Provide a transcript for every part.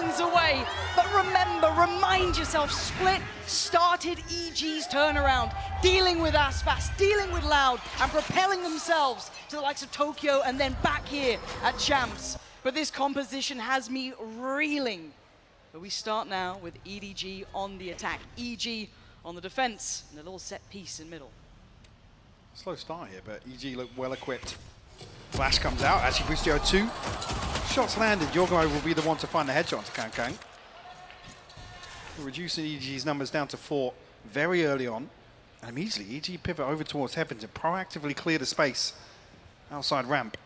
seconds away. But remember, remind yourself, Split started EG's turnaround, dealing with Aspas, dealing with Loud, and propelling themselves to the likes of Tokyo and then back here at Champs. But this composition has me reeling. But we start now with EDG on the attack, EG on the defense, and a little set piece in middle. Slow start here, but EG look well equipped. Flash comes out, actually Boostio 2. Shots landed, Yorgo will be the one to find the headshot to Kang. Reducing EG's numbers down to 4 very early on. And immediately EG pivot over towards Heaven to proactively clear the space outside ramp.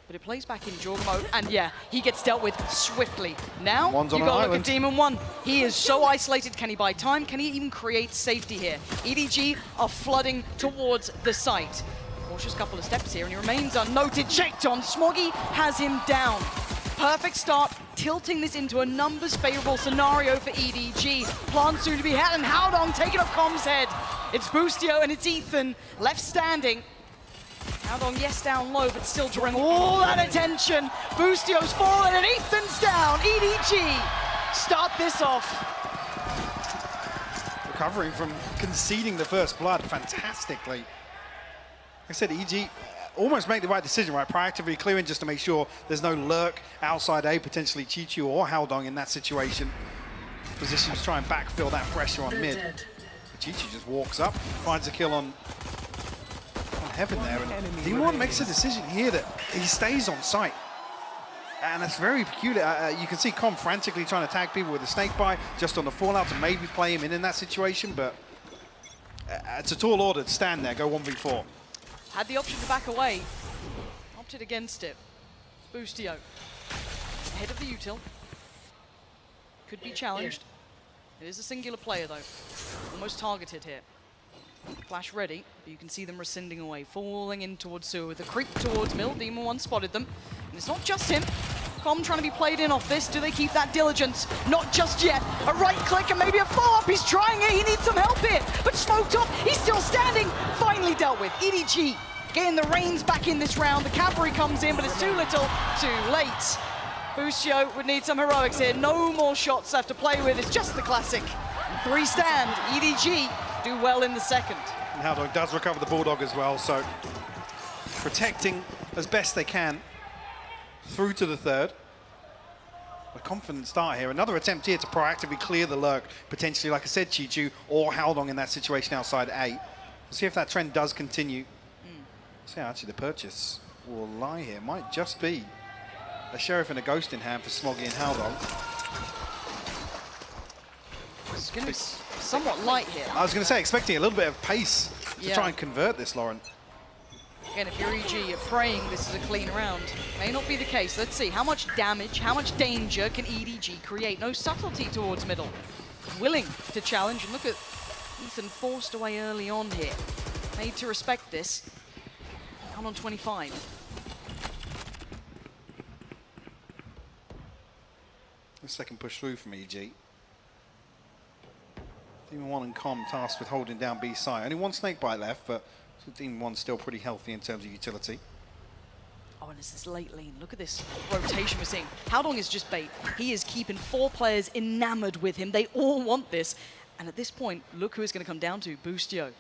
But it plays back in Jorg mode, and yeah, he gets dealt with swiftly. Now, One's you on gotta an look at Demon 1. He is so isolated. Can he buy time? Can he even create safety here? EDG are flooding towards the site. Cautious couple of steps here, and he remains unnoted. Checked on, Smoggy has him down. Perfect start, tilting this into a numbers favorable scenario for EDG. Plan soon to be had, and Howdong taking up Com's head. It's Boostio and it's Ethan left standing. Howdong, yes, down low, but still drawing all that attention. Boostio's fallen and Ethan's down. EDG start this off. Recovering from conceding the first blood fantastically. Like I said, EG almost make the right decision, right? Proactively clearing just to make sure there's no lurk outside A, potentially Chichu or Howdong in that situation. Position to try and backfill that pressure on mid. Chichu just walks up, finds a kill on Heaven there, and D1 makes a decision here that he stays on site. And that's very peculiar. You can see Com frantically trying to tag people with a snake bite just on the fallout to maybe play him in that situation, but it's a tall order to stand there, go 1v4. Had the option to back away, opted against it. Boostio, ahead of the util. Could be challenged. It is a singular player though, almost targeted here. Flash ready, but you can see them rescinding away, falling in towards sewer with a creep towards middle. Demon 1 spotted them, and it's not just him. Com trying to be played in off this. Do they keep that diligence? Not just yet. A right click and maybe a follow-up. He's trying it. He needs some help here, but smoked off. He's still standing. Finally dealt with. EDG getting the reins back in this round. The cavalry comes in, but it's too little, too late. Boostio would need some heroics here. No more shots left to play with. It's just the classic 3 stand. EDG do well in the second. And Howdong does recover the Bulldog as well, so protecting as best they can through to the third. A confident start here. Another attempt here to proactively clear the lurk, potentially, like I said, Chichu or Howdong in that situation outside A. We'll see if that trend does continue. See how actually the purchase will lie here. Might just be a Sheriff and a Ghost in hand for Smoggy and Howdong. It's going to be somewhat light here. I was going to say, expecting a little bit of pace to try and convert this, Lauren. Again, if you're EG, you're praying this is a clean round. May not be the case. Let's see, how much damage, how much danger can EDG create? No subtlety towards middle. Willing to challenge, and look at Ethan forced away early on here. Made to respect this. Down on 25. The second push through from EG. Demon 1 and Com tasked with holding down B side. Only one snakebite left, but Demon 1's still pretty healthy in terms of utility. Oh, and it's this late lane. Look at this rotation we're seeing. Howdong is just bait. He is keeping 4 players enamored with him. They all want this. And at this point, look who it's going to come down to, Boostio.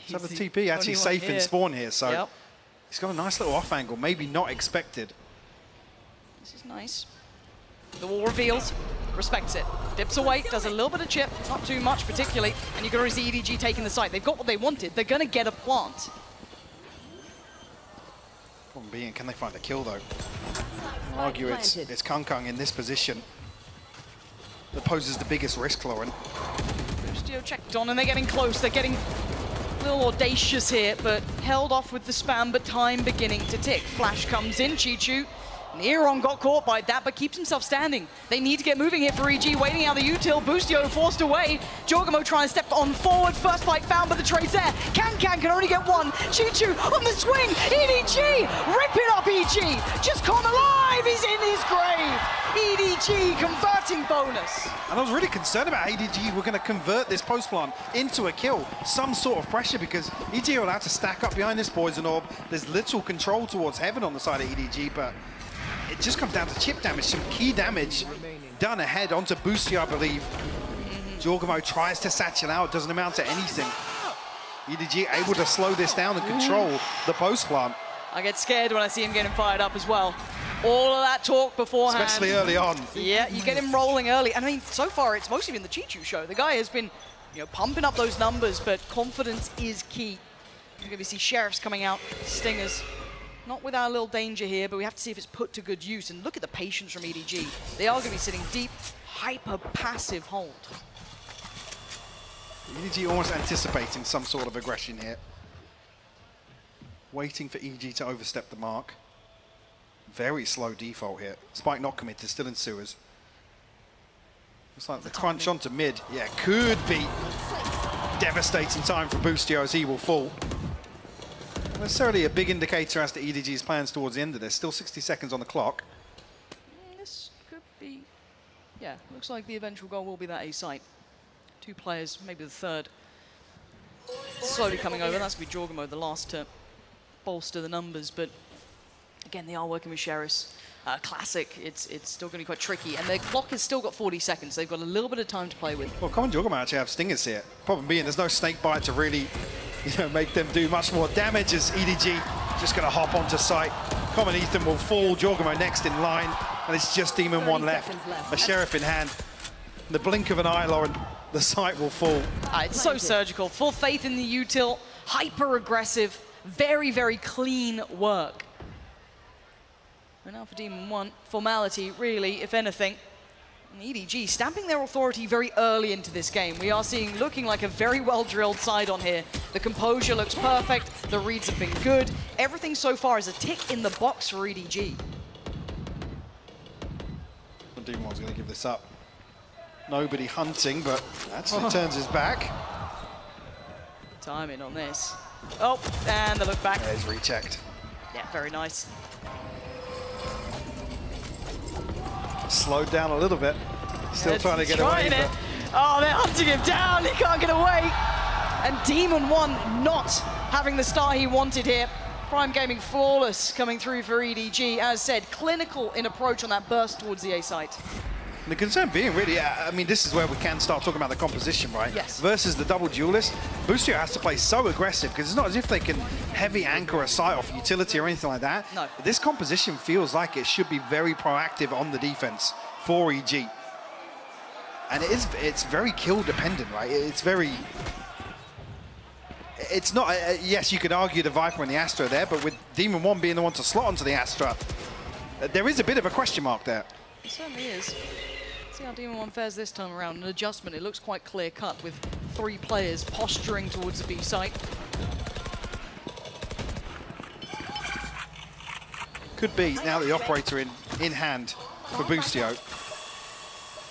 So the TP actually safe in spawn here, so he's got a nice little off angle, maybe not expected. This is nice. The wall reveals, respects it. Dips away, does a little bit of chip, not too much particularly, and you're going to see EDG taking the site. They've got what they wanted. They're going to get a plant. Problem being, can they find a kill though? I'll argue it's Kang in this position that poses the biggest risk, Lauren. Boostio checked on, and they're getting close. They're getting a little audacious here, but held off with the spam, but time beginning to tick. Flash comes in, Chichu. Neron got caught by that, but keeps himself standing. They need to get moving here for EG, waiting out the util. Boostio forced away. Jorgamo trying to step on forward. First fight found, but the trade's there. Can only get one. Chichu on the swing. EDG, rip it up, EG. Just come alive, he's in his grave. EDG converting bonus. And I was really concerned about EDG were going to convert this post plant into a kill. Some sort of pressure, because EDG are allowed to stack up behind this poison orb. There's little control towards Heaven on the side of EDG, but it just comes down to chip damage, some key damage done ahead onto Boostio, I believe. Jorgamo tries to satchel out, doesn't amount to anything. EDG able to slow this down and control the post plant. I get scared when I see him getting fired up as well. All of that talk beforehand. Especially early on. Yeah, you get him rolling early. And I mean, so far it's mostly been the Chichu show. The guy has been, pumping up those numbers, but confidence is key. You're going to see Sheriffs coming out, Stingers. Not without a little danger here, but we have to see if it's put to good use. And look at the patience from EDG. They are going to be sitting deep, hyper-passive hold. EDG almost anticipating some sort of aggression here. Waiting for EDG to overstep the mark. Very slow default here. Spike not committed, still in sewers. Looks like the crunch onto mid. Yeah, could be devastating time for Boostio as he will fall. Not necessarily a big indicator as to EDG's plans towards the end of this. Still 60 seconds on the clock. This could be, yeah, looks like the eventual goal will be that A site. 2 players, maybe the third. Slowly coming over. That's going to be Jorgamo, the last to bolster the numbers. But again, they are working with Sheriffs. Classic, it's still going to be quite tricky. And their clock has still got 40 seconds. They've got a little bit of time to play with. Well, Common Jorgamo actually have Stingers here. Problem being, there's no snake bite to really make them do much more damage as EDG just going to hop onto site. Common Ethan will fall. Jorgamo next in line. And it's just Demon 1 left. A Sheriff in hand. In the blink of an eye, Lauren, the site will fall. It's so surgical. Full faith in the util. Hyper-aggressive. Very, very clean work. And now for Demon 1, formality, really, if anything. And EDG stamping their authority very early into this game. We are looking like a very well-drilled side on here. The composure looks perfect. The reads have been good. Everything so far is a tick in the box for EDG. Demon 1's going to give this up. Nobody hunting, but actually turns his back. Timing on this. Oh, and the look back. There's rechecked. Yeah, very nice. Slowed down a little bit. Still trying to get away. Oh, they're hunting him down. He can't get away. And Demon 1 not having the start he wanted here. Prime Gaming flawless coming through for EDG. As said, clinical in approach on that burst towards the A site. The concern being really, I mean, this is where we can start talking about the composition, right? Yes. Versus the double duelist, Boostio has to play so aggressive because it's not as if they can heavy anchor a site off utility or anything like that. No. This composition feels like it should be very proactive on the defense for EG. And it's very kill dependent, right? It's not, yes, you could argue the Viper and the Astra there, but with Demon 1 being the one to slot onto the Astra, there is a bit of a question mark there. It certainly is. See how Demon 1 fares this time around. An adjustment, it looks quite clear-cut with 3 players posturing towards the B site. Could be, now that the operator in hand for Boostio.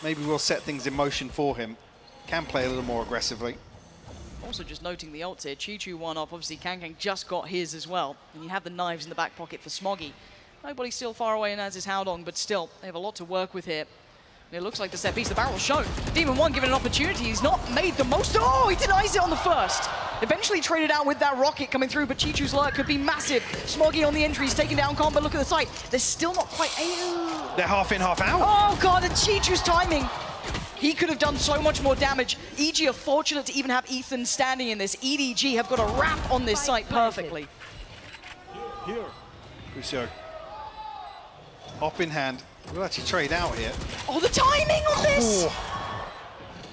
Maybe we'll set things in motion for him. Can play a little more aggressively. Also just noting the ults here. Chichu one off, obviously Kankang just got his as well. And you have the knives in the back pocket for Smoggy. Nobody's still far away, and as is Howdong, but still, they have a lot to work with here. And it looks like the set piece, the barrel's shown. Demon 1 given an opportunity, he's not made the most. Oh, he denies it on the first. Eventually traded out with that rocket coming through, but Chichu's lurk could be massive. Smoggy on the entry, he's taking down Combat. Look at the site. They're still not quite. They're half in, half out. Oh, God, and Chichu's timing. He could have done so much more damage. EG are fortunate to even have Ethan standing in this. EDG have got a wrap on this site perfectly. Boostio. Hop in hand. We'll actually trade out here. Oh, the timing on this! Oh.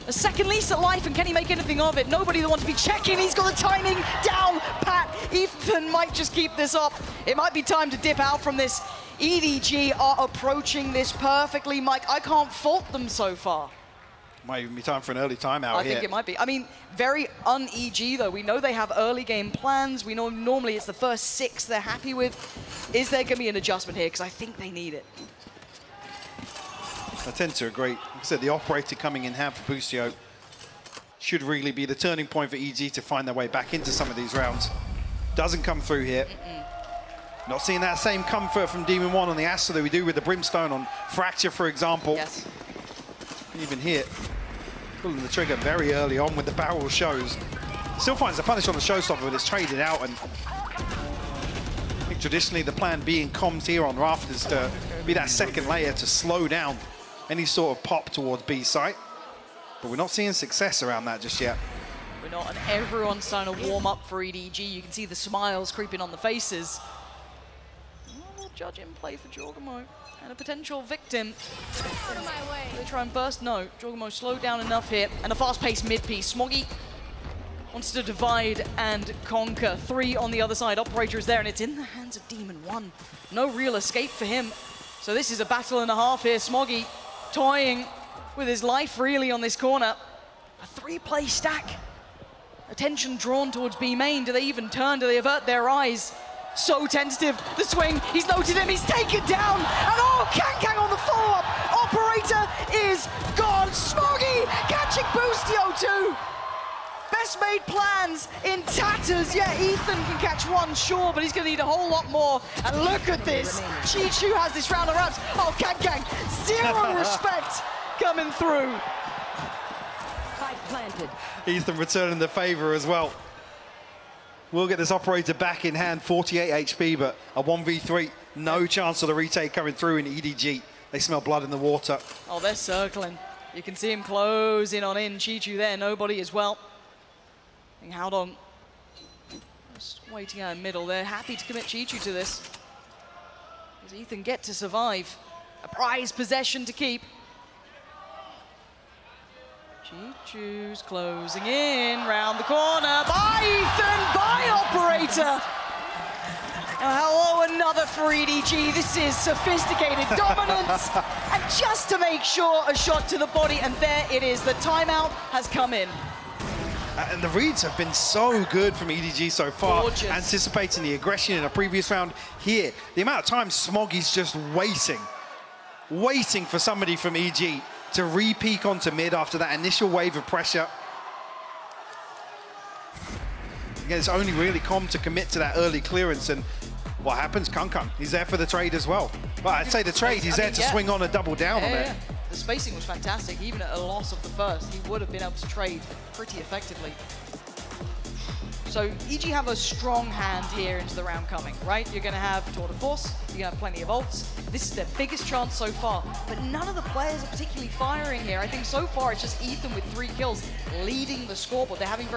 A second lease at life, and can he make anything of it? Nobody that wants to be checking. He's got the timing down pat. Ethan might just keep this up. It might be time to dip out from this. EDG are approaching this perfectly, Mike. I can't fault them so far. Might even be time for an early timeout I think it might be. I mean, very un-EG though. We know they have early game plans. We know normally it's the first 6 they're happy with. Is there going to be an adjustment here? Because I think they need it. I tend to agree. Like I said, the operator coming in hand for Boostio should really be the turning point for EG to find their way back into some of these rounds. Doesn't come through here. Not seeing that same comfort from Demon 1 on the Astra that we do with the Brimstone on Fracture, for example. Yes. Even here, pulling the trigger very early on with the barrel shows. Still finds the punish on the showstopper, but it's traded out. And I think traditionally the plan being comms here on Rafters to be that second layer to slow down any sort of pop towards B site. But we're not seeing success around that just yet. We're not, and everyone's starting to warm up for EDG. You can see the smiles creeping on the faces. We'll judge him play for Jorgamo. And a potential victim. Out of my way. They try and burst. No, Jorgamo slowed down enough here. And a fast-paced mid-piece. Smoggy wants to divide and conquer. 3 on the other side. Operator is there, and it's in the hands of Demon 1. No real escape for him. So this is a battle and a half here. Smoggy toying with his life, really, on this corner. A 3-play stack. Attention drawn towards B main. Do they even turn? Do they avert their eyes? So tentative. The swing. He's noted him. He's taken down. And oh, Kang on the follow-up. Operator is gone. Smoggy catching Boostio too. Best made plans in tatters. Yeah, Ethan can catch one, sure, but he's going to need a whole lot more. And look at this. Chichu has this round of wraps. Oh, Kang, zero respect coming through. Spike planted. Ethan returning the favor as well. We'll get this operator back in hand, 48 HP, but a 1v3, no chance of the retake coming through in EDG. They smell blood in the water. Oh, they're circling. You can see him close in on in. Chichu there, nobody as well. And Howdong just waiting out in middle. They're happy to commit Chichu to this. Does Ethan get to survive? A prized possession to keep. Chichu's closing in, round the corner, by Ethan, by Operator. Hello, another for EDG. This is sophisticated dominance. And just to make sure, a shot to the body, and there it is. The timeout has come in. And the reads have been so good from EDG so far. Gorgeous. Anticipating the aggression in a previous round. Here, the amount of time Smoggy's just waiting for somebody from EG to re-peak onto mid after that initial wave of pressure. Again, it's only really Com to commit to that early clearance, and what happens? Kung, he's there for the trade as well. Well, I'd say the trade, he's there to swing on a double down on it. The spacing was fantastic. Even at a loss of the first, he would have been able to trade pretty effectively. So EG have a strong hand here into the round coming, right? You're going to have Tour de Force, you're going to have plenty of ults. This is their biggest chance so far, but none of the players are particularly firing here. I think so far it's just Ethan with 3 kills leading the scoreboard. They're having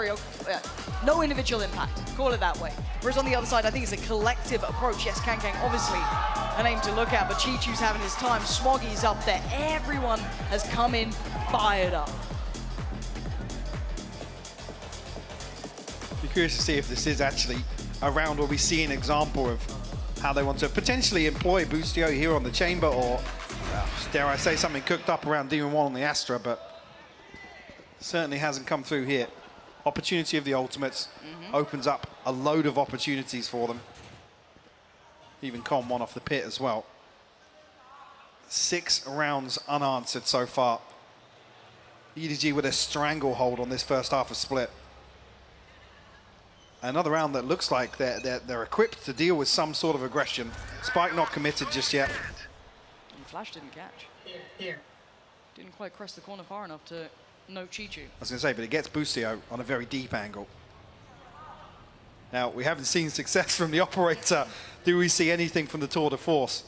no individual impact, call it that way. Whereas on the other side, I think it's a collective approach. Yes, Kang obviously a name to look at, but Chichu's having his time. Smoggy's up there. Everyone has come in fired up. Be curious to see if this is actually a round where we see an example of how they want to potentially employ Boostio here on the chamber, or dare I say something cooked up around Demon 1 on the Astra, but certainly hasn't come through here. Opportunity of the ultimates opens up a load of opportunities for them. Even Com one off the pit as well. 6 rounds unanswered so far. EDG with a stranglehold on this first half of split. Another round that looks like they're equipped to deal with some sort of aggression. Spike not committed just yet. And Flash didn't catch. Didn't quite cross the corner far enough to note Chichu. I was going to say, but it gets Boostio on a very deep angle. Now, we haven't seen success from the operator. Do we see anything from the Tour de Force?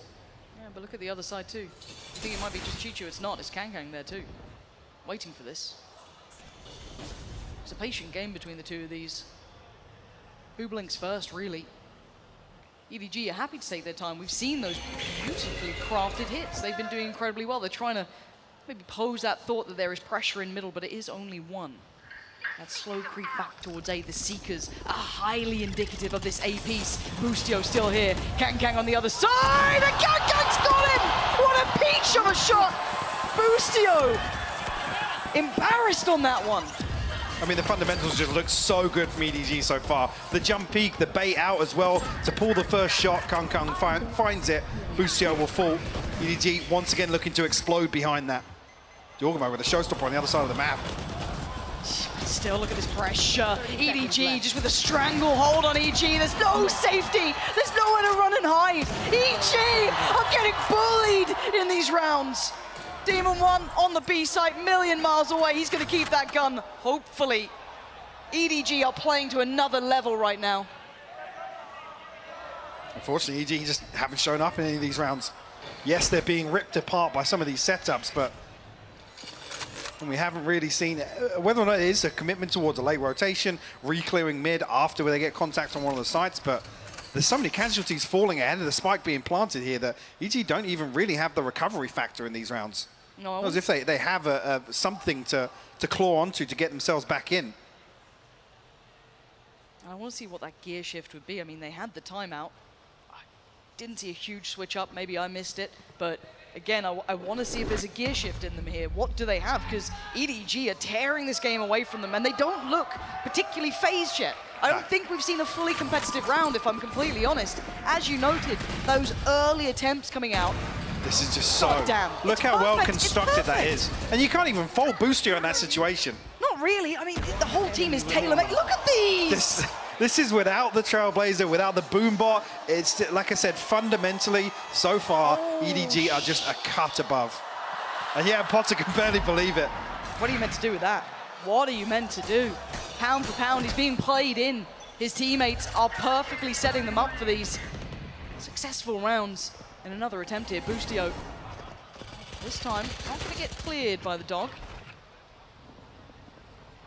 Yeah, but look at the other side too. You think it might be just Chichu, it's not. It's Kang there too. Waiting for this. It's a patient game between the two of these. Who blinks first, really? EDG are happy to take their time. We've seen those beautifully crafted hits. They've been doing incredibly well. They're trying to maybe pose that thought that there is pressure in middle, but it is only one. That slow creep back towards A. The Seekers are highly indicative of this A piece. Boostio still here. Kang on the other side, and Kang's got him! What a peach of a shot! Boostio embarrassed on that one. I mean, the fundamentals just look so good from EDG so far. The jump peak, the bait out as well to pull the first shot. Kung finds it. Boostio will fall. EDG once again looking to explode behind that. Jorgamo with a showstopper on the other side of the map. Still, look at this pressure. EDG just with a stranglehold on EG. There's no safety. There's nowhere to run and hide. EG are getting bullied in these rounds. Demon 1 on the B site, million miles away. He's going to keep that gun, hopefully. EDG are playing to another level right now. Unfortunately, EDG just haven't shown up in any of these rounds. Yes, they're being ripped apart by some of these setups, but we haven't really seen whether or not it is a commitment towards a late rotation, re-clearing mid after where they get contact on one of the sites, but there's so many casualties falling ahead of the spike being planted here that EG don't even really have the recovery factor in these rounds. No. As if they have something to claw onto to get themselves back in. I want to see what that gear shift would be. I mean, they had the timeout. I didn't see a huge switch up. Maybe I missed it. But again, I want to see if there's a gear shift in them here. What do they have? Because EDG are tearing this game away from them, and they don't look particularly phased yet. I don't think we've seen a fully competitive round, if I'm completely honest. As you noted, those early attempts coming out. This is just so... Damn. Look It's how well perfect. It's constructed that perfect. is. And you can't even fault Boostio in that situation. Not really. I mean, the whole team is tailor-made. Look at these! This is without the Trailblazer, without the Boombot. It's, like I said, fundamentally, so far, EDG are just a cut above. And yeah, Potter can barely believe it. What are you meant to do with that? What are you meant to do? Pound for pound, he's being played in. His teammates are perfectly setting them up for these successful rounds. And another attempt here, Boostio. This time, not going to get cleared by the dog.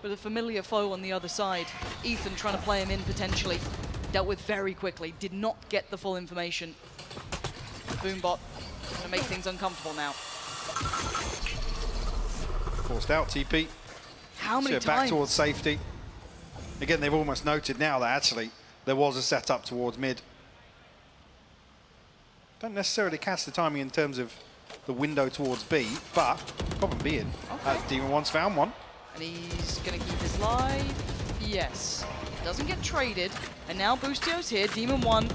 But a familiar foe on the other side. Ethan trying to play him in potentially. Dealt with very quickly, did not get the full information. Boombot going to make things uncomfortable now. Forced out, TP. How many So back times? towards safety. Again, they've almost noted now that actually there was a setup towards mid. Don't necessarily catch the timing in terms of the window towards B, but problem being, Demon One's found one. And he's going to keep his life. Yes. Doesn't get traded. And now Boostio's here. Demon 1.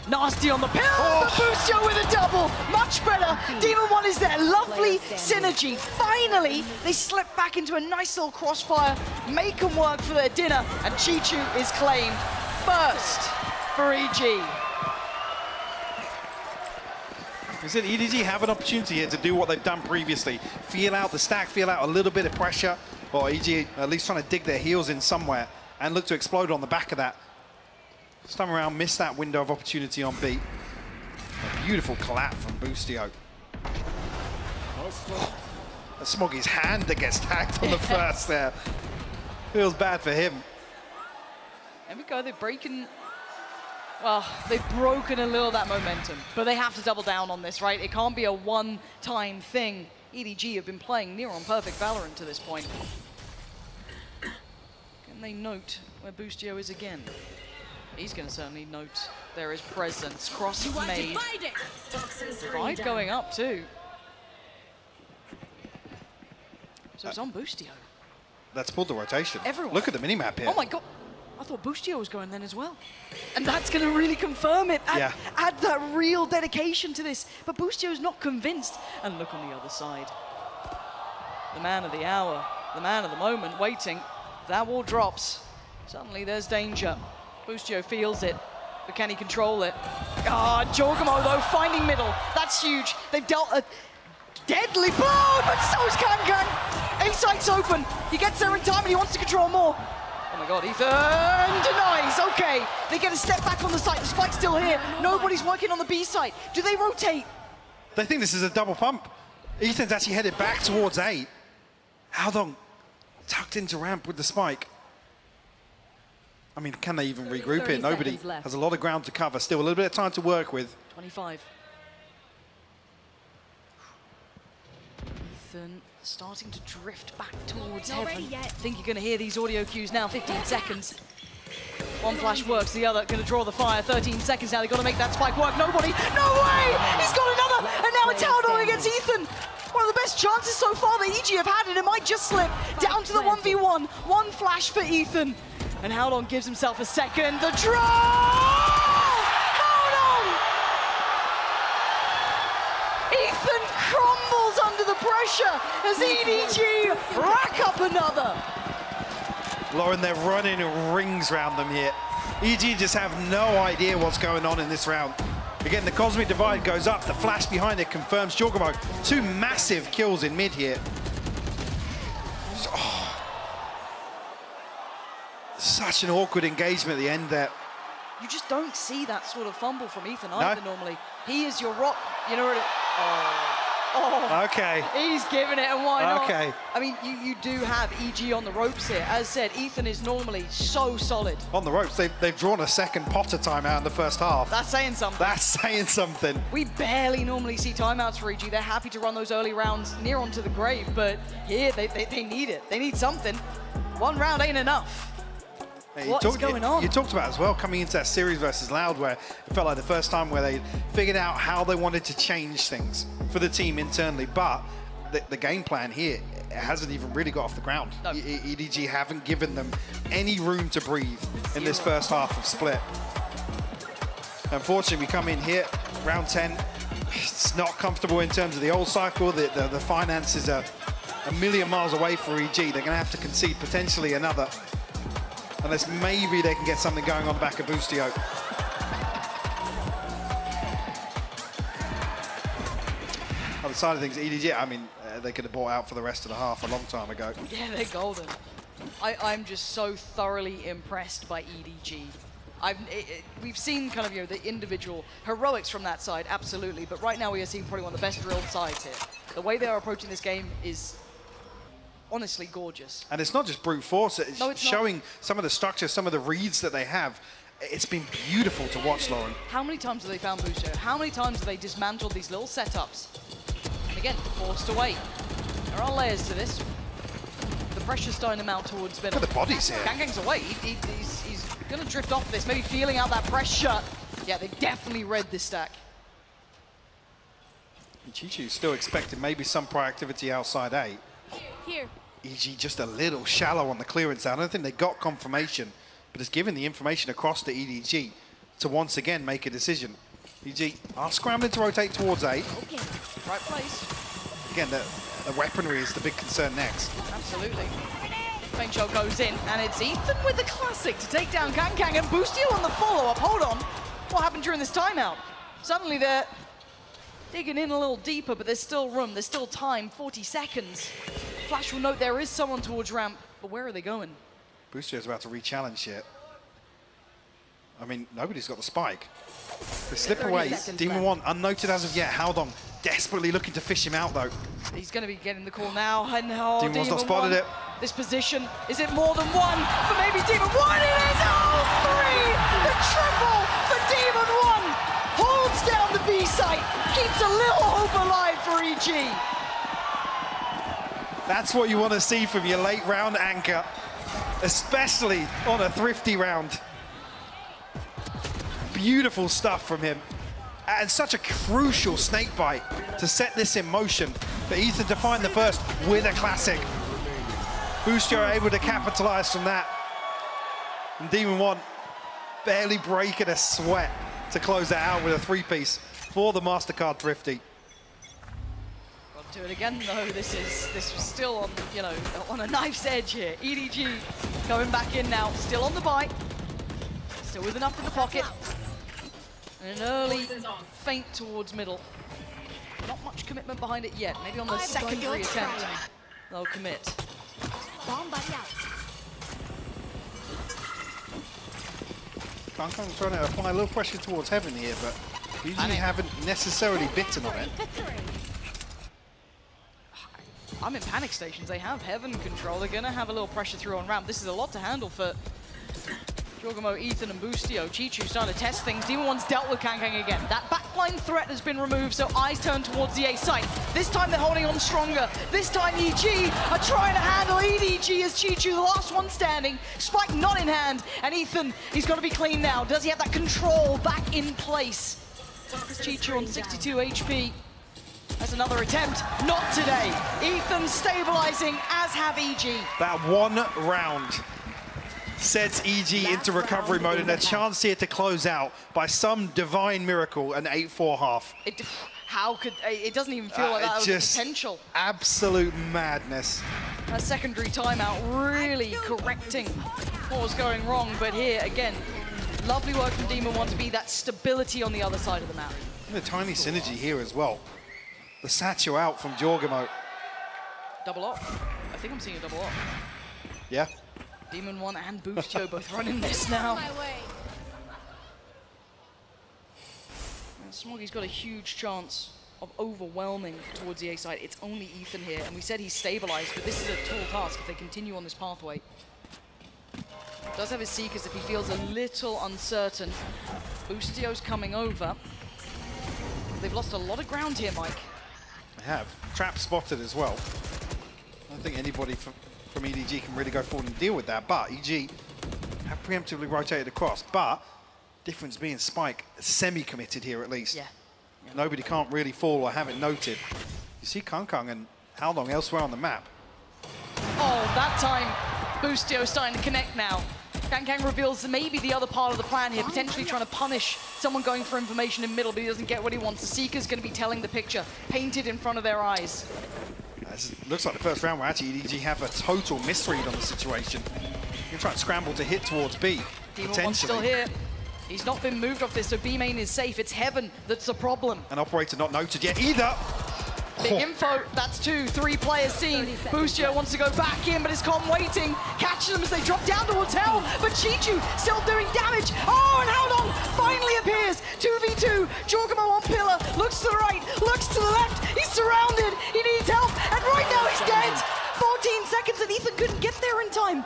Nasty on the pills, but Boostio with a double. Much better. Demon 1 is there. Lovely synergy. Finally, they slip back into a nice little crossfire. Make them work for their dinner. And Chichu is claimed first for EG. I said EDG have an opportunity here to do what they've done previously. Feel out the stack, feel out a little bit of pressure. Or EG at least trying to dig their heels in somewhere and look to explode on the back of that. This time around, missed that window of opportunity on B. A beautiful collapse from Boostio. That's Smoggy's hand that gets tagged on the first there. Feels bad for him. There we go, they've broken a little of that momentum, but they have to double down on this, right? It can't be a one-time thing. EDG have been playing near on perfect Valorant to this point. Can they note where Boostio is again? He's going to certainly note there is presence. Cross made. Divide going up too. So it's on Boostio. That's pulled the rotation. Everyone. Look at the minimap here. Oh my god. I thought Boostio was going then as well. And that's going to really confirm it. Add that real dedication to this. But Boostio's not convinced. And look on the other side. The man of the hour, the man of the moment, waiting. That wall drops. Suddenly there's danger. Boostio feels it, but can he control it? Jorgamo though, finding middle. That's huge. They've dealt a deadly blow, but so's Kangan. A site's open. He gets there in time and he wants to control more. Oh my god, Ethan denies. Okay, they get a step back on the site. The spike's still here. Nobody's working on the B site. Do they rotate? They think this is a double pump. Ethan's actually headed back towards A. Haldong tucked into ramp with the spike. I mean, can they even regroup it? Nobody has a lot of ground to cover. Still a little bit of time to work with. 25. Ethan starting to drift back towards heaven. I think you're going to hear these audio cues now. 15 seconds. One flash works, the other going to draw the fire. 13 seconds now. They've got to make that spike work. Nobody. No way! He's got another. And now it's Haldong against Ethan. One of the best chances so far that EG have had, and it might just slip down to the 1v1. One flash for Ethan. And Haldong gives himself a second. The draw! Haldong! Ethan crumbles under the pressure as EDG rack up another. Lauren, they're running rings around them here. EG just have no idea what's going on in this round. Again, the Cosmic Divide goes up. The flash behind it confirms Jorgamo. Two massive kills in mid here. Such an awkward engagement at the end there. You just don't see that sort of fumble from Ethan either normally. He is your rock, you know, Okay. He's giving it, and why not? Okay. I mean, you do have EG on the ropes here. As said, Ethan is normally so solid. On the ropes, they've drawn a second Potter timeout in the first half. That's saying something. That's saying something. We barely normally see timeouts for EG. They're happy to run those early rounds near onto the grave, but here they need it. They need something. One round ain't enough. Hey, What is going on? You talked about as well coming into that series versus Loud, where it felt like the first time where they figured out how they wanted to change things for the team internally, but the game plan here hasn't even really got off the ground. No. EDG haven't given them any room to breathe in this first half of Split. Unfortunately, we come in here, round 10. It's not comfortable in terms of the old cycle. The finances are a million miles away for EG. They're going to have to concede potentially another, unless maybe they can get something going on the back of Boostio. On the side of things, EDG, I mean, they could have bought out for the rest of the half a long time ago. Yeah, they're golden. I'm just so thoroughly impressed by EDG. We've seen kind of, you know, the individual heroics from that side, absolutely, but right now we are seeing probably one of the best drilled sides here. The way they are approaching this game is honestly gorgeous. And it's not just brute force, it's No, it's not. showing some of the structure, some of the reads that they have. It's been beautiful to watch, Lauren. How many times have they found Booster? How many times have they dismantled these little setups? And again, forced away. There are layers to this. The pressure's starting to mount towards middle. Look at the bodies here. Gang's away. He's going to drift off this, maybe feeling out that pressure. Yeah, they definitely read this stack. And Chichu's still expecting maybe some proactivity outside A. Here. EG just a little shallow on the clearance. I don't think they got confirmation, but it's given the information across to EDG to once again make a decision. EG are scrambling to rotate towards A. Okay. Right place. Again, the weaponry is the big concern next. Absolutely. Paint shot goes in, and it's Ethan with the classic to take down Gang, and Boostio on the follow-up. Hold on. What happened during this timeout? Suddenly they're digging in a little deeper, but there's still room. There's still time. 40 seconds. Flash will note there is someone towards ramp, but where are they going? Boostio's about to re-challenge here. I mean, nobody's got the spike. They slip 30 away. seconds Demon left. 1 unnoted as of yet. Howdong desperately looking to fish him out, though. He's going to be getting the call now. And oh, Demon 1's not spotted 1. it. This position, is it more than one for maybe Demon 1? It is all three! The triple for Demon 1! Holds down the B site, keeps a little hope alive for EG. That's what you want to see from your late round anchor, especially on a thrifty round. Beautiful stuff from him. And such a crucial snake bite to set this in motion for Ethan to find the first with a classic. Boostio are able to capitalize from that. And Demon 1 barely breaking a sweat to close that out with a three-piece for the MasterCard Thrifty. Got to do it again though. This was still on, you know, on a knife's edge here. EDG going back in now, still on the bite, still with enough in the pocket. And an early feint towards middle. Not much commitment behind it yet. Maybe on the secondary attempt they'll commit. Bomb buddy out. I'm kind of trying to apply a little pressure towards Heaven here, but usually haven't necessarily bitten on it. I'm in panic stations. They have Heaven control. They're going to have a little pressure through on ramp. This is a lot to handle for Jorgamo, Ethan, and Boostio. Chichu starting to test things. Demon 1's dealt with Kang again. That backline threat has been removed, so eyes turn towards the A site. This time they're holding on stronger. This time EG are trying to handle EDG as Chichu, the last one standing. Spike not in hand, and Ethan, he's got to be clean now. Does he have that control back in place? Chichu on 62 HP. That's another attempt. Not today. Ethan stabilizing, as have EG. That one round sets EG into recovery mode and a chance here to close out by some divine miracle an 8-4 half. It doesn't even feel like that was just potential. Absolute madness. That secondary timeout really correcting what was going wrong, but here again, lovely work from Demon 1 to be that stability on the other side of the map. And a tiny synergy here as well. The satchel out from Jorgamo. Double up. I think I'm seeing a double up. Yeah. Demon 1 and Boostio both running this now. And Smoggy's got a huge chance of overwhelming towards the A side. It's only Ethan here, and we said he's stabilized, but this is a tall task if they continue on this pathway. Does have his Seekers if he feels a little uncertain. Boostio's coming over. They've lost a lot of ground here, Mike. They have. Trap spotted as well. I don't think anybody from EDG can really go forward and deal with that, but EG have preemptively rotated across, but difference being Spike semi-committed here at least. Yeah. Nobody can't really fall or have it noted. You see Kung and How Long elsewhere on the map. Oh, that time, Boostio starting to connect now. Kang reveals maybe the other part of the plan here, potentially trying to punish someone going for information in middle, but he doesn't get what he wants. The Seeker's going to be telling the picture, painted in front of their eyes. This looks like the first round where actually EDG have a total misread on the situation. You're trying to scramble to hit towards B, Demon still here. He's not been moved off this, so B main is safe. It's Heaven that's the problem. An operator not noted yet either. Big info, that's 2, 3 players seen. Boostio wants to go back in, but is Con waiting. Catches them as they drop down towards Hell, but Chichu still doing damage. Oh, and How Long finally appears. 2v2, Jorgamo on pillar, looks to the right, looks to the left. He's surrounded, he needs help, and right now he's dead. 14 seconds, and Ethan couldn't get there in time.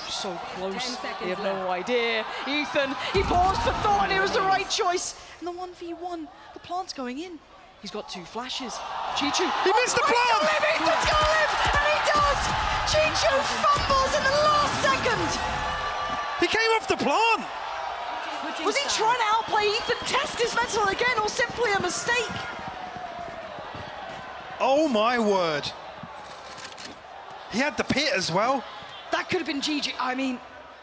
So close, they have no idea. Ethan, he paused for thought, and it was the right choice. And the 1v1, the plant's going in. He's got 2 flashes. Chichu, he missed the plant! Ethan's gonna live, and he does! Chichu fumbles in the last second! He came off the plant! Was he trying to outplay Ethan, test his metal again, or simply a mistake? Oh my word. He had the pit as well. That could have been GG. I mean,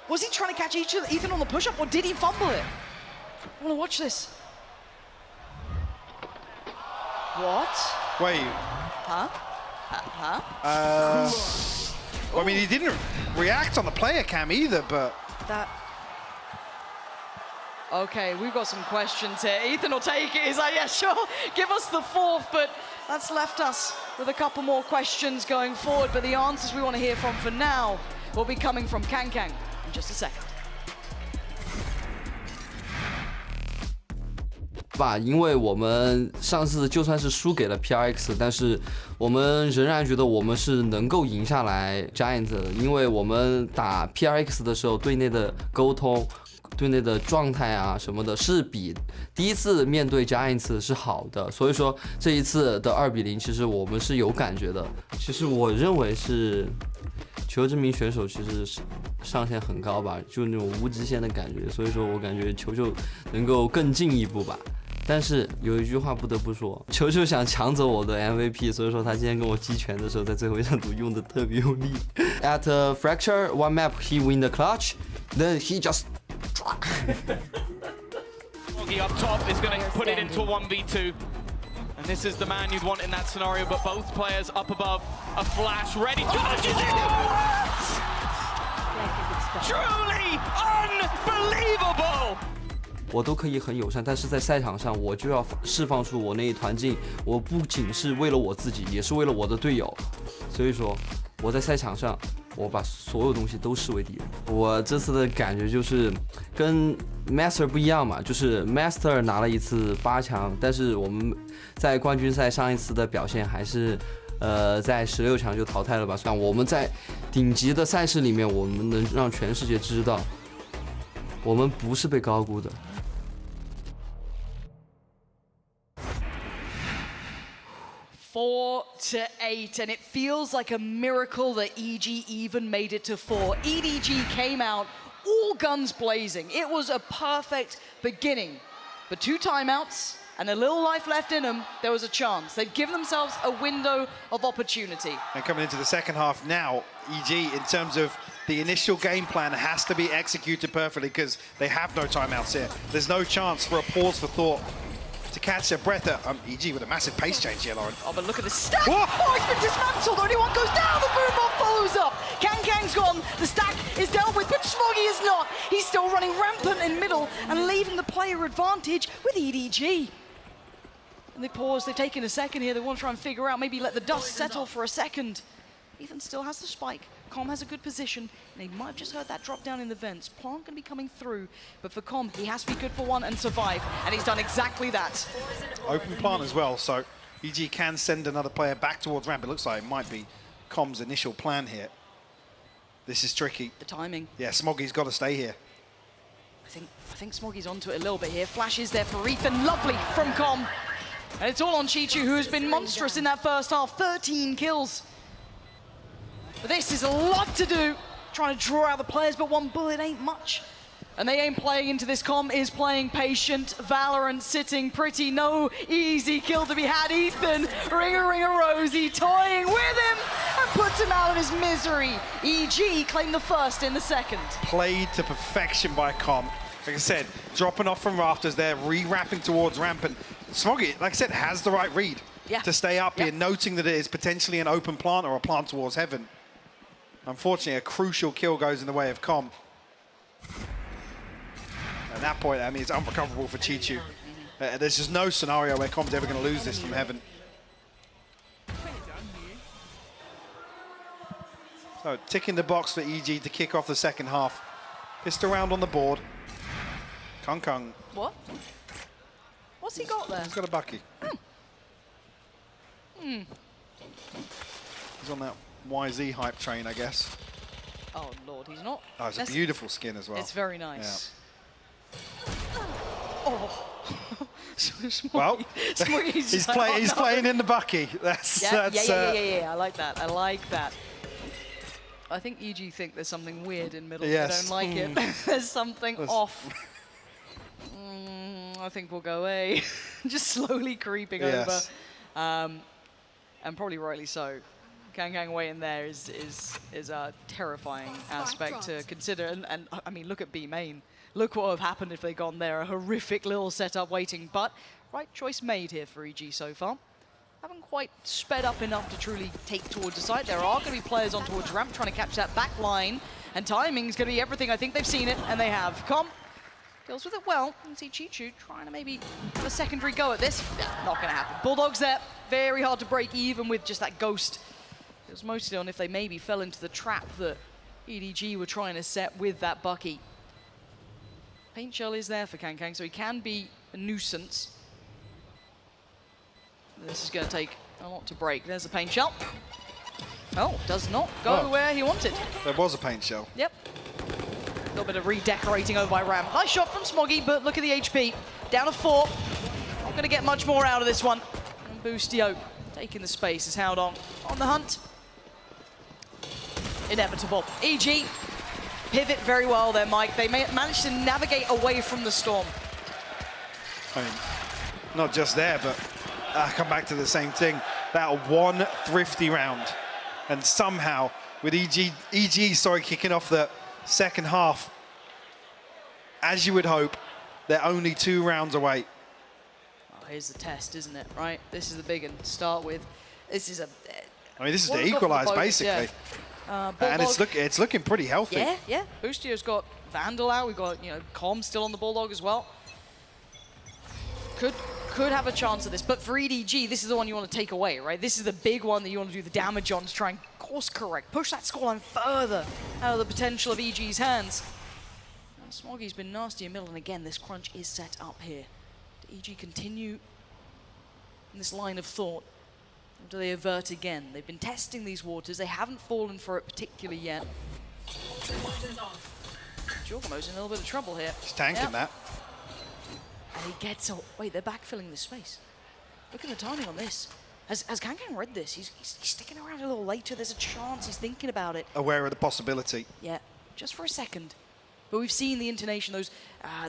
was he trying to catch Ethan on the push-up, or did he fumble it? I want to watch this. What? Wait. Huh? Huh? Well, I mean, he didn't react on the player cam either, but... That... Okay, we've got some questions here. Ethan will take it. He's like, yeah, sure, give us the 4th, but that's left us with a couple more questions going forward. But the answers we want to hear from for now will be coming from Kang in just a second. 吧，因为我们上次就算是输给了 PRX， 但是我们仍然觉得我们是能够赢下来 Giants 的，因为我们打 PRX 的时候，队内的沟通、队内的状态啊什么的，是比第一次面对 Giants 是好的，所以说这一次的2-0，其实我们是有感觉的。其实我认为是球这名选手其实上限很高吧，就那种无极限的感觉，所以说我感觉球能够更进一步吧。 但是有一句话不得不说，球想抢走我的 MVP， 所以说他今天跟我击拳的时候，在最后一场赌用的特别用力。At Fracture one map, he win the clutch, then he just. Foggy up top is going to put it into a 1v2. And this is the man you'd want in that scenario, but both players up above, a flash ready. Dodges it! Truly unbelievable! 我都可以很友善，但是在赛场上我就要释放出我那一团劲。我不仅是为了我自己，也是为了我的队友。所以说，我在赛场上，我把所有东西都视为敌人。我这次的感觉就是跟 Master 不一样嘛，就是 Master 拿了一次8强，但是我们在冠军赛上一次的表现还是在16强就淘汰了吧。像我们在顶级的赛事里面，我们能让全世界知道，我们不是被高估的。 4-8, and it feels like a miracle that EG even made it to 4. EDG came out all guns blazing. It was a perfect beginning, but 2 timeouts and a little life left in them, there was a chance. They've given themselves a window of opportunity. And coming into the second half now, EG, in terms of the initial game plan, has to be executed perfectly because they have no timeouts here. There's no chance for a pause for thought. To catch their breath at EG with a massive pace change here, Lauren. Oh, but look at the stack! What? Oh, he's been dismantled! Only one goes down, the boom bomb follows up! Kang's gone, the stack is dealt with, but Smoggy is not! He's still running rampant in middle and leaving the player advantage with EDG. And they pause, they've taken a second here, they want to try and figure out, maybe let the dust settle for a second. Ethan still has the spike. Com has a good position, and he might have just heard that drop down in the vents. Plant going to be coming through, but for Com, he has to be good for one and survive, and he's done exactly that. Open plant as well, so EG can send another player back towards ramp. It looks like it might be Com's initial plan here. This is tricky. The timing. Yeah, Smoggy's got to stay here. I think Smoggy's onto it a little bit here. Flash is there for Ethan. Lovely from Com. And it's all on Chichu, who has been monstrous in that first half. 13 kills. But this is a lot to do. Trying to draw out the players, but one bullet ain't much. And they ain't playing into this. Com is playing patient. Valorant sitting pretty. No easy kill to be had. Ethan, ringer, Rosie, toying with him and puts him out of his misery. EG claimed the first in the second. Played to perfection by Com. Like I said, dropping off from rafters there, re-wrapping towards ramp. And Smoggy, like I said, has the right read to stay up here, noting that it is potentially an open plant or a plant towards heaven. Unfortunately, a crucial kill goes in the way of Com. At that point, I mean, it's unrecoverable for Chichu. There's just no scenario where Com's ever going to lose this from heaven. So, ticking the box for EG to kick off the second half. Pissed around on the board. Kung. What? What's he got there? He's got a bucky. He's on that YZ hype train, I guess. Oh, Lord, he's not. Oh, it's a beautiful skin as well. It's very nice. Yeah. Oh. Well, he's playing in the bucky. Yeah. I like that. I like that. I think EG think there's something weird in middle. Yes. I don't like it. There's something off. I think we'll go away. Just slowly creeping over. And probably rightly so. Kang way in there is a terrifying aspect to consider. And I mean, look at B main. Look what would have happened if they'd gone there. A horrific little setup waiting. But right choice made here for EG so far. Haven't quite sped up enough to truly take towards the site. There are going to be players on towards ramp trying to capture that back line. And timing's going to be everything. I think they've seen it, and they have. Com deals with it well. You can see Chichu trying to maybe have a secondary go at this. Not going to happen. Bulldog's there. Very hard to break even with just that ghost. It was mostly on if they maybe fell into the trap that EDG were trying to set with that Bucky. Paint shell is there for Kang, so he can be a nuisance. This is going to take a lot to break. There's the paint shell. Oh, does not go where he wanted. There was a paint shell. Yep. A little bit of redecorating over by Ram. Nice shot from Smoggy, but look at the HP. Down to 4. Not going to get much more out of this one. And Boostio taking the space is Howd on the hunt. Inevitable. EG pivot very well there, Mike. They managed to navigate away from the storm. I mean, not just there, but I come back to the same thing. That one thrifty round. And somehow, with EG kicking off the second half, as you would hope, they're only 2 rounds away. Oh, here's the test, isn't it? Right? This is the big one to start with. This is a... I mean, this is the equalize, basically. And it's looking pretty healthy. Yeah. Boostio's got Vandal out. We've got, Com still on the Bulldog as well. Could have a chance at this, but for EDG, this is the one you want to take away, right? This is the big one that you want to do the damage on to try and course correct, push that scoreline further out of the potential of EG's hands. And Smoggy's been nasty in middle, and again, this crunch is set up here. Do EG continue in this line of thought? Or do they avert again? They've been testing these waters. They haven't fallen for it particularly yet. Jorgamo's in a little bit of trouble here. He's tanking that. And he gets a... Wait, they're backfilling this space. Look at the timing on this. Has Kang read this? He's sticking around a little later. There's a chance he's thinking about it. Aware of the possibility. Yeah, just for a second. But we've seen the intonation,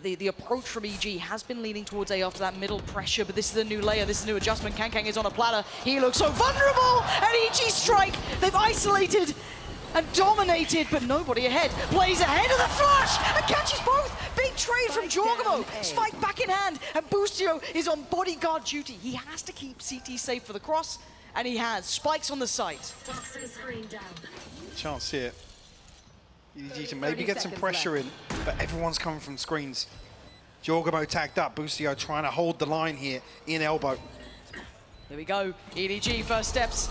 the approach from EG has been leaning towards A after that middle pressure, but this is a new layer, this is a new adjustment. Kang is on a platter. He looks so vulnerable! And EG strike! They've isolated and dominated, but nobody ahead. Plays ahead of the flash and catches both. Big trade from Jorgamo. Spike back in hand, and Boostio is on bodyguard duty. He has to keep CT safe for the cross, and he has. Spikes on the site. Chance here. EDG to maybe get some pressure in, but everyone's coming from screens. Jorgamo tagged up. Boostio trying to hold the line here in elbow. Here we go. EDG first steps.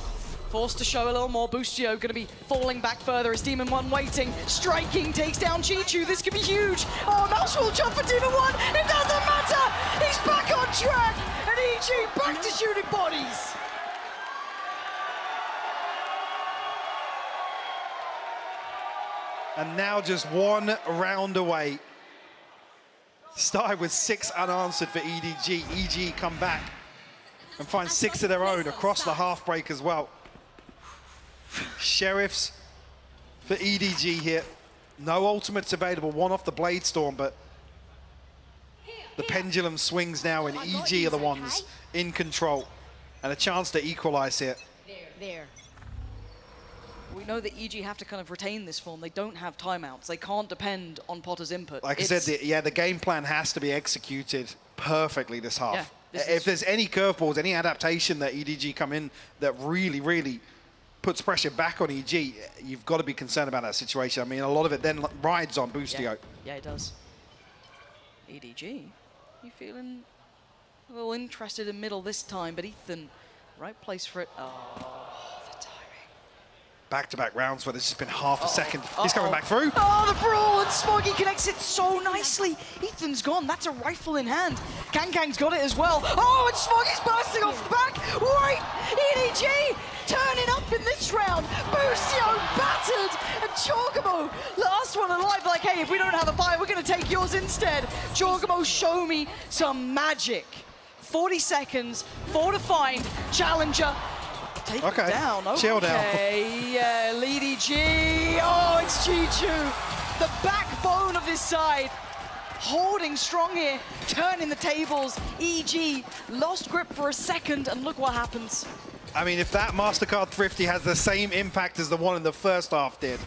Forced to show a little more. Boostio going to be falling back further as Demon 1 waiting. Striking takes down Chichu. This could be huge. Oh, Mouse will jump for Demon 1. It doesn't matter. He's back on track. And EG back to shooting bodies. And now just one round away. Started with 6 unanswered for EDG. EG come back and find 6 of their own across the half break as well. Sheriffs for EDG here. No ultimates available, one off the Blade Storm, but the pendulum swings now and EG are the ones in control. And a chance to equalize here. There. We know that EG have to kind of retain this form. They don't have timeouts. They can't depend on Potter's input. Like I said, the game plan has to be executed perfectly this half. Yeah, If there's any curveballs, any adaptation that EDG come in that really, really puts pressure back on EG, you've got to be concerned about that situation. I mean, a lot of it then rides on Boostio. Yeah, it does. EDG, you feeling a little interested in middle this time, but Ethan, right place for it. Oh, the timing. Back-to-back rounds where there's just been half a second. He's coming back through. Oh, the brawl, and Smoggy connects it so nicely. Ethan's gone. That's a rifle in hand. Kangkang's got it as well. Oh, and Smoggy's bursting off the back. Wait, EDG turning up in this round. Boostio battered, and Chorgamo, last one alive, like, hey, if we don't have a buy, we're going to take yours instead. Chorgamo, show me some magic. 40 seconds, 4 to find. Challenger. Take it down. Okay. Chill down. Yeah, lead EG. Oh, it's Chichu. The backbone of this side. Holding strong here, turning the tables. EG lost grip for a second, and look what happens. I mean, if that MasterCard Thrifty has the same impact as the one in the first half did,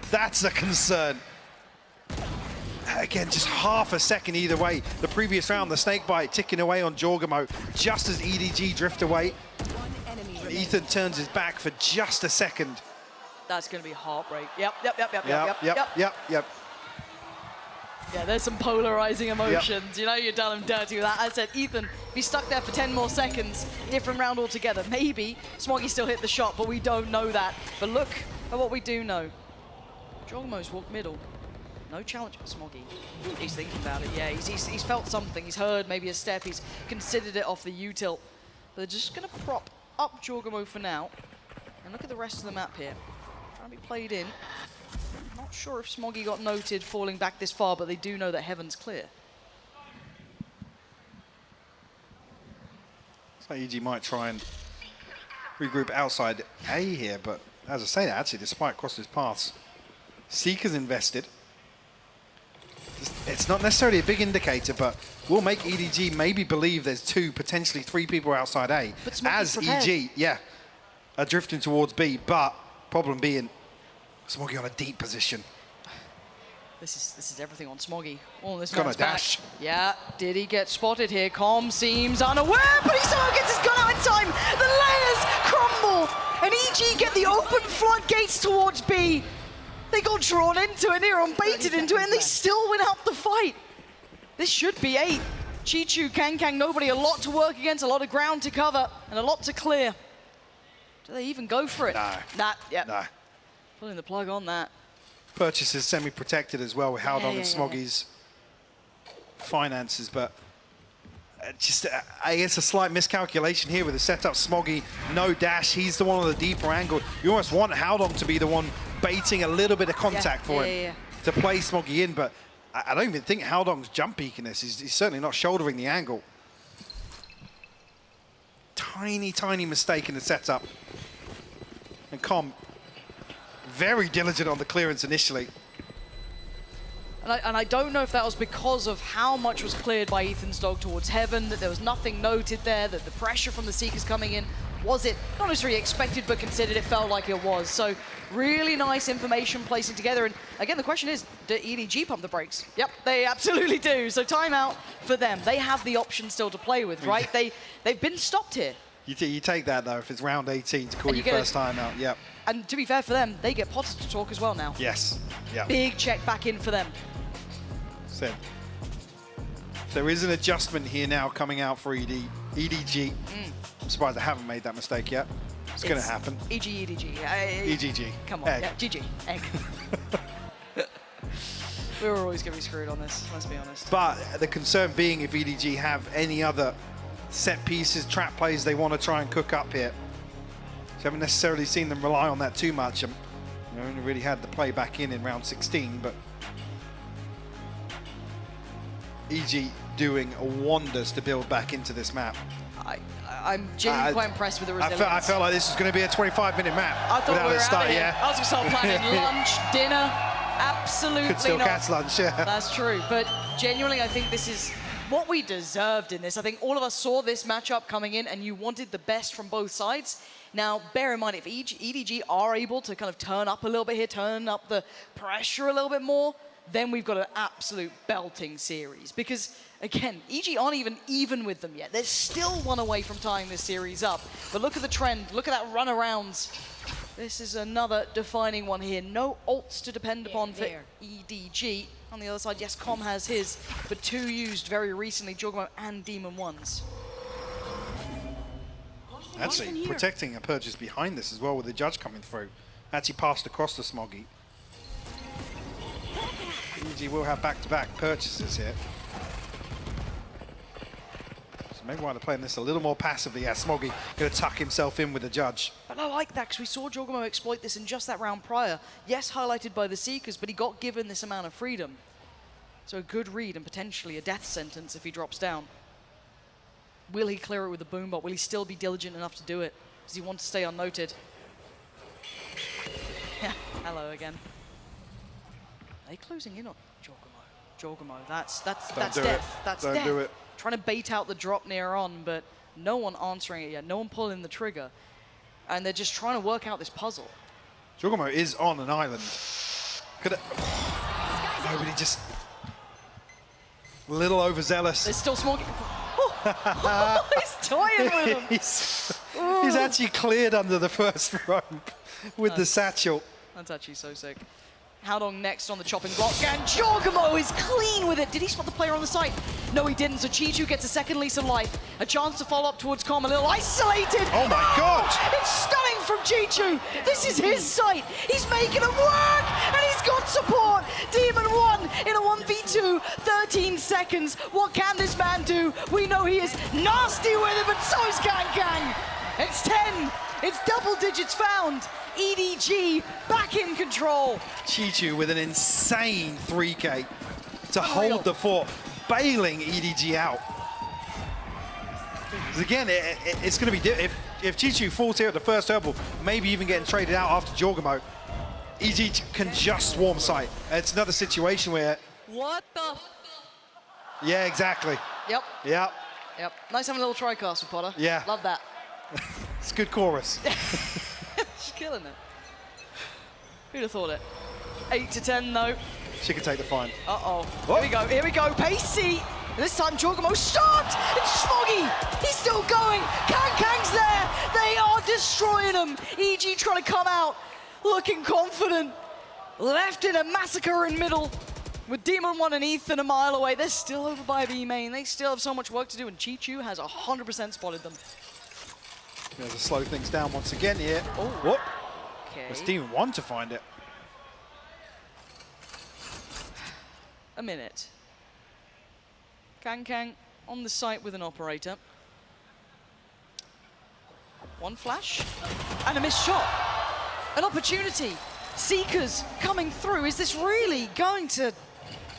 that's a concern. Again, just half a second either way. The previous round, the snakebite ticking away on Jorgamo just as EDG drift away. Ethan turns his back for just a second. That's going to be heartbreak. Yep. Yeah, there's some polarizing emotions. You know, you've done him dirty with that. I said, Ethan, if he's stuck there for 10 more seconds, different round altogether. Maybe Smoggy still hit the shot, but we don't know that. But look at what we do know. Jorgamo's walked middle. No challenge for Smoggy. He's thinking about it, yeah. He's felt something. He's heard maybe a step. He's considered it off the U-tilt. But they're just going to prop up Jorgamo for now. And look at the rest of the map here. Trying to be played in. Not sure if Smoggy got noted falling back this far, but they do know that heaven's clear. So EG might try and regroup outside A here, but as I say that, actually, despite crossing his paths, Seeker's invested. It's not necessarily a big indicator, but will make EDG maybe believe there's 2, potentially 3 people outside A. But as EG, are drifting towards B, but problem being, Smoggy on a deep position. This is everything on Smoggy. Oh, this Gonna man's back. dash. Yeah, did he get spotted here? Com seems unaware, but he somehow gets his gun out in time. The layers crumble, and EG get the open floodgates towards B. They got drawn into it here and baited into it, and they still win out the fight. This should be 8. Chichu, Kangkang, nobody, a lot to work against, a lot of ground to cover, and a lot to clear. Do they even go for it? No. No. Pulling the plug on that. Purchase is semi-protected as well with Haldon and Smoggy's finances, but just, I guess, a slight miscalculation here with the setup. Smoggy, no dash. He's the one on the deeper angle. You almost want Haldon to be the one baiting a little bit of contact for him to play Smoggy in, but I don't even think Haldon's jump peeking this. He's certainly not shouldering the angle. Tiny, tiny mistake in the setup. And Com, very diligent on the clearance initially. And I don't know if that was because of how much was cleared by Ethan's dog towards heaven, that there was nothing noted there, that the pressure from the Seekers coming in, was it not necessarily expected but considered? It felt like it was. So really nice information placing together. And again, the question is, do EDG pump the brakes? Yep, they absolutely do. So timeout for them. They have the option still to play with, right? They've been stopped here. You take that, though, if it's round 18 to call your first timeout. Yep. And to be fair for them, they get Potter to talk as well now. Yes. Yeah. Big check back in for them. So there is an adjustment here now coming out for EDG. I'm surprised they haven't made that mistake yet. It's going to happen. EDG. EGG. Come on, Egg. yeah, GG. Egg. We were always going to be screwed on this, let's be honest. But the concern being if EDG have any other set pieces, trap plays they want to try and cook up here. So I haven't necessarily seen them rely on that too much. You only really had the play back in round 16, but EG doing wonders to build back into this map. I'm genuinely quite impressed with the resilience. I felt like this was going to be a 25-minute map. I thought without we were a start, out of here. yeah. I was going to start planning lunch, dinner. Absolutely Could still not. catch lunch, yeah. That's true, but genuinely, I think this is what we deserved in this. I think all of us saw this matchup coming in, and you wanted the best from both sides. Now, bear in mind, if EDG are able to kind of turn up a little bit here, turn up the pressure a little bit more, then we've got an absolute belting series. Because, again, EG aren't even with them yet. They're still one away from tying this series up. But look at the trend. Look at that run-arounds. This is another defining one here. No ults to depend upon for EDG. On the other side, yes, Com has his, but two used very recently, Jorgamo and Demon Ones. Actually, protecting a purchase behind this as well with the judge coming through. Actually passed across the Smoggy. EG will have back-to-back purchases here. So maybe why they're playing this a little more passively. Yeah, Smoggy going to tuck himself in with the judge. But I like that because we saw Jorgamo exploit this in just that round prior. Yes, highlighted by the Seekers, but he got given this amount of freedom. So a good read and potentially a death sentence if he drops down. Will he clear it with the boombot? Will he still be diligent enough to do it? Does he want to stay unnoted? Yeah, hello again. Are they closing in on Jorgamo? That's death. That's Don't death. do it. Trying to bait out the drop near on, but no one answering it yet. No one pulling the trigger. And they're just trying to work out this puzzle. Jorgamo is on an island. Could have... Nobody just... A little overzealous. There's still small... Oh, he's toying with him. He's actually cleared under the first rope with the satchel. That's actually so sick. Howdong next on the chopping block, and Jorgamo is clean with it. Did he spot the player on the site? No, he didn't, so Chichu gets a second lease of life. A chance to follow up towards Com, a little isolated. Oh my God! It's stunning from Chichu. This is his site. He's making it work, and he's got support. Demon 1 in a 1v2, 13 seconds. What can this man do? We know he is nasty with it, but so is Gang. It's 10. It's double digits found. EDG back in control. Chichu with an insane 3K to hold the fort, bailing EDG out. Because again, it's going to be if Chichu falls here at the first herbal, maybe even getting traded out after Jorgamo, EDG can just swarm site. It's another situation where... What the? Yeah, exactly. Yep. Yep. Nice having a little tricast with Potter. Yeah. Love that. It's a good chorus. She's killing it. Who'd have thought it? 8 to 10 though. She can take the fine. Uh-oh. Oh. Here we go. Pacey. This time Jorgamo stopped. It's Smoggy. He's still going. Kang's there. They are destroying him. EG trying to come out. Looking confident. Left in a massacre in middle. With Demon 1 and Ethan a mile away. They're still over by B main. They still have so much work to do, and Chichu has 100% spotted them. There's to slow things down once again here. Oh. Whoop. Okay. It's Demon 1 to find it. A minute. Kang on the site with an operator. One flash and a missed shot. An opportunity. Seekers coming through. Is this really going to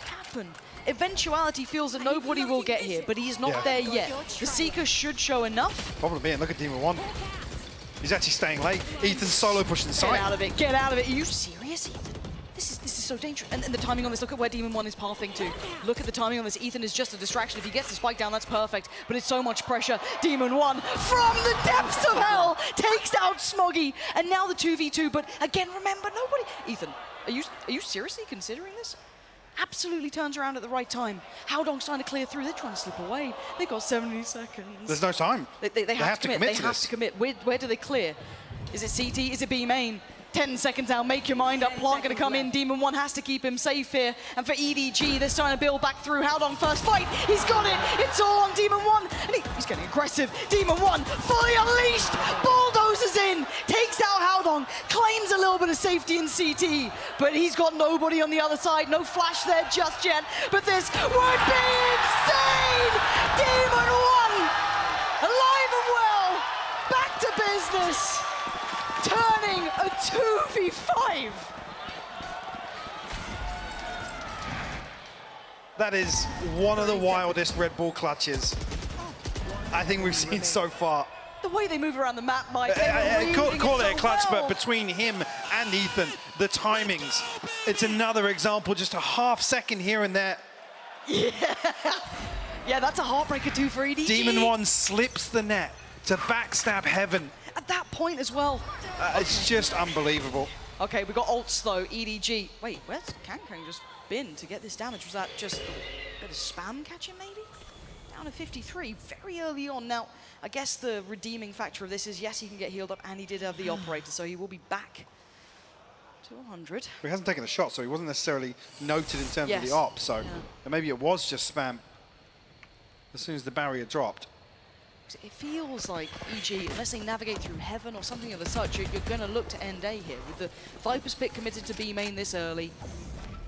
happen? Eventuality feels that nobody will get here, but he is not there yet. The Seekers should show enough. Problem being, look at Demon 1. He's actually staying late. Ethan's solo pushing the site. Get out of it. Get out of it. Are you serious, Ethan? This is so dangerous. And the timing on this, look at where Demon 1 is pathing to. Look at the timing on this. Ethan is just a distraction. If he gets the spike down, that's perfect. But it's so much pressure. Demon 1 from the depths of hell takes out Smoggy. And now the 2v2. But again, remember, nobody... Ethan, are you seriously considering this? Absolutely turns around at the right time. Howdong's trying to clear through. They're trying to slip away. They've got 70 seconds. There's no time. They have to commit. They have to commit. Where do they clear? Is it CT? Is it B main? 10 seconds now, make your mind up. Plant gonna come in. Demon 1 has to keep him safe here. And for EDG, they're starting to build back through. Howdong first fight. He's got it. It's all on Demon 1. And he's getting aggressive. Demon 1 fully unleashed. Bulldozes comes in, takes out Haldong, claims a little bit of safety in CT, but he's got nobody on the other side. No flash there just yet, but this would be insane! Demon 1, alive and well, back to business, turning a 2v5. That is one of the wildest Red Bull clutches I think we've seen so far. The way they move around the map, Mike, Call it a clutch, but between him and Ethan, the timings, it's another example, just a half second here and there. Yeah, that's a heartbreaker too for EDG. Demon 1 slips the net to backstab Heaven. At that point as well. It's just unbelievable. Okay, we got ults though, EDG. Wait, where's Kankang just been to get this damage? Was that just a bit of spam catching maybe? Down to 53, very early on. Now, I guess the redeeming factor of this is, yes, he can get healed up, and he did have the operator, so he will be back to 100. He hasn't taken a shot, so he wasn't necessarily noted in terms of the Yes. op, so maybe it was just spam as soon as the barrier dropped. It feels like EG, unless they navigate through Heaven or something of the such, you're going to look to end A here. With the Viper's Pit committed to B main this early,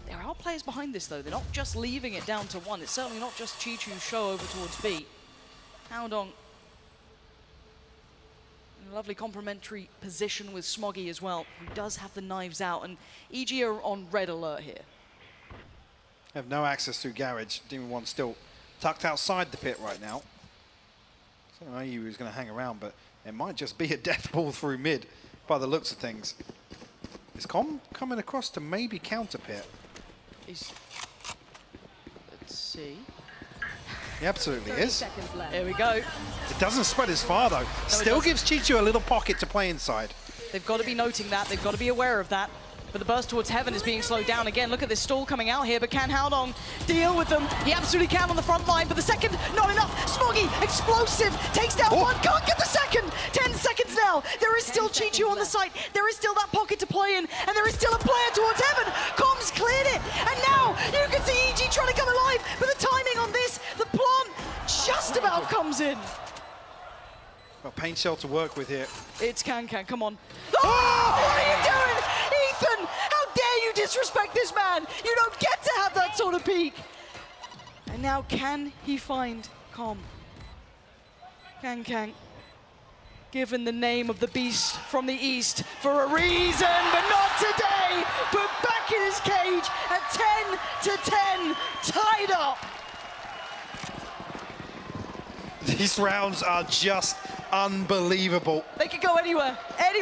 there are players behind this though. They're not just leaving it down to 1. It's certainly not just Chi-Chu's show over towards B. Haldong in a lovely complementary position with Smoggy as well, who does have the knives out, and EG are on red alert here. Have no access through garage. Demon 1 still tucked outside the pit right now. So I knew he was going to hang around, but it might just be a death ball through mid by the looks of things. Is Com coming across to maybe counter pit? Let's see. He absolutely is. There we go. It doesn't spread as far though. Still gives Chi-Chu a little pocket to play inside. They've got to be noting that. They've got to be aware of that. But the burst towards Heaven is being slowed down again. Look at this stall coming out here, but can Haldong deal with them? He absolutely can on the front line, but the second, not enough. Smoggy, explosive, takes down one, can't get the second. 10 seconds now. There is still Chi-Chu on the site. There is still that pocket to play in, and there is still a player towards Heaven. Comms cleared it, and now you can see EG trying to come alive, but the timing on this, the plant just about comes in. Got paint shell to work with here. It's Kankan, come on. Oh, what are you doing? Ethan, how dare you disrespect this man? You don't get to have that sort of peak. And now can he find Com? Kankan, given the name of the beast from the east for a reason, but not today. Put back in his cage at 10-10, tied up. These rounds are just unbelievable. They could go anywhere.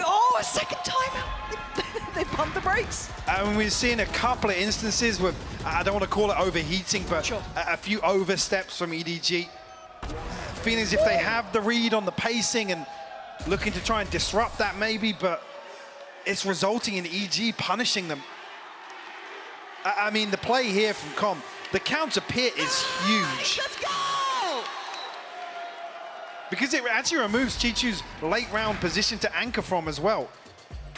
Oh, a second timeout. They pumped the brakes. And we've seen a couple of instances with, I don't want to call it overheating, but Sure. a few oversteps from EDG. Feeling as if they have the read on the pacing and looking to try and disrupt that maybe, but it's resulting in EG punishing them. I mean, the play here from Com, the counter pit is huge. Let's go! Because it actually removes Chi-Chu's late round position to anchor from as well.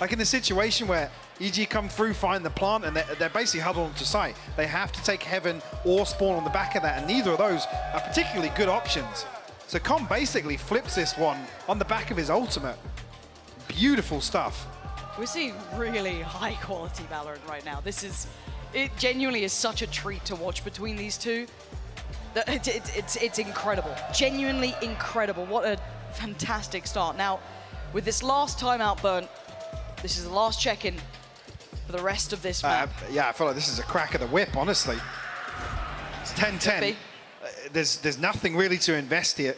Like in the situation where EG come through, find the plant, and they're basically huddled onto site. They have to take Heaven or Spawn on the back of that, and neither of those are particularly good options. So Com basically flips this one on the back of his ultimate. Beautiful stuff. We're seeing really high quality Valorant right now. It genuinely is such a treat to watch between these two. It's incredible, genuinely incredible. What a fantastic start. Now, with this last timeout burn, this is the last check-in for the rest of this map. Yeah, I feel like this is a crack of the whip, honestly. It's 10-10. There's nothing really to invest here.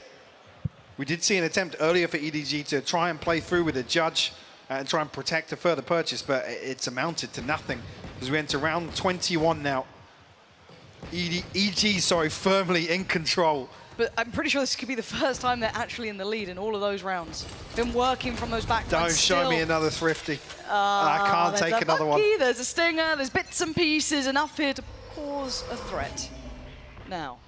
We did see an attempt earlier for EDG to try and play through with a judge and try and protect a further purchase, but it's amounted to nothing as we enter round 21 now. EG, firmly in control. But I'm pretty sure this could be the first time they're actually in the lead in all of those rounds. Been working from those back Don't lines show still. me another thrifty. I can't There's take a another one. Bucky, there's a stinger, there's bits and pieces, enough here to cause a threat. Now,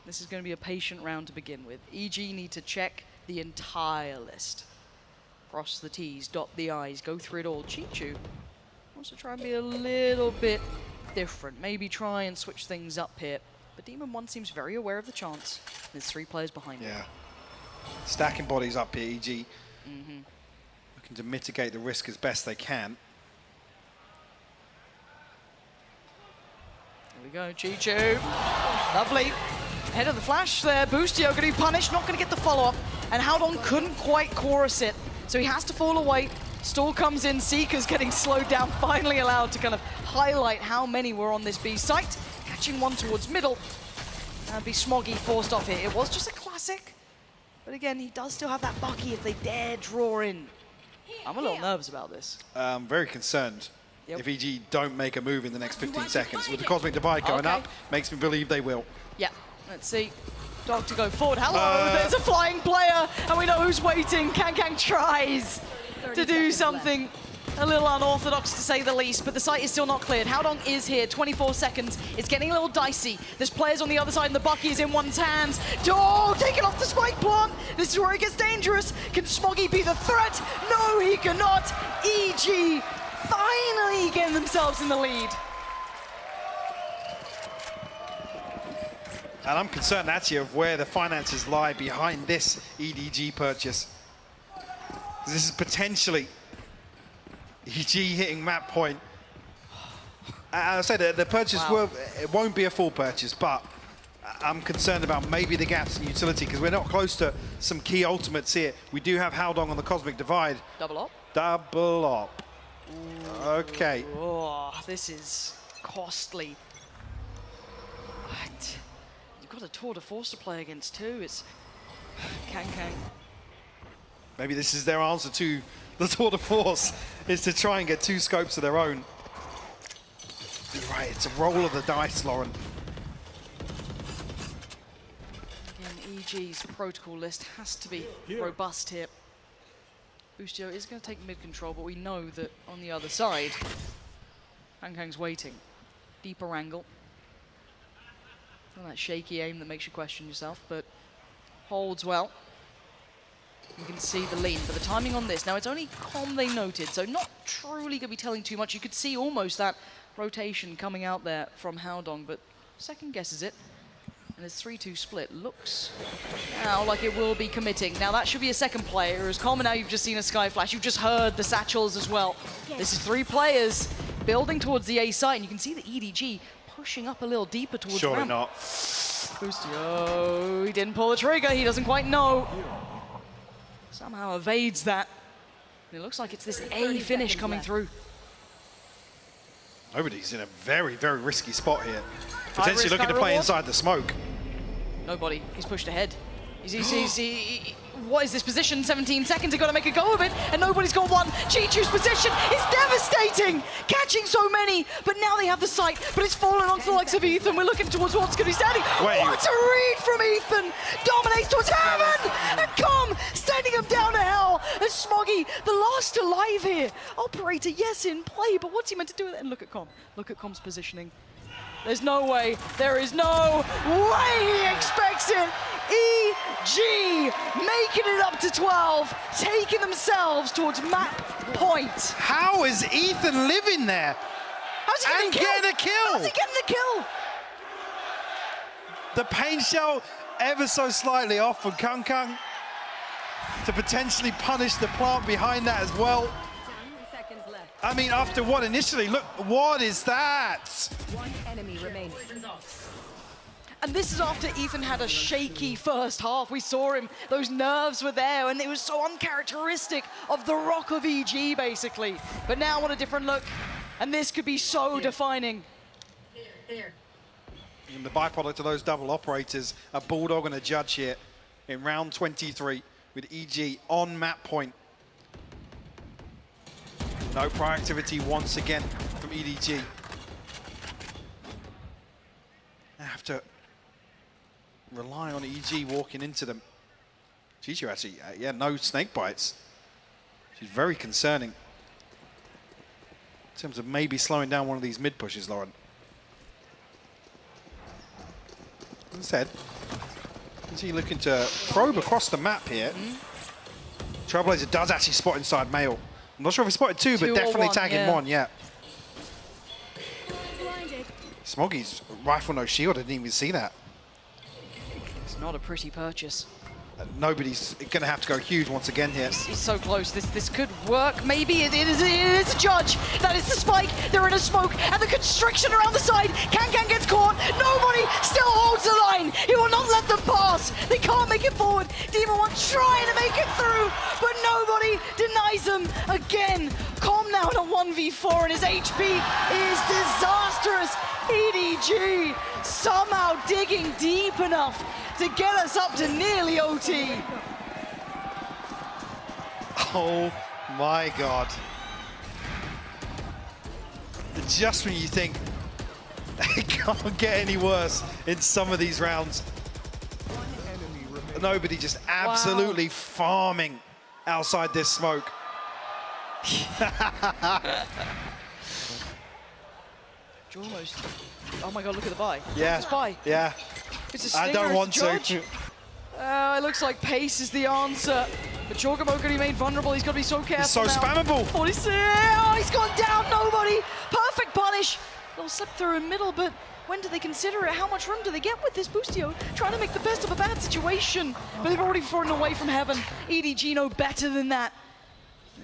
this is going to be a patient round to begin with. EG need to check the entire list. Cross the T's, dot the I's, go through it all. Chi-Chu wants to try and be a little bit different. Maybe try and switch things up here. But Demon 1 seems very aware of the chance. There's 3 players behind him. Yeah. Stacking bodies up here, EG. Looking to mitigate the risk as best they can. Here we go, Chichu. Lovely. Head of the flash there. Boostio going to be punished, not going to get the follow-up. And Howdong couldn't quite chorus it, so he has to fall away. Stall comes in, Seeker's getting slowed down, finally allowed to kind of highlight how many were on this B site. Catching one towards middle. And be Smoggy forced off here. It was just a classic. But again, he does still have that Bucky if they dare draw in. I'm a little nervous about this. I'm very concerned. Yep. If EG don't make a move in the next 15 seconds. With the Cosmic Divide going up, makes me believe they will. Yeah, let's see. Dog to go forward. Hello, there's a flying player, and we know who's waiting. Kang tries to do something a little unorthodox, to say the least, but the site is still not cleared. Howdong is here, 24 seconds. It's getting a little dicey. There's players on the other side, and the Bucky is in one's hands. Oh, taking off the spike plant. This is where it gets dangerous. Can Smoggy be the threat? No, he cannot. EG finally getting themselves in the lead. And I'm concerned actually of where the finances lie behind this EDG purchase. This is potentially EG hitting map point. I said the purchase it won't be a full purchase, but I'm concerned about maybe the gaps in utility because we're not close to some key ultimates here. We do have Howdong on the Cosmic Divide. Double up. Double up. Okay. Oh, this is costly. What? You've got a tour de force to play against too. It's Kang. Maybe this is their answer to the tour de force, is to try and get 2 scopes of their own. You're right, it's a roll of the dice, Lauren. Again, EG's protocol list has to be robust here. Boostio is going to take mid control, but we know that on the other side, Kang's waiting. Deeper angle. Not that shaky aim that makes you question yourself, but holds well. You can see the lean, but the timing on this, now it's only Com they noted, so not truly going to be telling too much. You could see almost that rotation coming out there from Howdong, but second guesses it. And it's 3-2 split. Looks now like it will be committing. Now that should be a second player, as Com, now you've just seen a Sky Flash. You've just heard the satchels as well. This is 3 players building towards the A site, and you can see the EDG pushing up a little deeper towards Surely ramp. not. Boostio, he didn't pull the trigger, he doesn't quite know. Somehow evades that. And it looks like it's this A finish coming through. Nobody's in a very, very risky spot here. Potentially looking to play inside the smoke. Nobody, he's pushed ahead. What is this position? 17 seconds, they've got to make a go of it, and nobody's got one. Chichu's position is devastating, catching so many, but now they have the sight, but it's fallen onto the likes of Ethan. We're looking towards what's going to be standing. Wait. What a read from Ethan! Dominates towards heaven, and Com sending him down to hell. And Smoggy, the last alive here. Operator, yes, in play, but what's he meant to do with it? And look at Com. Look at Com's positioning. There's no way, there is no way he expects it. EG making it up to 12, taking themselves towards map point. How is Ethan living there? How's he And getting a kill? How's he getting the kill? The paint shell ever so slightly off from Kang to potentially punish the plant behind that as well. 10 seconds left. I mean, after what initially, look, what is that? 1 enemy remaining. And this is after Ethan had a shaky first half. We saw him, those nerves were there, and it was so uncharacteristic of the rock of EG, basically. But now, what a different look. And this could be so defining. And the byproduct of those double operators, a Bulldog and a Judge here in round 23 with EG on map point. No proactivity once again from EDG. They have to rely on EG walking into them. Chichu actually, yeah, no snake bites. She's very concerning in terms of maybe slowing down one of these mid pushes, Lauren. As I said, is he looking to probe across the map here? Trailblazer does actually spot inside Mail. I'm not sure if he spotted 2, but definitely tagging 1, yeah. Smoggy's rifle no shield, I didn't even see that. It's not a pretty purchase. Nobody's going to have to go huge once again here. He's so close. This could work. Maybe it is a judge. That is the spike. They're in a smoke, and the constriction around the side. Can gets caught. Nobody still holds the line. He will not let them pass. They can't make it forward. Demon One trying to make it through, but nobody denies him again. Calm now in a 1v4, and his HP is disastrous. EDG somehow digging deep enough to get us up to nearly OT. Oh my God. Just when you think it can't get any worse in some of these rounds. Nobody just absolutely farming outside this smoke. Almost. Oh my God, look at the buy. Yeah, It's buy. yeah. It's a I stinger, don't it's want a to. judge. It looks like pace is the answer. But Jorgamo going to be made vulnerable. He's got to be so careful. It's so now. spammable. 46. Oh, he's gone down. Nobody. Perfect punish. Little slip through in middle, but when do they consider it? How much room do they get with this Boostio? Trying to make the best of a bad situation. But they've already fallen away from heaven. EDG know better than that.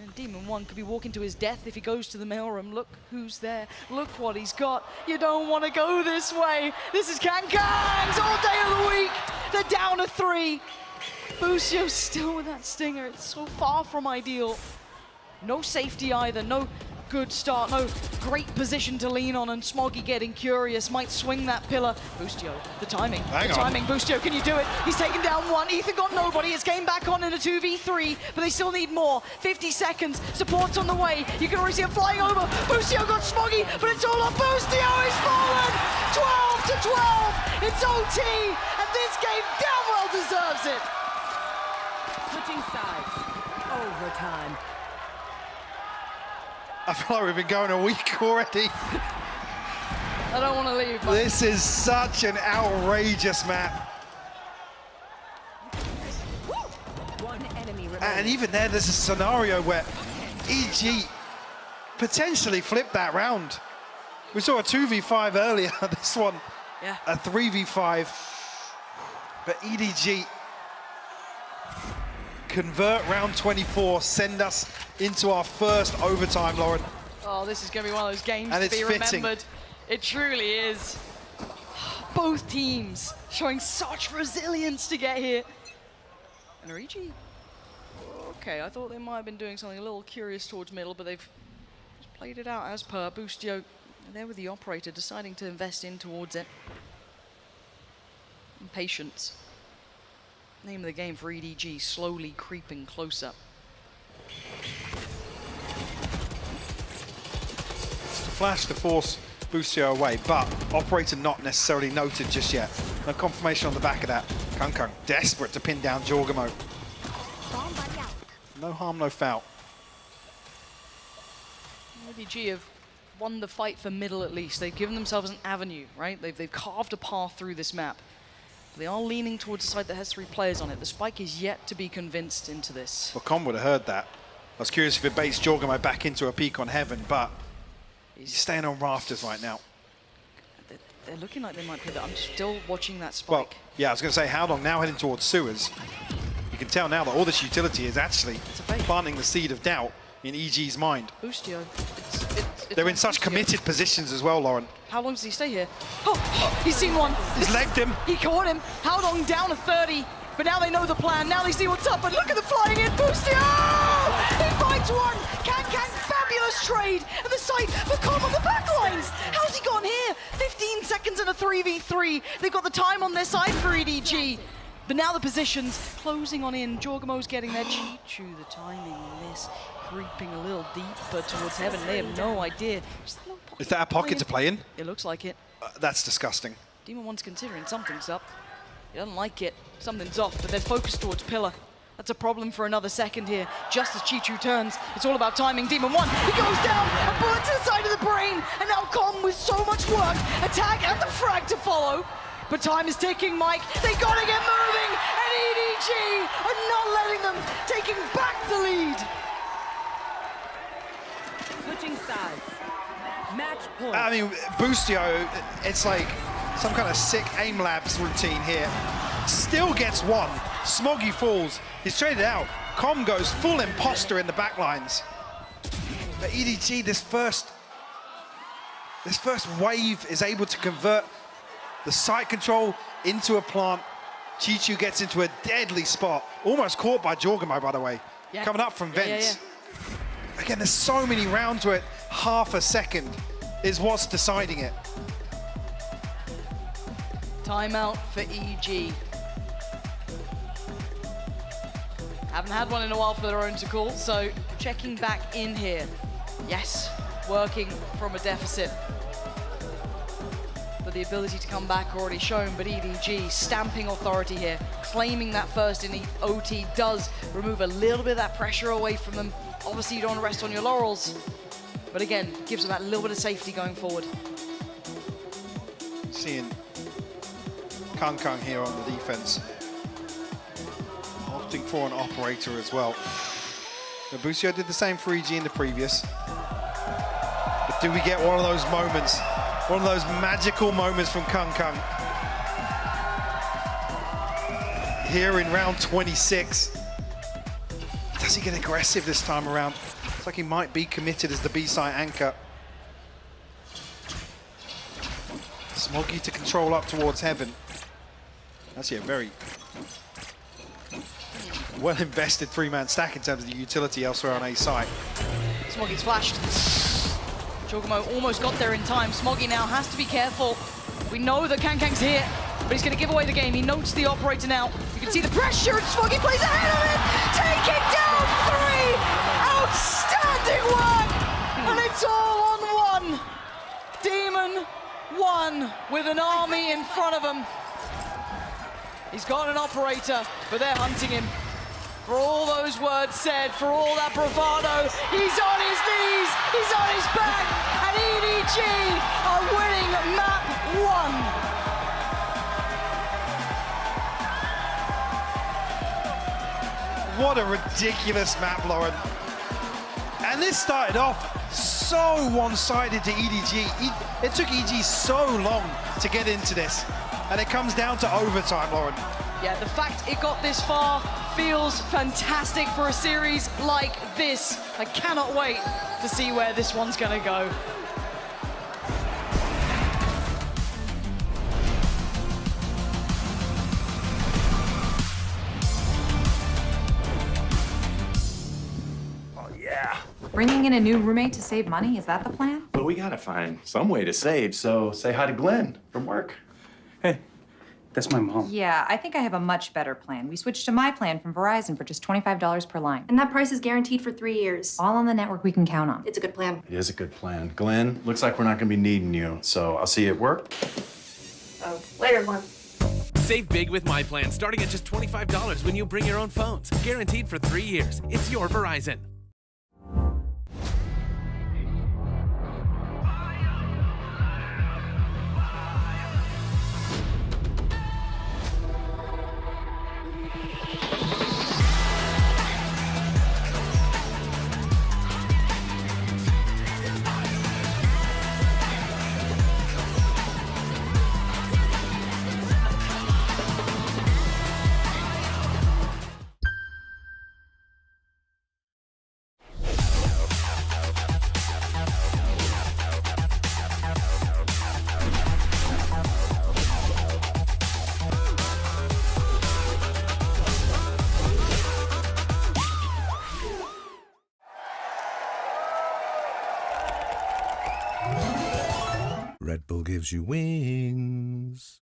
And Demon One could be walking to his death if he goes to the mailroom. Look who's there. Look what he's got. You don't want to go this way. This is Kankangs all day of the week. They're down to 3. Boostio still with that stinger. It's so far from ideal. No safety either. No good start. No great position to lean on. And Smoggy getting curious. Might swing that pillar. Boostio, the timing. Hang the on. timing. Boostio, can you do it? He's taken down 1. Ethan got nobody. It's game back on in a 2v3. But they still need more. 50 seconds. Support's on the way. You can already see him flying over. Boostio got Smoggy. But it's all on Boostio. He's fallen. 12 to 12. It's OT. And this game damn well deserves it. Switching sides. Overtime. I feel like we've been going a week already. I don't want to leave. But This is such an outrageous map. One enemy remaining. And even there's a scenario where EG potentially flipped that round. We saw a 2v5 earlier, this one yeah. a 3v5. But EDG convert round 24, send us into our first overtime, Lauren. Oh, this is going to be one of those games And to it's be fitting. remembered. It truly is. Both teams showing such resilience to get here. And Origi, okay, I thought they might have been doing something a little curious towards middle, but they've just played it out as per. Boostio, there with the operator, deciding to invest in towards it. And patience. Name of the game for EDG, slowly creeping closer. Flash to force Boostio away, but operator not necessarily noted just yet. No confirmation on the back of that. Kung desperate to pin down Jorgamo. No harm, no foul. EDG have won the fight for middle at least. They've given themselves an avenue, right? They've carved a path through this map. They are leaning towards a side that has 3 players on it. The Spike is yet to be convinced into this. Well, Con would have heard that. I was curious if it baits Jorgamo back into a peak on heaven, but he's staying on rafters right now. They're looking like they might pivot. I'm still watching that Spike. Well, yeah, I was going to say, Howdong now heading towards sewers. You can tell now that all this utility is actually It's a fake. planting the seed of doubt in EG's mind. Boostio, They're on in such Boostio. committed positions as well, Lauren. How long does he stay here? Oh, he's seen one. He's legged him. He caught him. How long down to 30? But now they know the plan. Now they see what's up. And look at the flying in. Boostio! He finds one. Can fabulous trade. And the sight for Cobb on the back lines. How's he gone here? 15 seconds and a 3v3. They've got the time on their side for EDG. But now the positions closing on in. Jorgamo's getting there. Chichu, the timing on this. Creeping a little deeper towards heaven. They have no idea. Is that a pocket to play in? It looks like it. That's disgusting. Demon One's considering something's up. He doesn't like it. Something's off, but they're focused towards pillar. That's a problem for another second here. Just as Chichu turns, it's all about timing. Demon One, he goes down, a bullet to the side of the brain, and now Con with so much work, attack and the frag to follow. But time is ticking, Mike. They gotta get moving, and EDG are not letting them, taking back the lead. Switching sides. Match point. I mean, Boostio, it's like some kind of sick aim labs routine here. Still gets one. Smoggy falls. He's traded out. Com goes full imposter in the backlines. But EDG, this first wave is able to convert the site control into a plant. Chichu gets into a deadly spot. Almost caught by Jorgamo, by the way. Yeah. Coming up from vents. Yeah. Again, there's so many rounds where half a second is what's deciding it. Timeout for EG. Haven't had one in a while for their own to call, so checking back in here. Yes, working from a deficit. But the ability to come back already shown, but EDG stamping authority here, claiming that first in the OT does remove a little bit of that pressure away from them. Obviously you don't want to rest on your laurels, but again, gives them that little bit of safety going forward. Seeing Kang here on the defense. Opting for an operator as well. Busio did the same for EG in the previous. But do we get one of those moments? One of those magical moments from Kang. Here in round 26. Does he get aggressive this time around? Looks like he might be committed as the B-side anchor. Smoggy to control up towards heaven. That's a very well-invested three-man stack in terms of the utility elsewhere on A side. Smoggy's flashed. Jorgamo almost got there in time. Smoggy now has to be careful. We know that Kang's here, but he's going to give away the game. He notes the operator now. You can see the pressure, and Smoggy plays ahead of it. Taking down 3. Outstanding work, and it's all on one. Demon one with an army in front of him. He's got an operator, but they're hunting him. For all those words said, for all that bravado, he's on his knees, he's on his back, and EDG are winning map 1. What a ridiculous map, Lauren. And this started off so one-sided to EDG. It took EG so long to get into this. And it comes down to overtime, Lauren. Yeah, the fact it got this far feels fantastic for a series like this. I cannot wait to see where this one's gonna go. Bringing in a new roommate to save money, is that the plan? But we gotta find some way to save, so say hi to Glenn from work. Hey, that's my mom. Yeah, I think I have a much better plan. We switched to my plan from Verizon for just $25 per line. And that price is guaranteed for 3 years. All on the network we can count on. It's a good plan. It is a good plan. Glenn, looks like we're not gonna be needing you, so I'll see you at work. Oh, later, Mom. Save big with My Plan, starting at just $25 when you bring your own phones. Guaranteed for 3 years. It's your Verizon. Red Bull gives you wings.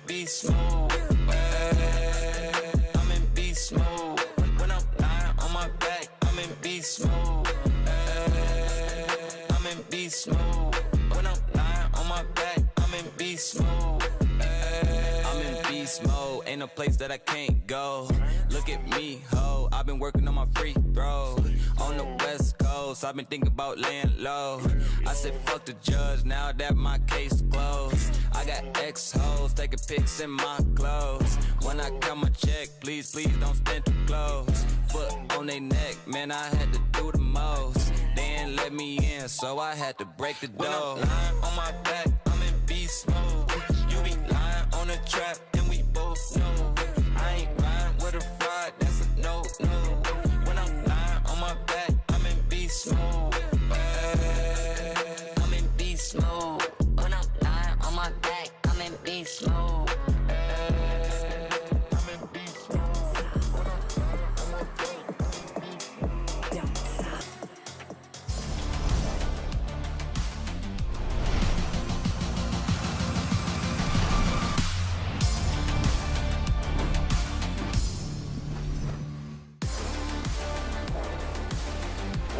Beast mode, I'm in beast mode. When I'm lying on my back, I'm in beast mode. I'm in beast mode. When I'm lying on my back, I'm in beast mode. I'm in beast mode. Ain't no place that I can't go. Look at me, ho. I've been working on my free throw. On the West Coast. close. I've been thinking about laying low. I said, fuck the judge, now that my case is closed. I got ex-hoes taking pics in my clothes. When I count my check, please, please don't stand too close. Foot on their neck, man, I had to do the most. They ain't let me in, so I had to break the door. When I'm lying on my back, I'm in beast mode. You be lying on the trap, and we both know. I ain't riding with a fraud, that's a no-no. When I'm lying on my back, I'm in beast mode. I'm in beast mode. When I'm lying on my back, I'm in beast mode.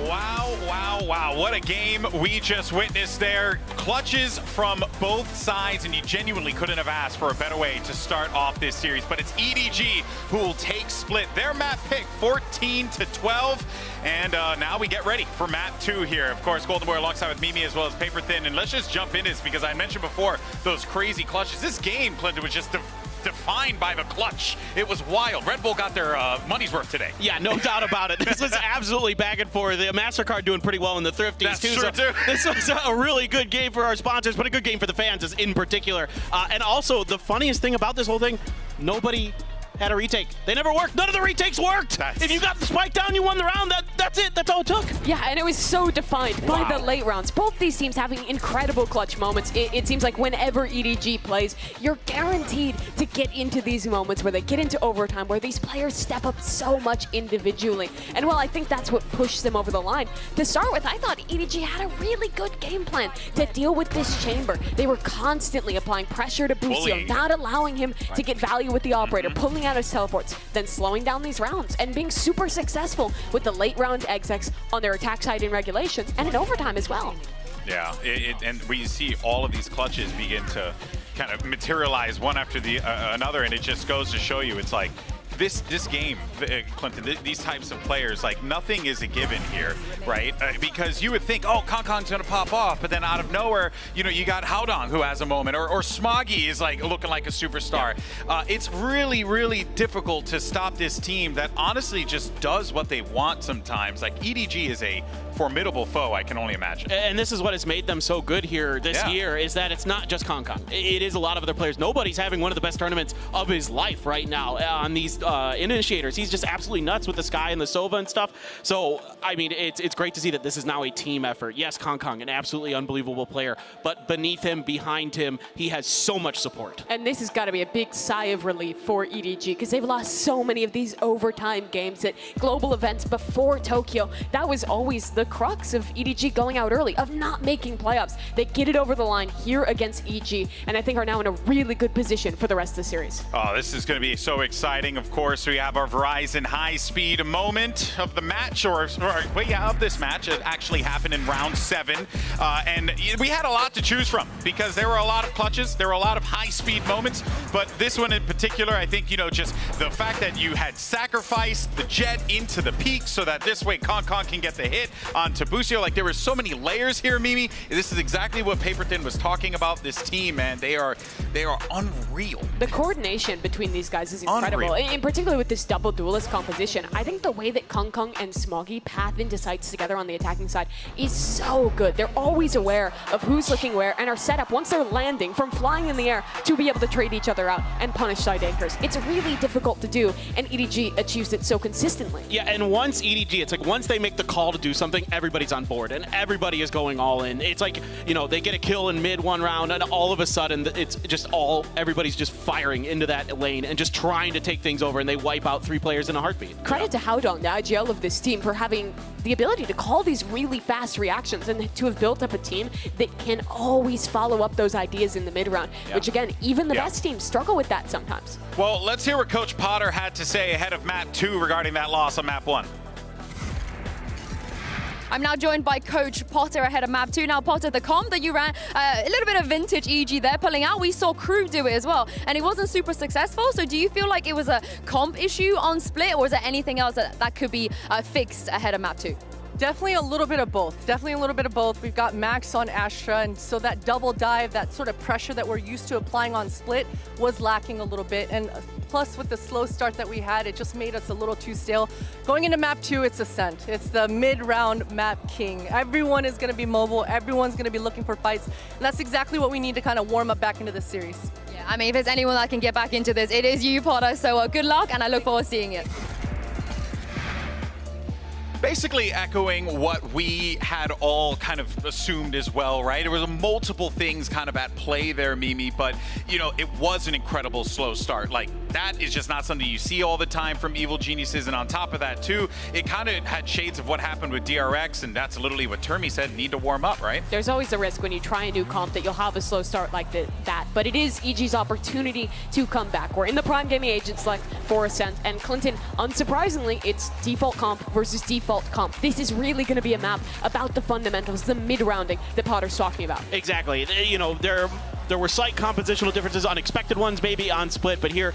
Wow, wow, wow. What a game we just witnessed there. Clutches from both sides, and you genuinely couldn't have asked for a better way to start off this series. But it's EDG who will take split. Their map pick 14-12. And now we get ready for map 2 here. Of course, Golden Boy alongside with Mimi as well as Paper Thin. And let's just jump into this because I mentioned before those crazy clutches. This game, Clinton, was just defined by the clutch. It was wild. Red Bull got their money's worth today. Yeah, no doubt about it. This was absolutely back and forth. The MasterCard doing pretty well in the Thrifties, That's too. true, too. This was a really good game for our sponsors, but a good game for the fans in particular. And also, the funniest thing about this whole thing, nobody had a retake. They never worked. None of the retakes worked. If you got the spike down, you won the round. That's it. That's all it took. Yeah, and it was so defined by the late rounds. Both these teams having incredible clutch moments. It seems like whenever EDG plays, you're guaranteed to get into these moments where they get into overtime, where these players step up so much individually. And well, I think that's what pushed them over the line. To start with, I thought EDG had a really good game plan to deal with this chamber. They were constantly applying pressure to Busio, not allowing him to get value with the operator, pulling out his teleports, then slowing down these rounds and being super successful with the late round execs on their attack side in regulation and in overtime as well. Yeah, and we see all of these clutches begin to kind of materialize one after the another, and it just goes to show you, it's like, this game, Clinton, these types of players, like nothing is a given here, right? Because you would think, oh, Konkong's gonna pop off, but then out of nowhere, you know, you got Haodong who has a moment, or Smoggy is like looking like a superstar. Yeah. It's really, really difficult to stop this team that honestly just does what they want sometimes. Like EDG is a formidable foe, I can only imagine. And this is what has made them so good here this year, is that it's not just Konkong. It is a lot of other players. Nobody's having one of the best tournaments of his life right now on these initiators. He's just absolutely nuts with the Sky and the Sova and stuff. So, I mean, it's great to see that this is now a team effort. Yes, Konkong, an absolutely unbelievable player, but beneath him, behind him, he has so much support. And this has got to be a big sigh of relief for EDG because they've lost so many of these overtime games at global events before Tokyo. That was always the crux of EDG going out early, of not making playoffs. They get it over the line here against EG, and I think are now in a really good position for the rest of the series. Oh, this is going to be so exciting. Of course, we have our Verizon high-speed moment of the match, or of this match. It actually happened in round 7, and we had a lot to choose from because there were a lot of clutches, there were a lot of high-speed moments, but this one in particular, I think, you know, just the fact that you had sacrificed the Jet into the peak so that this way Konkong can get the hit onto Busio. Like, there were so many layers here, Mimi. This is exactly what Paper Thin was talking about. This team, man, they are unreal. The coordination between these guys is incredible. In particular with this double duelist composition, I think the way that Konkong and Smoggy path into sites together on the attacking side is so good. They're always aware of who's looking where and are set up once they're landing from flying in the air to be able to trade each other out and punish side anchors. It's really difficult to do, and EDG achieves it so consistently. Yeah, and once EDG, it's like once they make the call to do something, everybody's on board and everybody is going all in. It's like, you know, they get a kill in mid one round and all of a sudden it's just everybody's just firing into that lane and just trying to take things over, and they wipe out 3 players in a heartbeat. Credit to Haodong, the IGL of this team, for having the ability to call these really fast reactions and to have built up a team that can always follow up those ideas in the mid round, which again, even the best teams struggle with that sometimes. Well, let's hear what Coach Potter had to say ahead of map 2 regarding that loss on map 1. I'm now joined by Coach Potter ahead of map 2. Now, Potter, the comp that you ran, a little bit of vintage EG there pulling out. We saw Crew do it as well, and it wasn't super successful. So do you feel like it was a comp issue on split, or is there anything else that could be fixed ahead of map 2? Definitely a little bit of both. Definitely a little bit of both. We've got Max on Astra, and so that double dive, that sort of pressure that we're used to applying on split was lacking a little bit. And plus with the slow start that we had, it just made us a little too stale. Going into map 2, it's Ascent. It's the mid-round map king. Everyone is going to be mobile. Everyone's going to be looking for fights. And that's exactly what we need to kind of warm up back into this series. Yeah, I mean, if there's anyone that can get back into this, it is you, Potter. So good luck, and I look forward to seeing it. Basically echoing what we had all kind of assumed as well, right? There was multiple things kind of at play there, Mimi, but you know, it was an incredible slow start. Like, that is just not something you see all the time from Evil Geniuses, and on top of that too, it kind of had shades of what happened with DRX, and that's literally what Termi said, need to warm up, right? There's always a risk when you try a new comp that you'll have a slow start like that, but it is EG's opportunity to come back. We're in the Prime Gaming Agent select for Ascent, and Clinton, unsurprisingly, it's default comp versus default comp. This is really going to be a map about the fundamentals, the mid-rounding that Potter's talking about. Exactly. You know, there were slight compositional differences, unexpected ones maybe on split, but here,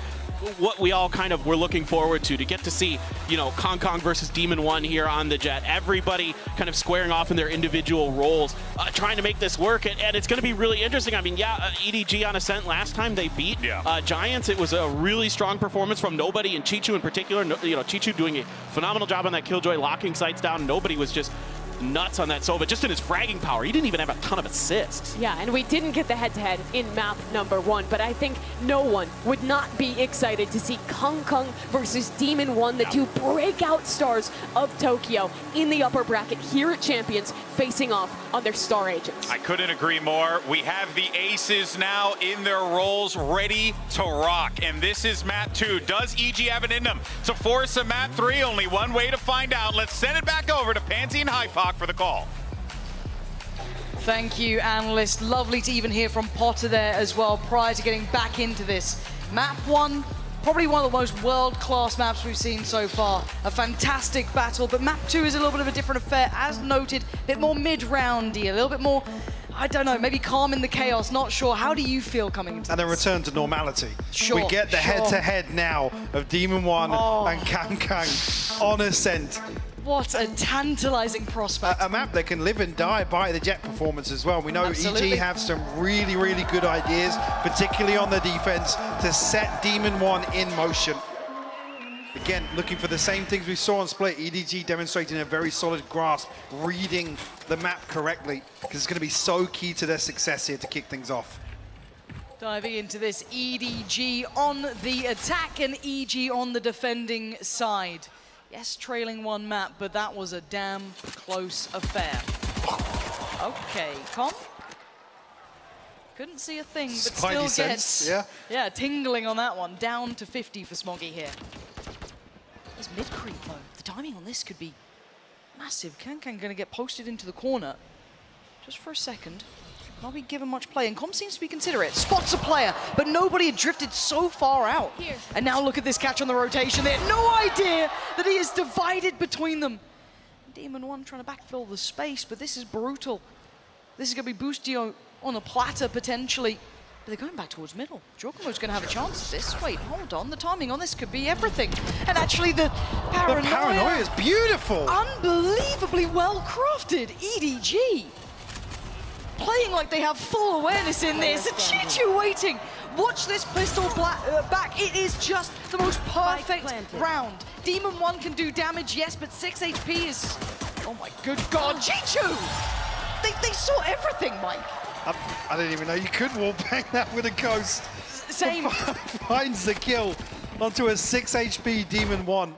what we all kind of were looking forward to get to see, you know, Kong versus Demon 1 here on the Jet. Everybody kind of squaring off in their individual roles, trying to make this work, and it's going to be really interesting. I mean, yeah, EDG on Ascent last time they beat Giants. It was a really strong performance from nobody, and Chichu in particular. You know, Chichu doing a phenomenal job on that Killjoy, locking sights down. Nobody was just nuts on that Sova, just in his fragging power. He didn't even have a ton of assists. Yeah, and we didn't get the head-to-head in map number 1, but I think no one would not be excited to see Kong versus Demon 1, the two breakout stars of Tokyo, in the upper bracket here at Champions, facing off on their star agents. I couldn't agree more. We have the aces now in their roles, ready to rock. And this is map 2. Does EG have it in them to force a map 3? Only one way to find out. Let's send it back over to Pansy and Hypoc for the call. Thank you, analyst. Lovely to even hear from Potter there as well prior to getting back into this. Map 1, probably one of the most world-class maps we've seen so far. A fantastic battle, but map 2 is a little bit of a different affair. As noted, a bit more mid-roundy, a little bit more, I don't know, maybe calm in the chaos, not sure. How do you feel coming into And then return to normality. Sure, we get the head-to-head now of Demon 1 and Kang on Ascent. What a tantalizing prospect. A map that can live and die by the Jet performance as well. We know Absolutely. EG have some really, really good ideas, particularly on the defense, to set Demon 1 in motion. Again, looking for the same things we saw on Split. EDG demonstrating a very solid grasp, reading the map correctly, because it's going to be so key to their success here to kick things off. Diving into this, EDG on the attack and EG on the defending side. Yes, trailing one map, but that was a damn close affair. Okay, Com. Couldn't see a thing, but Spidey still gets... sense, Yeah, tingling on that one. Down to 50 for Smoggy here. There's mid-creep, though. The timing on this could be massive. Kang going to get posted into the corner just for a second. Not be given much play, and Com seems to be considerate. Spots a player, but nobody had drifted so far out. And now look at this catch on the rotation. They had no idea that he is divided between them. Demon 1 trying to backfill the space, but this is brutal. This is going to be Boostio on a platter, potentially. But they're going back towards middle. Giacomo's going to have a chance at this. Wait, hold on. The timing on this could be everything. And actually, the paranoia... The paranoia is beautiful. Unbelievably well crafted. EDG. Playing like they have full awareness in this. And Chichu waiting. Watch this pistol back. It is just the most perfect round. Demon 1 can do damage, yes, but 6 HP is... Oh my good God, Chichu! They saw everything, Mike. I didn't even know you could wall bang that with a ghost. Same. Finds the kill onto a 6 HP Demon 1.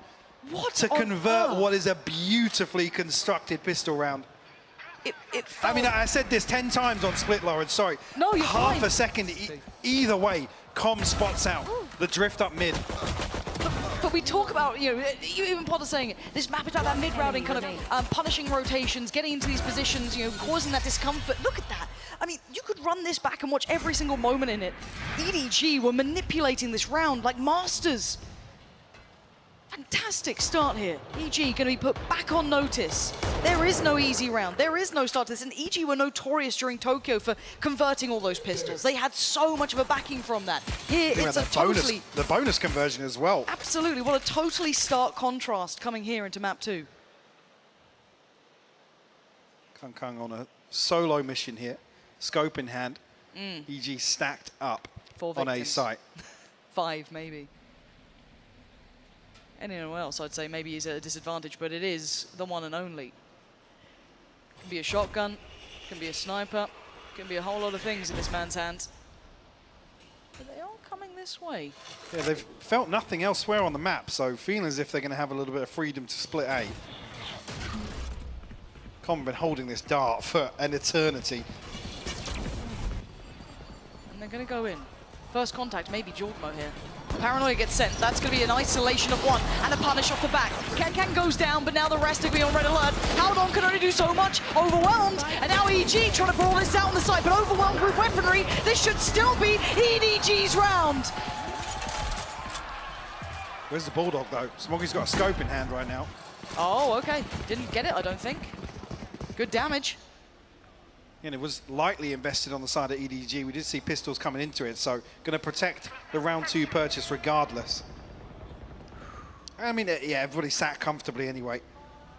What to convert what is a beautifully constructed pistol round. I mean, I said this 10 times on Split, Lauren, sorry. No, you're Half fine. a second, either way, Com spots out the drift up mid. But we talk about, you know, even Potter saying it, this map is about that mid-rounding kind of punishing rotations, getting into these positions, you know, causing that discomfort. Look at that. I mean, you could run this back and watch every single moment in it. EDG were manipulating this round like masters. Fantastic start here. EG going to be put back on notice. There is no easy round. There is no start to this. And EG were notorious during Tokyo for converting all those pistols. They had so much of a backing from that. Here, it's a totally... The bonus conversion as well. Absolutely. What a totally stark contrast coming here into map 2. Kung on a solo mission here. Scope in hand. EG stacked up 4 on A victims. site. 5 maybe. Anyone else, I'd say maybe is at a disadvantage, but it is the one and only. Can be a shotgun, can be a sniper, can be a whole lot of things in this man's hands. But they are coming this way. Yeah, they've felt nothing elsewhere on the map, so feeling as if they're going to have a little bit of freedom to split A. Common been holding this dart for an eternity. And they're going to go in. First contact, maybe Jorgmo here. Paranoia gets sent. That's going to be an isolation of 1 and a punish off the back. Can goes down, but now the rest are going on red alert. Howdong can only do so much. Overwhelmed. And now EG trying to brawl this out on the side, but overwhelmed with weaponry. This should still be EDG's round. Where's the Bulldog, though? Smoggy's got a scope in hand right now. Oh, okay. Didn't get it, I don't think. Good damage. And it was lightly invested on the side of EDG. We did see pistols coming into it, so going to protect the round 2 purchase regardless. I mean, yeah, everybody sat comfortably anyway.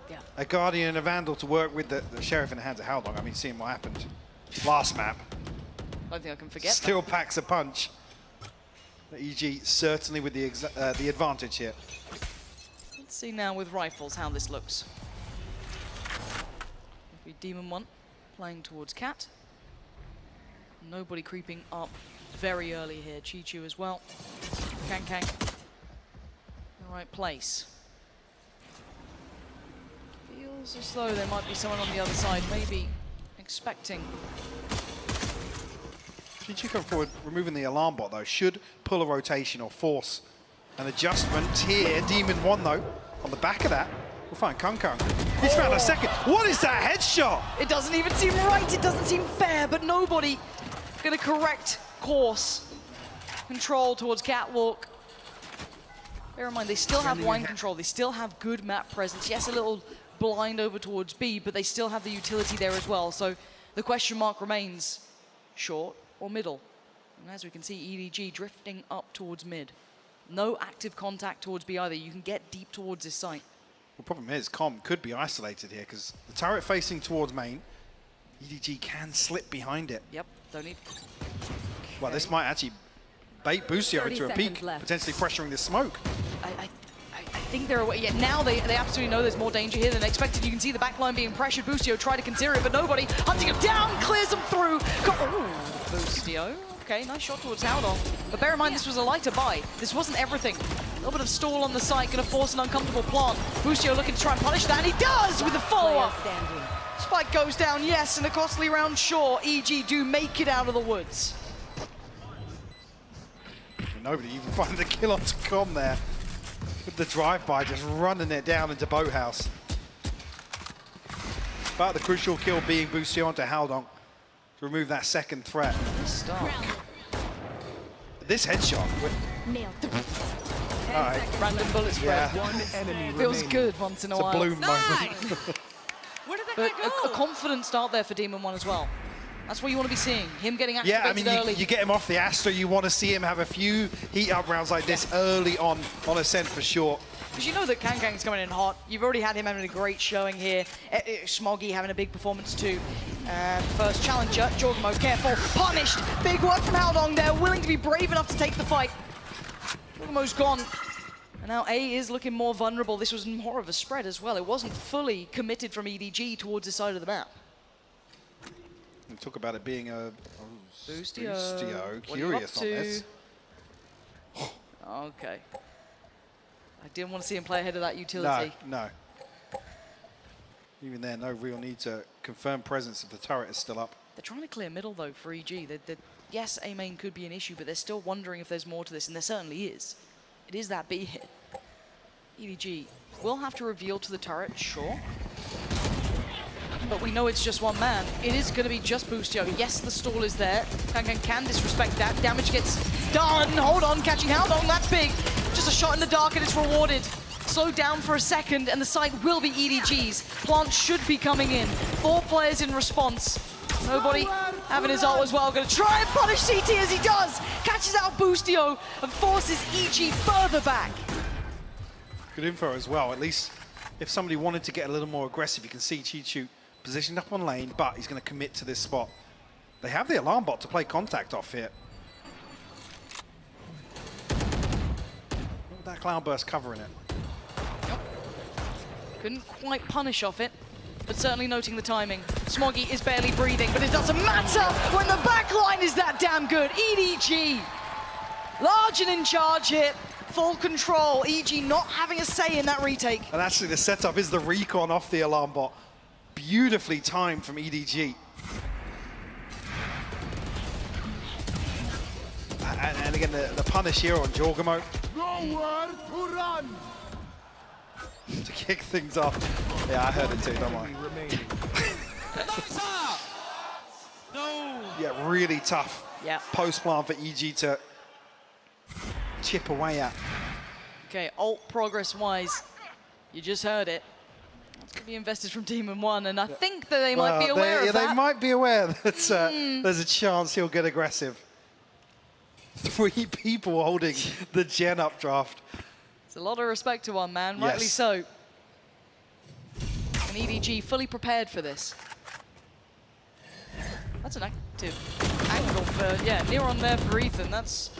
Yeah. A Guardian and a Vandal to work with the Sheriff in the hands of Howdong. I mean, seeing what happened last map. I don't think I can forget Still packs a punch. EG certainly with the advantage here. Let's see now with rifles how this looks. It'll be Demon 1 playing towards Cat. Nobody creeping up very early here. Chi-Chu as well. Kang in the right place. Feels as though there might be someone on the other side, maybe expecting. Chi-Chu come forward, removing the alarm bot though, should pull a rotation or force an adjustment here. Demon 1 though, on the back of that, we'll find Kung. He's found a second. What is that headshot? It doesn't even seem right, it doesn't seem fair, but nobody gonna correct course. Control towards Catwalk. Bear in mind, they still have wine control, they still have good map presence. Yes, a little blind over towards B, but they still have the utility there as well. So the question mark remains, short or middle? And as we can see, EDG drifting up towards mid. No active contact towards B either. You can get deep towards this site. The problem is, Com could be isolated here because the turret facing towards main, EDG can slip behind it. Yep, don't need. Well, this might actually bait Boostio into a peak, potentially pressuring the smoke. I think they're away. Yeah, now they absolutely know there's more danger here than expected. You can see the backline being pressured. Boostio tried to consider it, but nobody. Hunting him down, clears him through. Oh, Boostio. Okay, nice shot towards Howdong. But bear in mind, this was a lighter buy. This wasn't everything. A little bit of stall on the site, going to force an uncomfortable plant. Boostio looking to try and punish that, and he does with the follow-up. Spike goes down, yes, and a costly round sure. EG do make it out of the woods. Nobody even finding the kill onto Com there. With the drive-by just running it down into Boathouse. But the crucial kill being Boostio onto Howdong to remove that second threat. This headshot. Nailed. All right. Random bullet spread. Yeah. One enemy Feels remaining. good once in a It's a while. bloom moment. Where did that But guy go? a confident start there for Demon 1 as well. That's what you want to be seeing. Him getting activated Yeah, I mean, early. you get him off the Astra, you want to see him have a few heat-up rounds like this early on Ascent for sure. Because you know that Kang's coming in hot. You've already had him having a great showing here. Smoggy having a big performance too. First challenger, Jorgmo, careful, punished. Big work from Howdong there, willing to be brave enough to take the fight. Jorgmo's gone. And now A is looking more vulnerable. This was more of a spread as well. It wasn't fully committed from EDG towards the side of the map. We talk about it being a Boostio. Boostio. What are you Curious up on to? this. Okay. I didn't want to see him play ahead of that utility. No. Even there, no real need to confirm presence if the turret is still up. They're trying to clear middle though for EG. Yes, A main could be an issue, but they're still wondering if there's more to this, and there certainly is. It is that B hit. EDG will have to reveal to the turret, sure. But we know it's just one man. It is going to be just Boostio. Yes, the stall is there. Kang can disrespect that. Damage gets done. Hold on, catching Howdong. That's big. Just a shot in the dark and it's rewarded. Slowed down for a second and the site will be EDG's. Plant should be coming in. 4 players in response. Nobody having his ult as well. Going to try and punish CT as he does. Catches out Boostio and forces EG further back. Good info as well. At least if somebody wanted to get a little more aggressive, you can see Chi-Chu positioned up on lane, but he's going to commit to this spot. They have the alarm bot to play contact off here. That cloudburst covering it. Couldn't quite punish off it, but certainly noting the timing. Smoggy is barely breathing, but it doesn't matter when the back line is that damn good. EDG, large and in charge here, full control. EG not having a say in that retake. And actually the setup is the recon off the alarm bot. Beautifully timed from EDG. And again, the punish here on Jorgamo. Nowhere to run. To kick things off. Yeah, I heard it too, don't worry. Yeah, really tough post plant for EG to chip away at. Okay, ult progress-wise, you just heard it. It's going to be invested from Demon One, and I think that they might be aware of that. They might be aware that there's a chance he'll get aggressive. 3 people holding the gen updraft. It's a lot of respect to one man, rightly so. And EDG fully prepared for this. That's an active angle for, near on there for Ethan. That's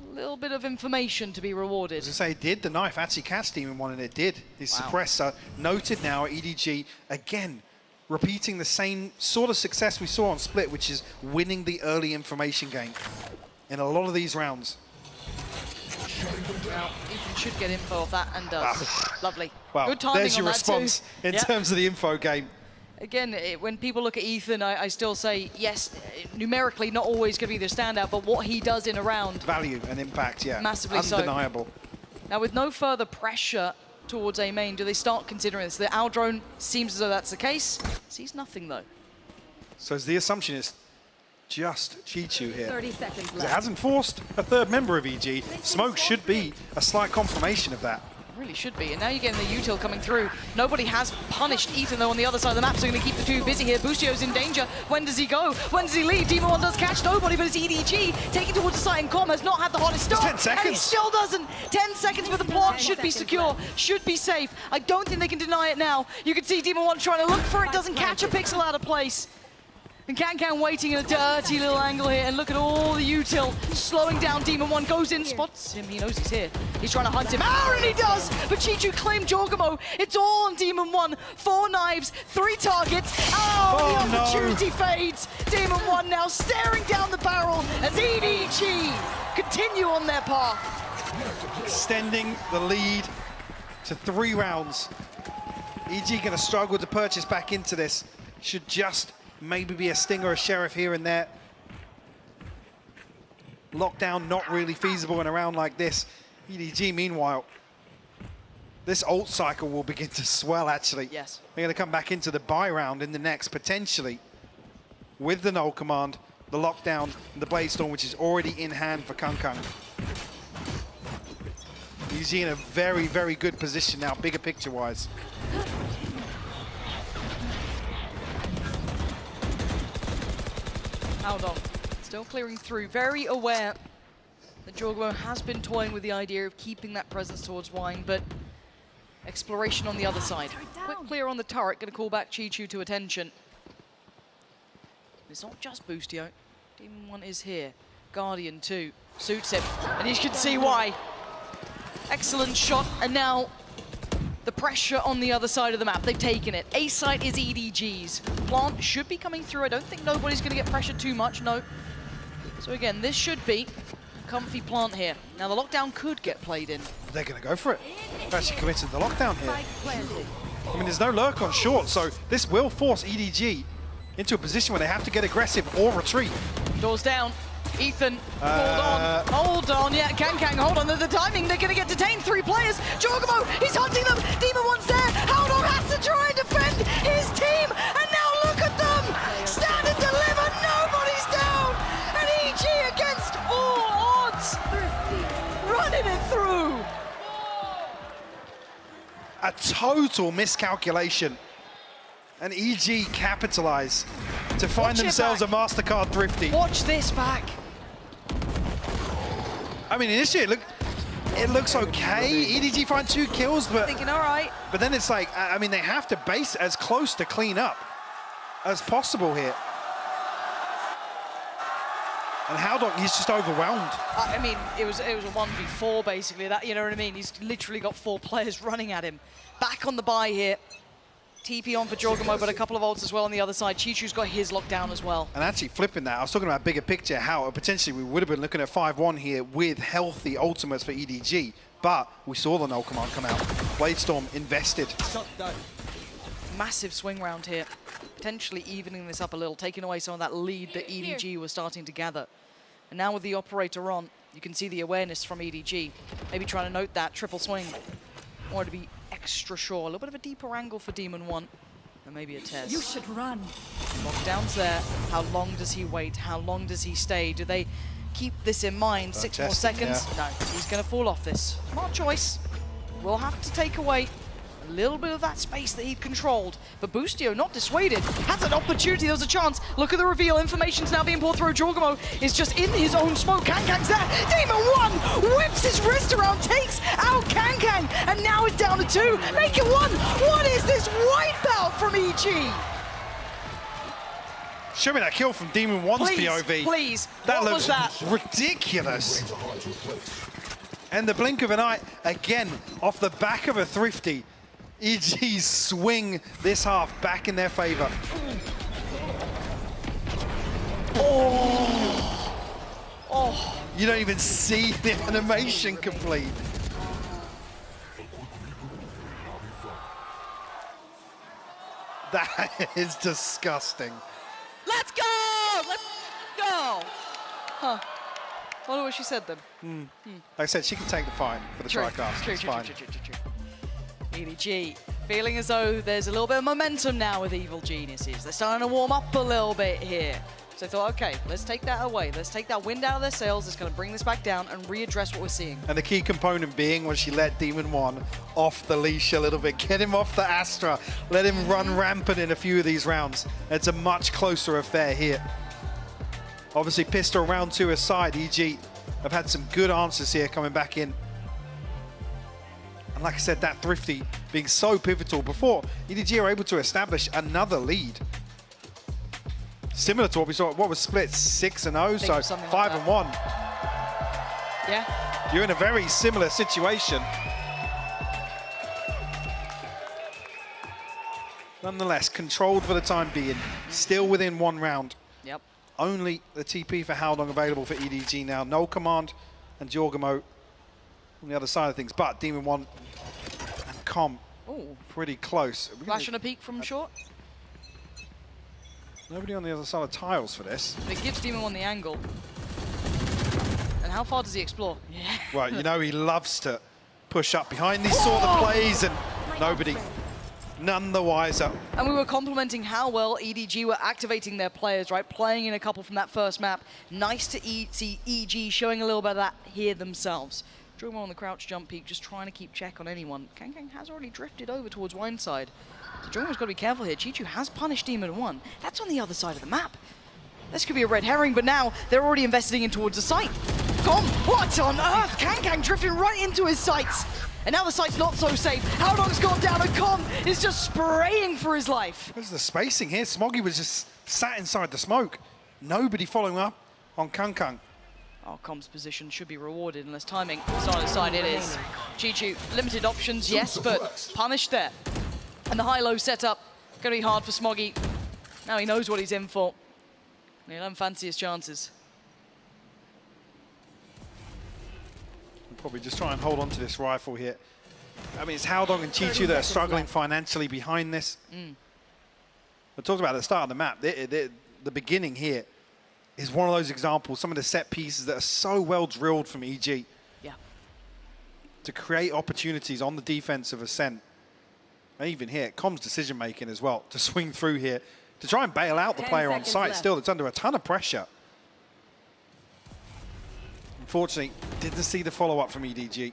a little bit of information to be rewarded. As I say, it did. The knife actually catch Demon One, and it did. His suppressor noted now at EDG, again, repeating the same sort of success we saw on Split, which is winning the early information game in a lot of these rounds. Now, Ethan should get info of that and does. Lovely. Wow. Good timing There's your on that response too. in terms of the info game. Again, when people look at Ethan, I still say, yes, numerically not always going to be the standout, but what he does in a round. Value and impact, yeah. Massively undeniable. Now, with no further pressure towards A main, do they start considering this? The Aldrone seems as though that's the case. Sees nothing, though. So the assumption is just Chichu here. 30 seconds It left. hasn't forced a third member of EG. Smoke should be a slight confirmation of that. Really should be. And now you're getting the util coming through. Nobody has punished Ethan, though, on the other side of the map, so going to keep the two busy here. Boostio's in danger. When does he go? When does he leave? Demon One does catch nobody, but it's EDG taking towards the site, and Com has not had the hottest start. 10 seconds. And he still doesn't. 10 seconds, but the block should be secure, should be safe. I don't think they can deny it now. You can see Demon One trying to look for it, doesn't catch a pixel out of place. And Can waiting in a dirty little angle here, and look at all the util slowing down. Demon One goes in, spots him, he knows he's here. He's trying to hunt him out, and he does! But Chichu claimed Jorgamo. It's all on Demon One. 4 knives, 3 targets. Oh, the opportunity fades. Demon One now staring down the barrel as EDG continue on their path. Extending the lead to 3 rounds. EG going to struggle to purchase back into this. Should just maybe be a sting or a sheriff here and there. Lockdown not really feasible in a round like this. EDG, meanwhile, this ult cycle will begin to swell, actually. Yes. They're going to come back into the buy round in the next, potentially, with the null command, the lockdown, and the blade storm, which is already in hand for Kung. EG in a very, very good position now, bigger picture-wise. Aldon still clearing through, very aware that Jorgamo has been toying with the idea of keeping that presence towards Wine, but exploration on the other side. Quick clear on the turret, going to call back Chichu to attention. It's not just Boostio. Demon One is here. Guardian too. Suits him, and you can see why. Excellent shot, and now the pressure on the other side of the map. They've taken it. A site is EDG's. Plant should be coming through. I don't think nobody's going to get pressured too much, no. So again, this should be a comfy plant here. Now the lockdown could get played in. They're going to go for it. They're actually committed to the lockdown here. I mean, there's no lurk on short, so this will force EDG into a position where they have to get aggressive or retreat. Doors down. Ethan, hold on, yeah, Kang, hold on, the timing, they're going to get detained, 3 players, Jorgamo, he's hunting them, Demon One's there, Haldon has to try and defend his team, and now look at them, stand and deliver, nobody's down, and EG against all odds, running it through. A total miscalculation, and EG capitalize to find themselves a MasterCard thrifty. Watch this back. I mean, initially it looks okay. EDG find 2 kills, but Thinking, all right. But then it's like, I mean, they have to base as close to clean up as possible here. And Haldong, he's just overwhelmed. I mean, it was a 1v4 basically. That, you know what I mean? He's literally got 4 players running at him. Back on the buy here. TP on for Jorgamo, but a couple of ults as well on the other side. Chichu's got his lockdown as well. And actually flipping that, I was talking about bigger picture, how potentially we would have been looking at 5-1 here with healthy ultimates for EDG, but we saw the null command come out. Bladestorm invested. Massive swing round here, potentially evening this up a little, taking away some of that lead that EDG was starting to gather. And now with the operator on, you can see the awareness from EDG. Maybe trying to note that triple swing. Wanted to be extra sure. A little bit of a deeper angle for Demon 1. And maybe a Tez. You should run. Lockdown's there. How long does he wait? How long does he stay? Do they keep this in mind? 6 more seconds? Yeah. No, he's going to fall off this. Smart choice. We'll have to take away a little bit of that space that he'd controlled. But Boostio, not dissuaded, has an opportunity. There's a chance. Look at the reveal. Information's now being poured through. Jorgamo is just in his own smoke. Kankang's there. Demon 1 whips his wrist around, takes out Kankang, and now it's down to 2. Make it 1. What is this wipeout from EG? Show me that kill from Demon 1's POV. Please, That what looks was that? ridiculous. And the blink of an eye, again, off the back of a Thrifty. EG's swing this half back in their favor. Oh! Oh! You don't even see the animation complete. That is disgusting. Let's go! Let's go! Huh. Wonder what she said then. Like I said, she can take the fine for the tricast. It's fine. True. EDG feeling as though there's a little bit of momentum now with Evil Geniuses. They're starting to warm up a little bit here. So they thought, okay, let's take that away. Let's take that wind out of their sails. It's going to bring this back down and readdress what we're seeing. And the key component being when she let Demon 1 off the leash a little bit, get him off the Astra, let him run rampant in a few of these rounds. It's a much closer affair here. Obviously, Pistol round 2 aside, EG have had some good answers here coming back in. And like I said, that Thrifty being so pivotal before EDG are able to establish another lead. Similar to what we saw, what was split 6-0, so 5-1. Yeah. You're in a very similar situation. Nonetheless, controlled for the time being, still within 1 round. Yep. Only the TP for Haldong available for EDG now. No command and Jorgamo on the other side of things, but Demon 1 and Com pretty close. Flash and a peek from short. Nobody on the other side of tiles for this. It gives Demon 1 the angle. And how far does he explore? Yeah. Well, you know he loves to push up behind these sort of plays, and nobody, none the wiser. And we were complimenting how well EDG were activating their players, right? Playing in a couple from that first map. Nice to see EG showing a little bit of that here themselves. Drillmo on the crouch jump peak, just trying to keep check on anyone. Kankang has already drifted over towards Wineside. So Drillmo's got to be careful here. Chichu has punished Demon 1. That's on the other side of the map. This could be a red herring, but now they're already investing in towards the site. Com, what on earth? Kankang drifting right into his sights. And now the site's not so safe. Haldong's gone down and Com is just spraying for his life. There's the spacing here. Smoggy was just sat inside the smoke. Nobody following up on Kankang. Oh, Com's position should be rewarded unless timing is on his side. It is. Chichu, limited options, yes, but punished there. And the high-low setup, going to be hard for Smoggy. Now he knows what he's in for. And he'll fancy his chances. Probably just try and hold on to this rifle here. I mean, it's Haldong and Chichu that are struggling financially behind this. I talked about at the start of the map. The beginning here is one of those examples, some of the set pieces that are so well drilled from EG. Yeah. To create opportunities on the defense of Ascent. And even here, Com's decision making as well, to swing through here, to try and bail out the player on site still that's under a ton of pressure. Unfortunately, didn't see the follow-up from EDG.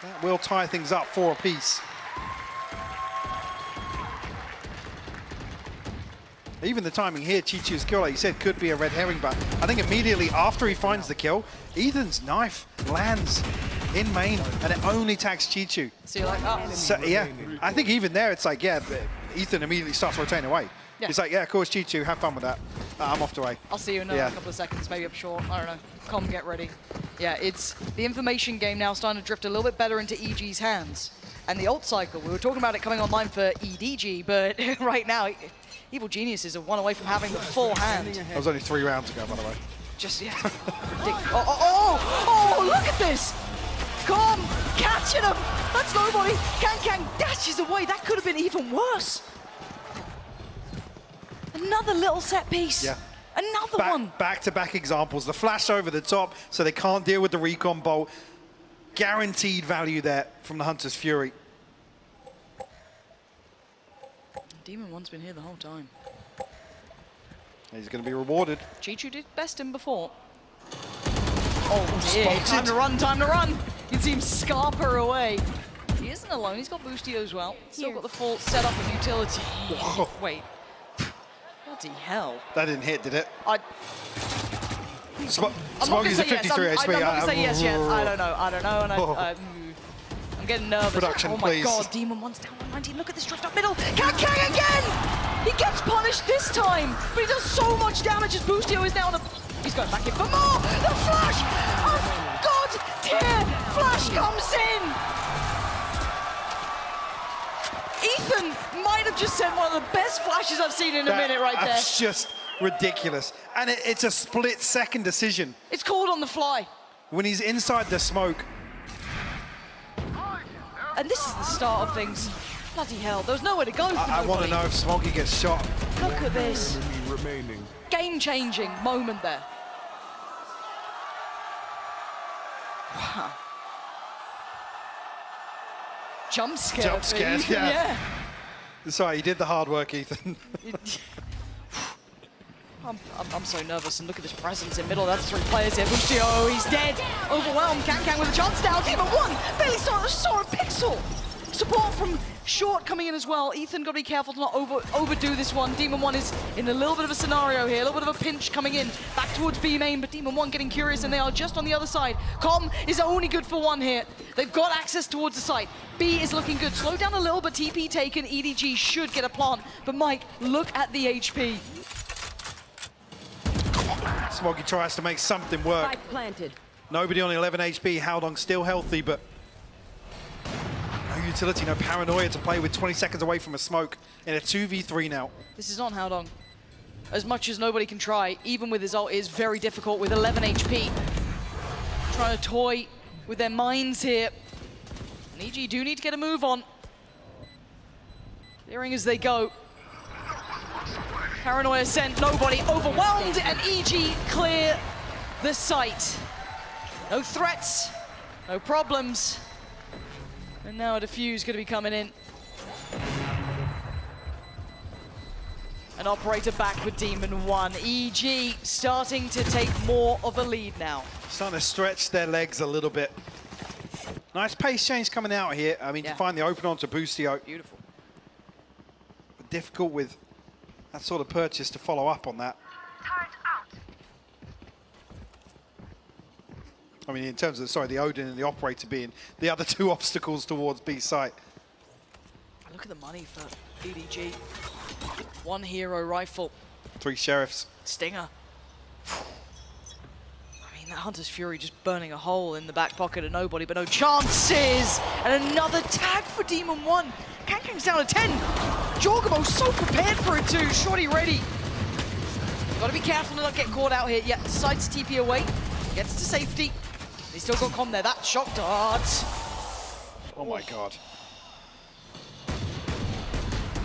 That will tie things up 4 apiece. Even the timing here, Chichu's kill, like you said, could be a red herring, but I think immediately after he finds the kill, Ethan's knife lands in main, and it only tags Chichu. So you're like, oh. So, yeah, I think even there, it's like, yeah, Ethan immediately starts rotating away. Yeah. He's like, yeah, of course, Chichu, have fun with that. I'm off to A. I'll see you in a couple of seconds, maybe up short. I don't know. Com, get ready. Yeah, it's the information game now starting to drift a little bit better into EG's hands. And the ult cycle, we were talking about it coming online for EDG, but right now, Evil Geniuses are one away from having the full hand. That was only 3 rounds ago, by the way. Just, yeah. Oh, look at this! Com, catching him! That's nobody! Kang dashes away, that could have been even worse! Another little set piece. Yeah. Another one. Back-to-back examples. The flash over the top, so they can't deal with the recon bolt. Guaranteed value there from the Hunter's Fury. Demon One's been here the whole time. He's going to be rewarded. Chichu did best him before. Oh dear, Spotted. time to run, time to run! You can see him scarper away. He isn't alone, he's got Boostio as well. Still got the full setup of utility. Wait. Bloody hell. That didn't hit, did it? I'm not gonna Smoggy's say at yes. 53 I'm HP. not gonna say yes yet. I don't know, and I'm getting nervous. Production, oh my please. god, Demon One's down 119. Look at this drift up middle. Kang again! He gets punished this time, but he does so much damage as Boostio is now on a... He's going back in for more! The flash! Oh god! Tier! Flash comes in! Ethan might have just sent one of the best flashes I've seen in a minute right there. That's just ridiculous. And it's a split-second decision. It's called on the fly. When he's inside the smoke. And this is the start of things. Bloody hell, there's nowhere to go for I want to know if Smoggy gets shot. Look at this. Game-changing moment there. Wow. Jump scare. Jump scare, yeah. Sorry, you did the hard work, Ethan. I'm so nervous, and look at this presence in middle. That's 3 players here. Boostio, he's dead. Overwhelmed. Kang with a chance down. Demon One barely saw a pixel. Support from short coming in as well. Ethan got to be careful to not overdo this one. Demon One is in a little bit of a scenario here, a little bit of a pinch coming in. Back towards B main, but Demon One getting curious, and they are just on the other side. Com is only good for 1 here. They've got access towards the site. B is looking good. Slow down a little, but TP taken. EDG should get a plant. But Mike, look at the HP. Smoggy tries to make something work. Spike planted. Nobody on 11 HP. Howdong still healthy, but no utility, no paranoia to play with 20 seconds away from a smoke in a 2v3 now. This is not Howdong. As much as nobody can try, even with his ult, it is very difficult with 11 HP. Trying to toy with their minds here. And EG do need to get a move on. Clearing as they go. Paranoia sent, nobody overwhelmed, and EG clear the site. No threats, no problems. And now a defuse going to be coming in. An operator back with Demon One. EG starting to take more of a lead now. Starting to stretch their legs a little bit. Nice pace change coming out here. I mean, to find the open onto Boostio. Beautiful. But difficult with that sort of purchase to follow up on that. I mean, in terms of, sorry, the Odin and the operator being the other 2 obstacles towards B site. Look at the money for EDG. 1 hero rifle. 3 sheriffs. Stinger. I mean, that Hunter's Fury just burning a hole in the back pocket of nobody, but no chances! And another tag for Demon One. Kang's down to 10. Jorgamo so prepared for it too. Shorty ready. Gotta be careful to not get caught out here. Yeah, decides to TP away. Gets to safety. He's still got Com there. That shock dart. Oh my god.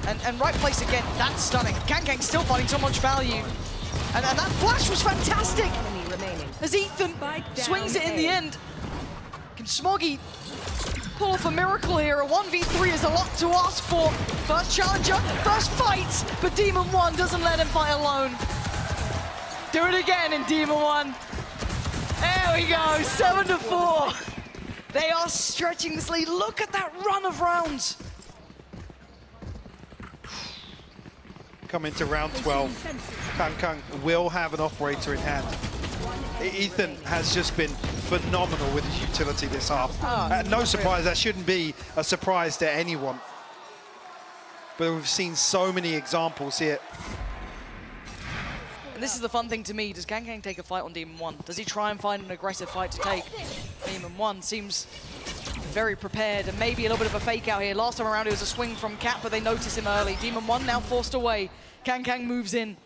And right place again. That's stunning. Kang's still finding so much value. And that flash was fantastic. As Ethan swings it in the end. Can Smoggy pull off a miracle here? A 1v3 is a lot to ask for. First challenger, first fight, but Demon One doesn't let him fight alone. Do it again in Demon One. There we go, 7-4. They are stretching this lead. Look at that run of rounds. come into round 12. Kang will have an operator in hand. Ethan has just been phenomenal with his utility this half. No surprise, that shouldn't be a surprise to anyone. But we've seen so many examples here. And this is the fun thing to me. Does Kang take a fight on Demon 1? Does he try and find an aggressive fight to take? Demon 1 seems very prepared and maybe a little bit of a fake out here. Last time around it was a swing from Cat, but they notice him early. Demon 1 now forced away. Kang moves in.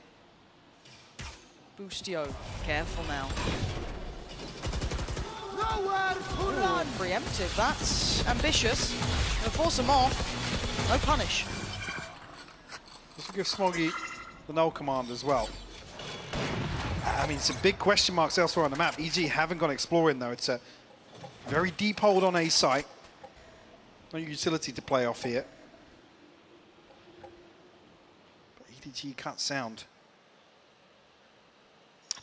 Boostio, careful now. Ooh, preemptive, that's ambitious. Gonna force him off. No punish. This will give Smoggy the null command as well. I mean, some big question marks elsewhere on the map. EG haven't gone exploring though. It's a very deep hold on A site. No utility to play off here. But EDG can't sound.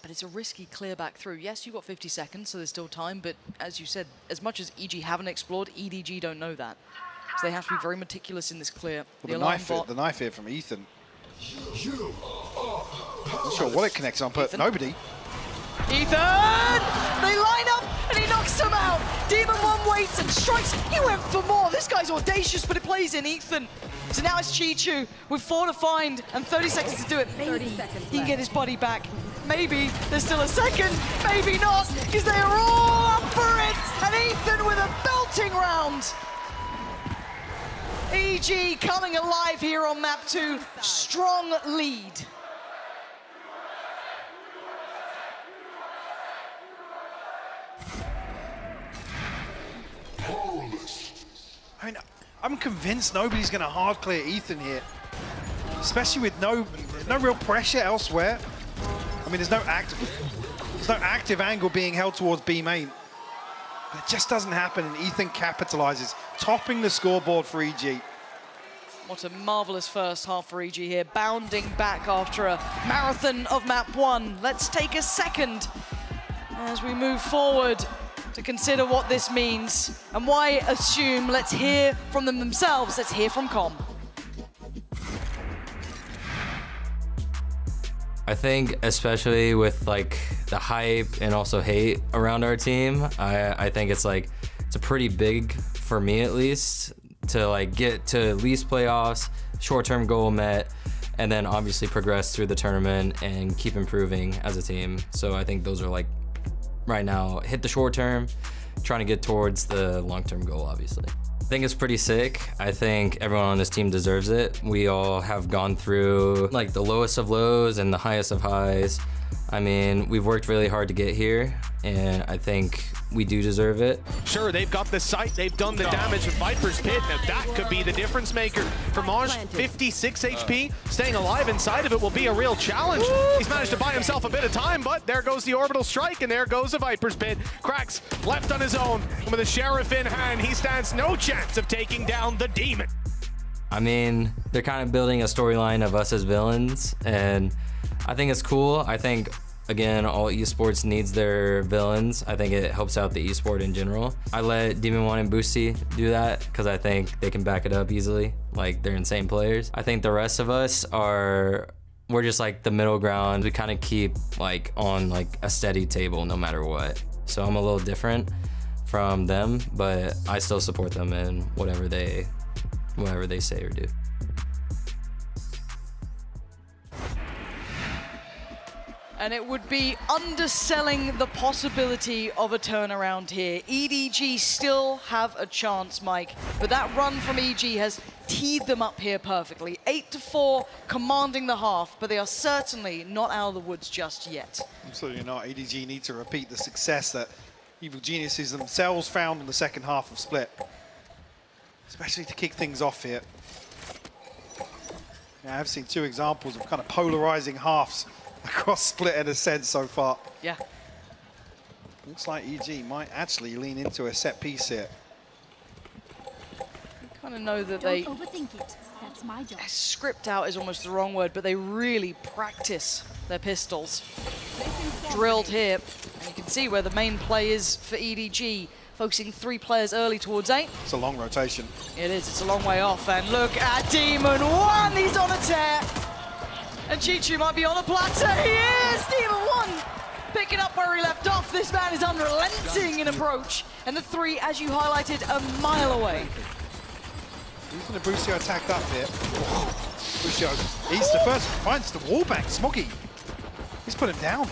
But it's a risky clear back through. Yes, you've got 50 seconds, so there's still time, but as you said, as much as EG haven't explored, EDG don't know that. So they have to be very meticulous in this clear. Well, the knife here from Ethan. Not sure what it connects on, but Ethan. nobody. Ethan! They line up and he knocks them out. Demon 1 waits and strikes. He went for more. This guy's audacious, but it plays in Ethan. So now it's Chi-Chu with 4 to find and 30 seconds to do it. Maybe he can get his buddy back. Maybe there's still a second, maybe not, because they are all up for it. And Ethan with a belting round. EG coming alive here on map 2. Strong lead. I mean, I'm convinced nobody's going to hard clear Ethan here, especially with no real pressure elsewhere. I mean, there's no active angle being held towards B main. But it just doesn't happen, and Ethan capitalizes, topping the scoreboard for EG. What a marvelous first half for EG here, bounding back after a marathon of map 1. Let's take a second as we move forward to consider what this means and why assume. Let's hear from them themselves. Let's hear from Com. I think especially with like the hype and also hate around our team, I think it's a pretty big, for me at least, to like get to at least playoffs, short-term goal met, and then obviously progress through the tournament and keep improving as a team. So I think those are like, right now, hit the short term, trying to get towards the long-term goal, obviously. I think it's pretty sick. I think everyone on this team deserves it. We all have gone through like the lowest of lows and the highest of highs. I mean, we've worked really hard to get here, and I think we do deserve it. Sure, they've got the sight, they've done the damage with Viper's Pit. Now that could be the difference maker. For Maj, 56 HP, staying alive inside of it will be a real challenge. He's managed to buy himself a bit of time, but there goes the orbital strike, and there goes the Viper's Pit. Cracks left on his own, and with a Sheriff in hand, he stands no chance of taking down the Demon. I mean, they're kind of building a storyline of us as villains, and I think it's cool. I think, again, all esports needs their villains. I think it helps out the esport in general. I let Demon 1 and Boosty do that because I think they can back it up easily. Like, they're insane players. I think the rest of us we're just like the middle ground. We kind of keep like on like a steady table no matter what. So I'm a little different from them, but I still support them in whatever they say or do. And it would be underselling the possibility of a turnaround here. EDG still have a chance, Mike, but that run from EG has teed them up here perfectly. 8-4, commanding the half, but they are certainly not out of the woods just yet. Absolutely not. EDG need to repeat the success that Evil Geniuses themselves found in the second half of Split, especially to kick things off here. Yeah, I've seen 2 examples of kind of polarizing halves across Split in a sense so far. Yeah. Looks like EG might actually lean into a set piece here. I kind of know that they overthink it. That's my job. script out is almost the wrong word, but they really practice their pistols. Drilled here, and you can see where the main play is for EDG, focusing 3 players early towards A. It's a long rotation. It is, it's a long way off, and look at Demon 1, he's on a tear. And Chichu might be on the plateau. He is! Demon 1 picking up where he left off. This man is unrelenting in approach. And the 3, as you highlighted, a mile away. Ethan and Busio attacked up here. Busio, he's the first, finds the wallbang. Smoggy, he's put him down.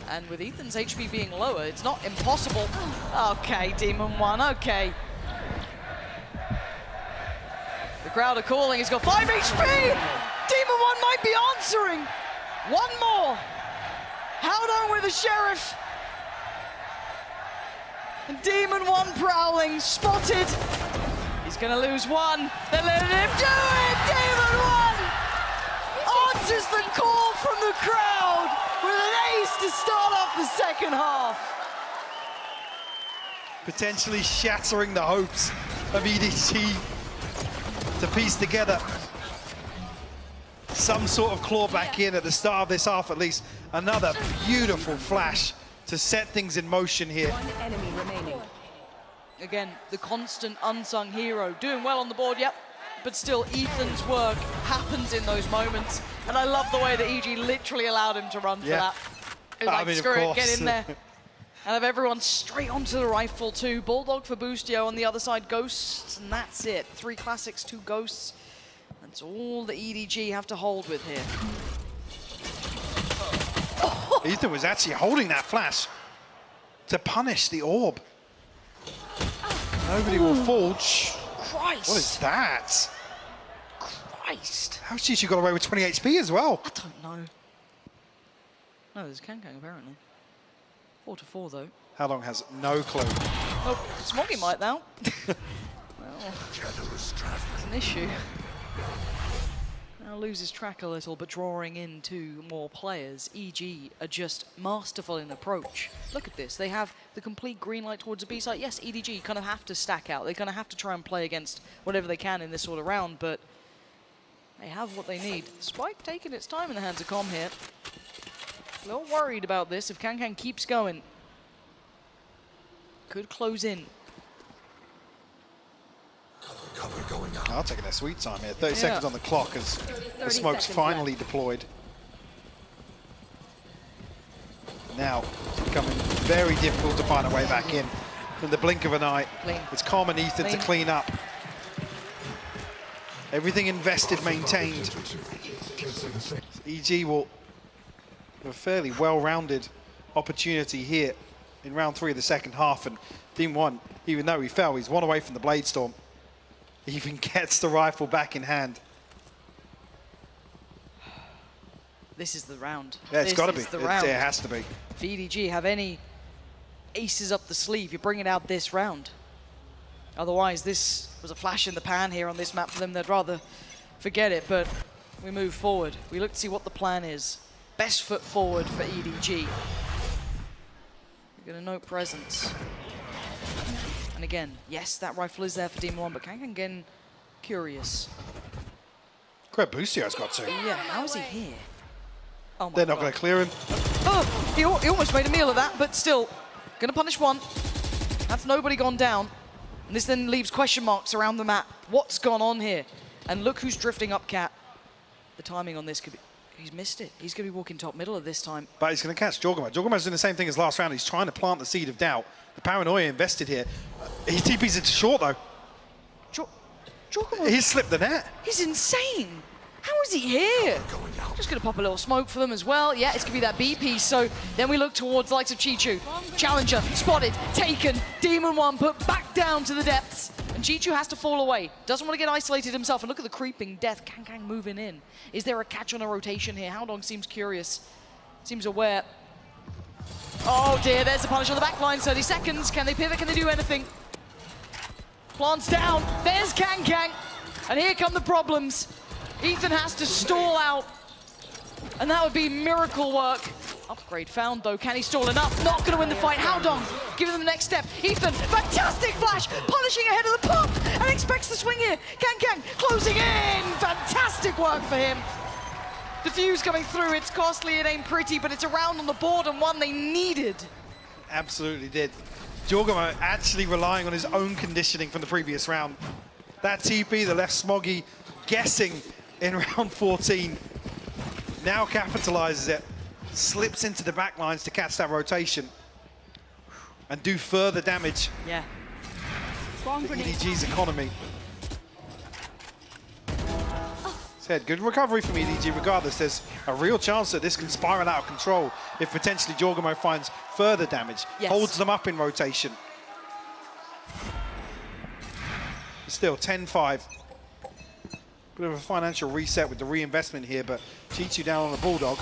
And with Ethan's HP being lower, it's not impossible. Okay, Demon 1, okay. The crowd are calling, he's got 5 HP! Demon 1 might be answering! One more! Howdon with the Sheriff! And Demon 1 prowling, spotted! He's gonna lose 1, they're letting him do it! Demon 1! Answers the call from the crowd with an ace to start off the second half. Potentially shattering the hopes of EDG to piece together some sort of claw back in at the start of this half at least. Another beautiful flash to set things in motion here. 1 enemy remaining. Again, the constant unsung hero, doing well on the board, yep. But still, Ethan's work happens in those moments. And I love the way that EG literally allowed him to run for that. It was like, screw it, get in there. And have everyone straight onto the rifle too. Bulldog for Boostio on the other side, Ghosts, and that's it. 3 classics, 2 Ghosts. That's all the EDG have to hold with here. Ethan was actually holding that flash to punish the orb. Nobody will fall. Christ! What is that? Christ! How's Chichu got away with 20 HP as well? I don't know. No, there's Kankang apparently. 4 to 4 though. Howdon has no clue. Oh, Smoggy might now. Well, it's an issue. Now loses track a little, but drawing in 2 more players. EG are just masterful in approach. Look at this. They have the complete green light towards the B side. Yes, EDG kind of have to stack out. They're going to have to try and play against whatever they can in this sort of round, but they have what they need. Spike taking its time in the hands of Com here. A little worried about this. If Kankang keeps going, could close in. I'll take their sweet time here. 30 seconds on the clock as the smoke's finally deployed. Now it's becoming very difficult to find a way back in the blink of an eye. It's Com and Ethan to clean up. Everything invested, maintained. EG will have a fairly well-rounded opportunity here in round 3 of the second half, and Team 1, even though he fell, he's 1 away from the Blade Storm. He even gets the rifle back in hand. This is the round. Yeah, it's got to be. This is the round. It has to be. If EDG have any aces up the sleeve, you bring it out this round. Otherwise, this was a flash in the pan here on this map for them. They'd rather forget it, but we move forward. We look to see what the plan is. Best foot forward for EDG. We're going to note presence. And again, yes, that rifle is there for Demon 1, but Kankang again curious. Great Boostio's got to. Yeah, how is he here? Oh my They're not God. going to clear him. Oh, he almost made a meal of that, but still, going to punish 1. That's nobody gone down. And this then leaves question marks around the map. What's gone on here? And look who's drifting up, Cat. The timing on this could be... He's missed it. He's going to be walking top middle at this time. But he's going to catch Jorgama. Jorgama's doing the same thing as last round. He's trying to plant the seed of doubt. The paranoia invested here. He TP's into short, though. Jorgama... He's slipped the net. He's insane. How is he here? Just going to pop a little smoke for them as well. Yeah, it's going to be that B piece. So then we look towards the likes of Chichu. Challenger, spotted, taken. Demon 1 put back down to the depths. And Chichu has to fall away. Doesn't want to get isolated himself. And look at the creeping death. Kankang moving in. Is there a catch on a rotation here? Howdon seems curious. Seems aware. Oh dear, there's the punish on the back line. 30 seconds. Can they pivot? Can they do anything? Plants down. There's Kankang. And here come the problems. Ethan has to stall out, and that would be miracle work. Upgrade found, though. Can he stall enough? Not going to win the fight. Howdon giving them the next step. Ethan, fantastic flash, punishing ahead of the pump, and expects the swing here. Kankang closing in. Fantastic work for him. The fuse coming through. It's costly, it ain't pretty, but it's a round on the board and one they needed. Absolutely did. Jorgama actually relying on his own conditioning from the previous round. That TP, the left smoggy, guessing in round 14. Now capitalizes it, slips into the back lines to catch that rotation and do further damage. Yeah. to EDG's economy. Said good recovery from EDG regardless. There's a real chance that this can spiral out of control if potentially Jorgamo finds further damage. Yes. Holds them up in rotation. Still 10-5. Bit of a financial reset with the reinvestment here, but Chichu down on the Bulldog.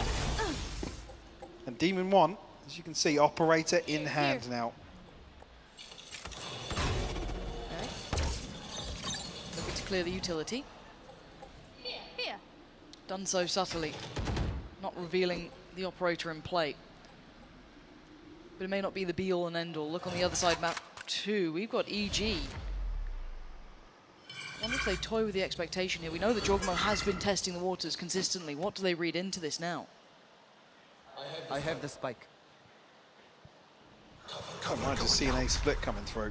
And Demon 1, as you can see, operator in hand now. Looking to clear the utility. Done so subtly, not revealing the operator in play. But it may not be the be-all and end-all. Look on the other side, map 2. We've got EG. I wonder if they toy with the expectation here. We know that Jorgamo has been testing the waters consistently. What do they read into this now? I have the spike. Can't mind to see an A split coming through.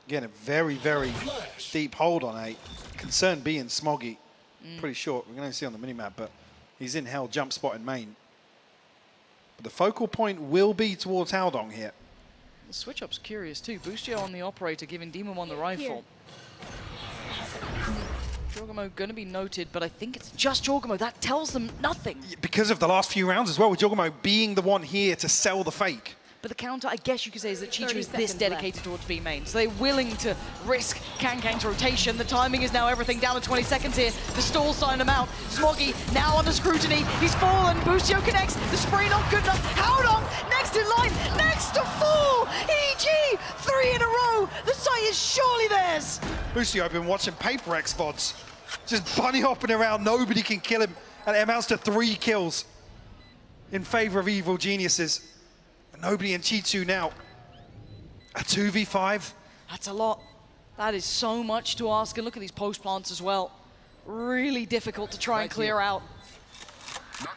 Again, a very, very deep hold on A. Concern being Smoggy. Pretty short. We're going to see on the minimap, but he's in hell jump spot in main. But the focal point will be towards Haldong here. The switch up's curious too. Boostio on the operator, giving Demon 1 the rifle. Jorgamo going to be noted, but I think it's just Jorgamo. That tells them nothing. Because of the last few rounds as well, with Jorgamo being the one here to sell the fake. But the counter, I guess you could say, is that Chichu is this dedicated towards B main. So they're willing to risk Kangkang's rotation. The timing is now everything, down to 20 seconds here. The stall sign him out. Smoggy now under scrutiny. He's fallen. Boostio connects. The spray not good enough. Haldong next in line. Next to fall. EG 3 in a row. The sight is surely theirs. Boostio, I've been watching Paper X VODs. Just bunny hopping around. Nobody can kill him. And it amounts to 3 kills in favor of Evil Geniuses. Nobody in Chichu now. A 2v5. That's a lot. That is so much to ask. And look at these post plants as well. Really difficult to try and clear out.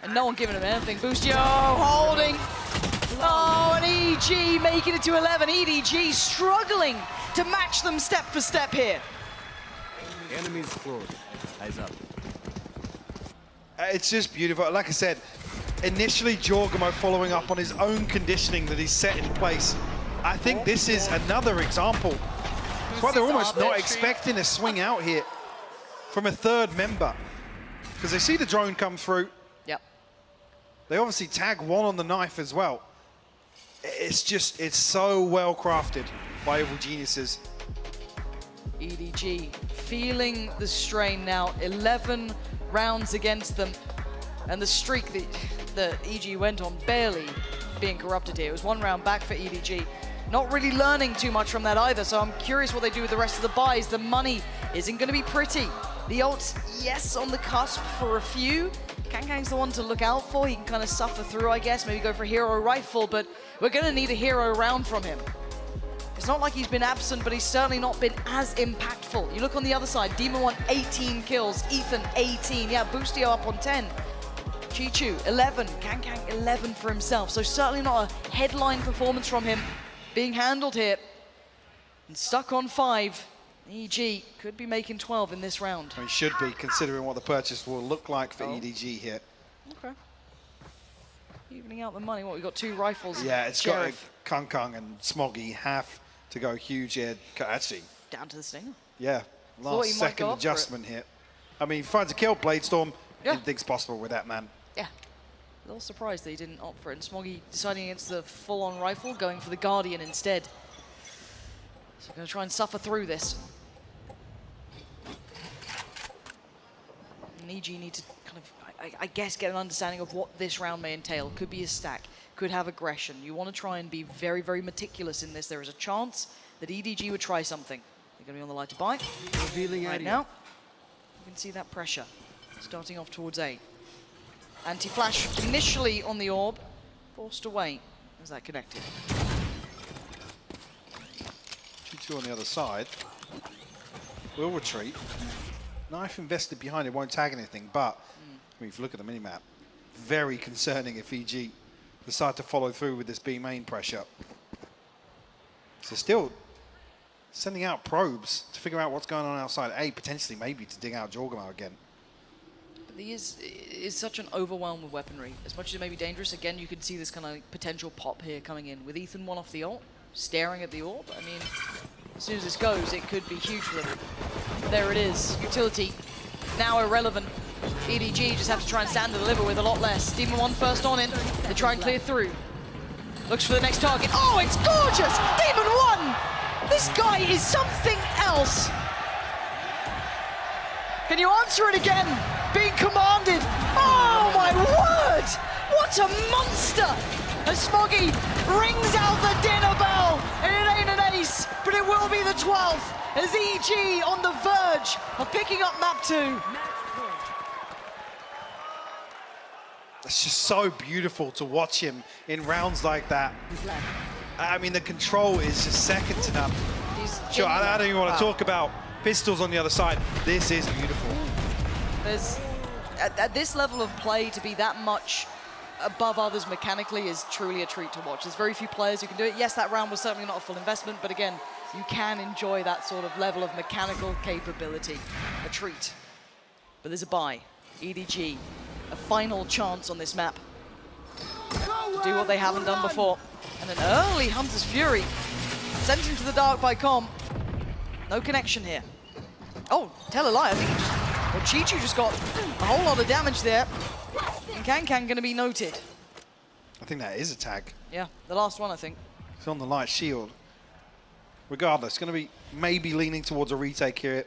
And no one giving him anything. Boostio holding. Oh, and EG making it to 11. EDG struggling to match them step for step here. Enemies close. Eyes up. It's just beautiful. Like I said, initially Jorgamo following up on his own conditioning that he's set in place. I think this is another example. That's why they're almost not expecting a swing out here from a third member. Because they see the drone come through. Yep. They obviously tag one on the knife as well. It's just, it's so well crafted by Evil Geniuses. EDG feeling the strain now. 11 rounds against them. And the streak that EG went on barely being corrupted here. It was 1 round back for EDG. Not really learning too much from that either, so I'm curious what they do with the rest of the buys. The money isn't going to be pretty. The ults, yes, on the cusp for a few. Kangkang's the one to look out for. He can kind of suffer through, I guess, maybe go for a hero rifle, but we're going to need a hero round from him. It's not like he's been absent, but he's certainly not been as impactful. You look on the other side, Demon 1, 18 kills, Ethan, 18. Yeah, Boostio up on 10. Chichu, 11. Kangkang, 11 for himself. So certainly not a headline performance from him being handled here. And stuck on 5. EG could be making 12 in this round. He should be, considering what the purchase will look like for EDG here. Okay. Evening out the money. What, we got 2 rifles. Yeah, it's Sheriff. got Kangkang and Smoggy have to go huge here. Actually, down to the stinger. Yeah, last second adjustment here. I mean, he finds a kill, Bladestorm. Yeah. Anything's possible with that man. Yeah. A little surprised that he didn't opt for it. And Smoggy deciding against the full-on rifle, going for the Guardian instead. So going to try and suffer through this. And EG need to kind of, I guess, get an understanding of what this round may entail. Could be a stack, could have aggression. You want to try and be very, very meticulous in this. There is a chance that EDG would try something. They're going to be on the light to buy. Revealing right area. now. You can see that pressure starting off towards A. Anti-flash initially on the orb, forced away as that connected. Chichu on the other side will retreat. Knife invested behind it won't tag anything, but I mean, if you look at the minimap, very concerning if EG decide to follow through with this B main pressure. So still sending out probes to figure out what's going on outside A, potentially maybe to dig out Jorgamo again. is such an overwhelm with weaponry. As much as it may be dangerous, again, you can see this kind of potential pop here coming in. With Ethan one off the ult, staring at the orb. I mean, as soon as this goes, it could be huge for them. There it is. Utility, now irrelevant. EDG just have to try and stand and deliver with a lot less. Demon 1 first on in. They try and clear through. Looks for the next target. Oh, it's gorgeous! Demon 1! This guy is something else. Can you answer it again? Being commanded. Oh my word! What a monster! As Smoggy rings out the dinner bell, and it ain't an ace, but it will be the 12th. As EG on the verge of picking up map 2. It's just so beautiful to watch him in rounds like that. I mean, the control is just second to none. Sure, I don't even want to talk about pistols on the other side. This is beautiful. There's, at this level of play, to be that much above others mechanically is truly a treat to watch. There's very few players who can do it. Yes, that round was certainly not a full investment, but again, you can enjoy that sort of level of mechanical capability. A treat. But there's a buy. EDG, a final chance on this map to do what they haven't done before. And an early Hunter's Fury sent into the dark by Com. No connection here. Oh, tell a lie, I think Chichu just got a whole lot of damage there. And Kankan gonna be noted. I think that is a tag. Yeah, the last one, I think. It's on the light shield. Regardless, going to be maybe leaning towards a retake here,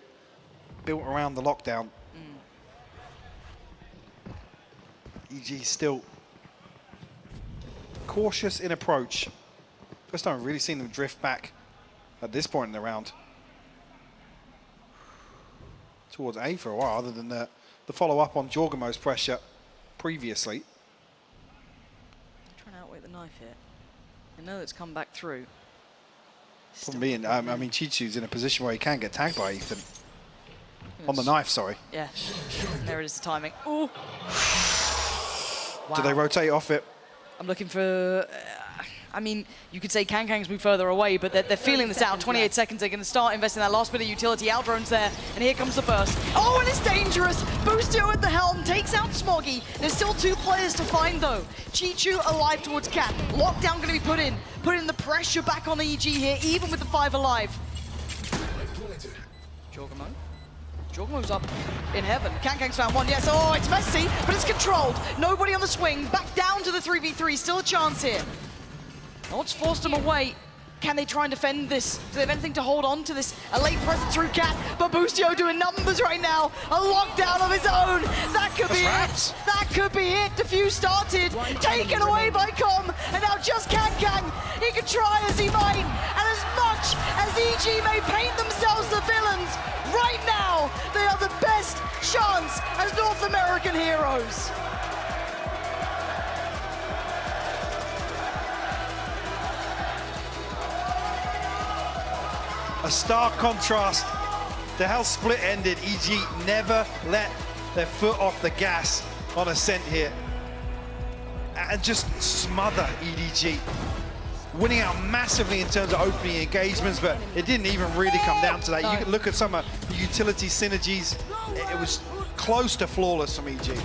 built around the lockdown. EG still cautious in approach. First time I've really seen them drift back at this point in the round. Towards A for a while, other than the follow-up on Jorgamo's pressure previously. Trying to outweigh the knife here. I know it's come back through. Problem being, I mean, Chichu's in a position where he can get tagged by Ethan. On the knife, sorry. Yeah, and there it is, the timing. Ooh. Wow. Do they rotate off it? I'm looking for, I mean, you could say Kankang's moved further away, but they're feeling this out. 28 seconds, they're going to start investing that last bit of utility. Outdrone's there, and here comes the burst. Oh, and it's dangerous! Boostio at the helm, takes out Smoggy. There's still 2 players to find, though. Chichu alive towards Cat. Lockdown going to be put in. Putting the pressure back on EG here, even with the 5 alive. Jorgamo. Jorgamo's up in heaven. Kankang's found one, yes. Oh, it's messy, but it's controlled. Nobody on the swing. Back down to the 3v3. Still a chance here. Oh, it's forced them away. Can they try and defend this? Do they have anything to hold on to this? A late presence through Cat, but Boostio doing numbers right now. A lockdown of his own. That could be it. That could be it. Diffuse started, taken away by Com, and now just Kankang. He could try as he might, and as much as EG may paint themselves the villains, right now they are the best chance as North American heroes. A stark contrast to how Split ended. EG never let their foot off the gas on Ascent here. And just smother EDG. Winning out massively in terms of opening engagements, but it didn't even really come down to that. You can look at some of the utility synergies. It was close to flawless from EG.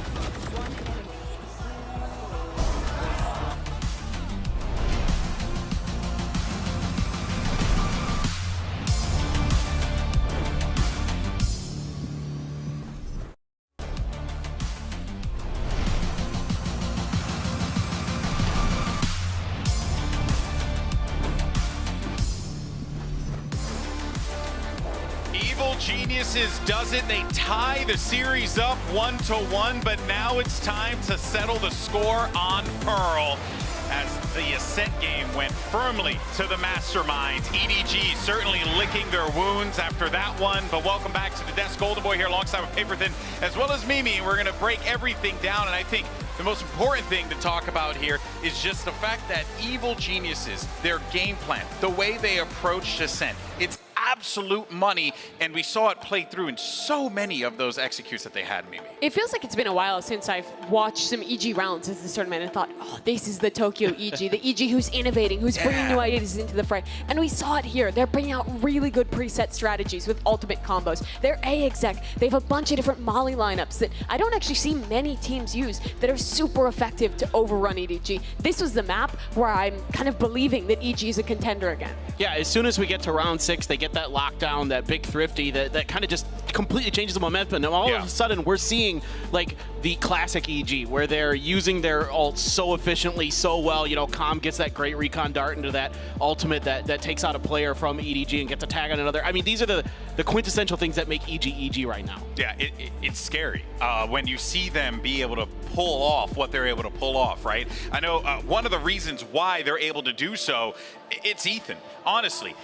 Geniuses does it. They tie the series up 1-1, but now it's time to settle the score on Pearl as the Ascent game went firmly to the masterminds. EDG certainly licking their wounds after that one, but welcome back to the desk. Golden Boy here alongside with Paperthin as well as Mimi, and we're going to break everything down. And I think the most important thing to talk about here is just the fact that Evil Geniuses, their game plan, the way they approach Ascent, it's absolute money, and we saw it play through in so many of those executes that they had, Mimi. It feels like it's been a while since I've watched some EG rounds as this tournament and thought, oh, this is the Tokyo EG, the EG who's innovating, who's bringing new ideas into the fray. And we saw it here. They're bringing out really good preset strategies with ultimate combos. They're A-exec. They have a bunch of different Molly lineups that I don't actually see many teams use that are super effective to overrun EDG. This was the map where I'm kind of believing that EG is a contender again. Yeah, as soon as we get to round 6, they get that lockdown, that big thrifty, that kind of just completely changes the momentum. And all of a sudden, we're seeing like the classic EG, where they're using their ults so efficiently, so well. You know, Calm gets that great recon dart into that ultimate that takes out a player from EDG and gets a tag on another. I mean, these are the quintessential things that make EG right now. Yeah, it's scary when you see them be able to pull off what they're able to pull off, right? I know one of the reasons why they're able to do so, it's Ethan. Honestly,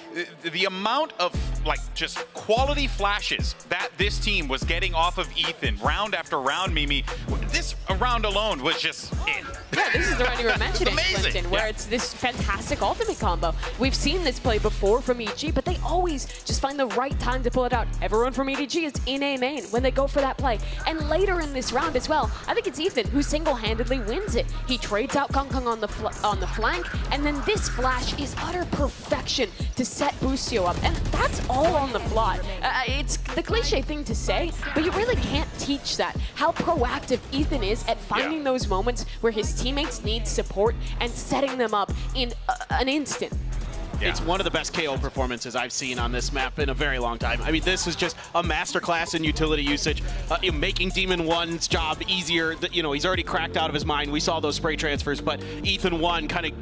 the amount of like just quality flashes that this team was getting off of Ethan round after round, Mimi, this round alone was just it. Yeah, this is the round you were mentioning, Clinton, where it's this fantastic ultimate combo. We've seen this play before from EG, but they always just find the right time to pull it out. Everyone from EDG is in A main when they go for that play. And later in this round as well, I think it's Ethan who single-handedly wins it. He trades out Kong Kong on the flank, and then this flash is utter perfection to set Boostio up, and that's all on the fly. It's the cliche thing to say, but you really can't teach that. How proactive Ethan is at finding those moments where his teammates need support and setting them up in an instant. It's one of the best KO performances I've seen on this map in a very long time. I mean, this is just a masterclass in utility usage, making Demon 1's job easier. You know, he's already cracked out of his mind. We saw those spray transfers, but Ethan 1 kind of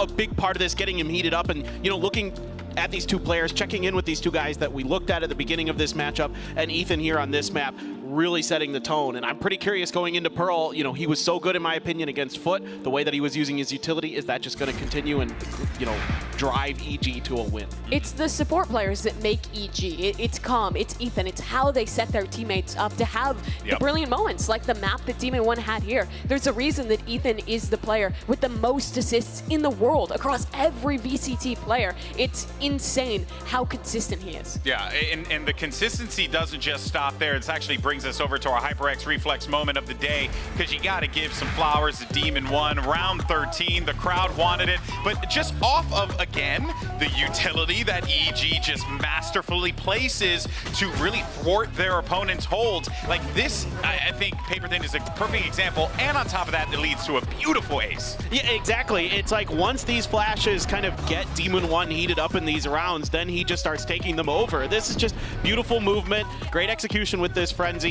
a big part of this, getting him heated up and, you know, looking at these two players, checking in with these two guys that we looked at the beginning of this matchup, and Ethan here on this map really setting the tone. And I'm pretty curious going into Pearl, you know, he was so good in my opinion against Foot. The way that he was using his utility, is that just going to continue and, you know, drive EG to a win? It's the support players that make EG. It's Calm, it's Ethan, it's how they set their teammates up to have the brilliant moments like the map that Demon 1 had here. There's a reason that Ethan is the player with the most assists in the world across every VCT player. It's insane how consistent he is. Yeah, and the consistency doesn't just stop there. It actually brings us over to our HyperX Reflex moment of the day, because you got to give some flowers to Demon 1. Round 13, the crowd wanted it, but just off of, again, the utility that EG just masterfully places to really thwart their opponent's holds. Like this, I think Paper Thin is a perfect example, and on top of that, it leads to a beautiful ace. Yeah, exactly. It's like once these flashes kind of get Demon 1 heated up in these rounds, then he just starts taking them over. This is just beautiful movement, great execution with this Frenzy.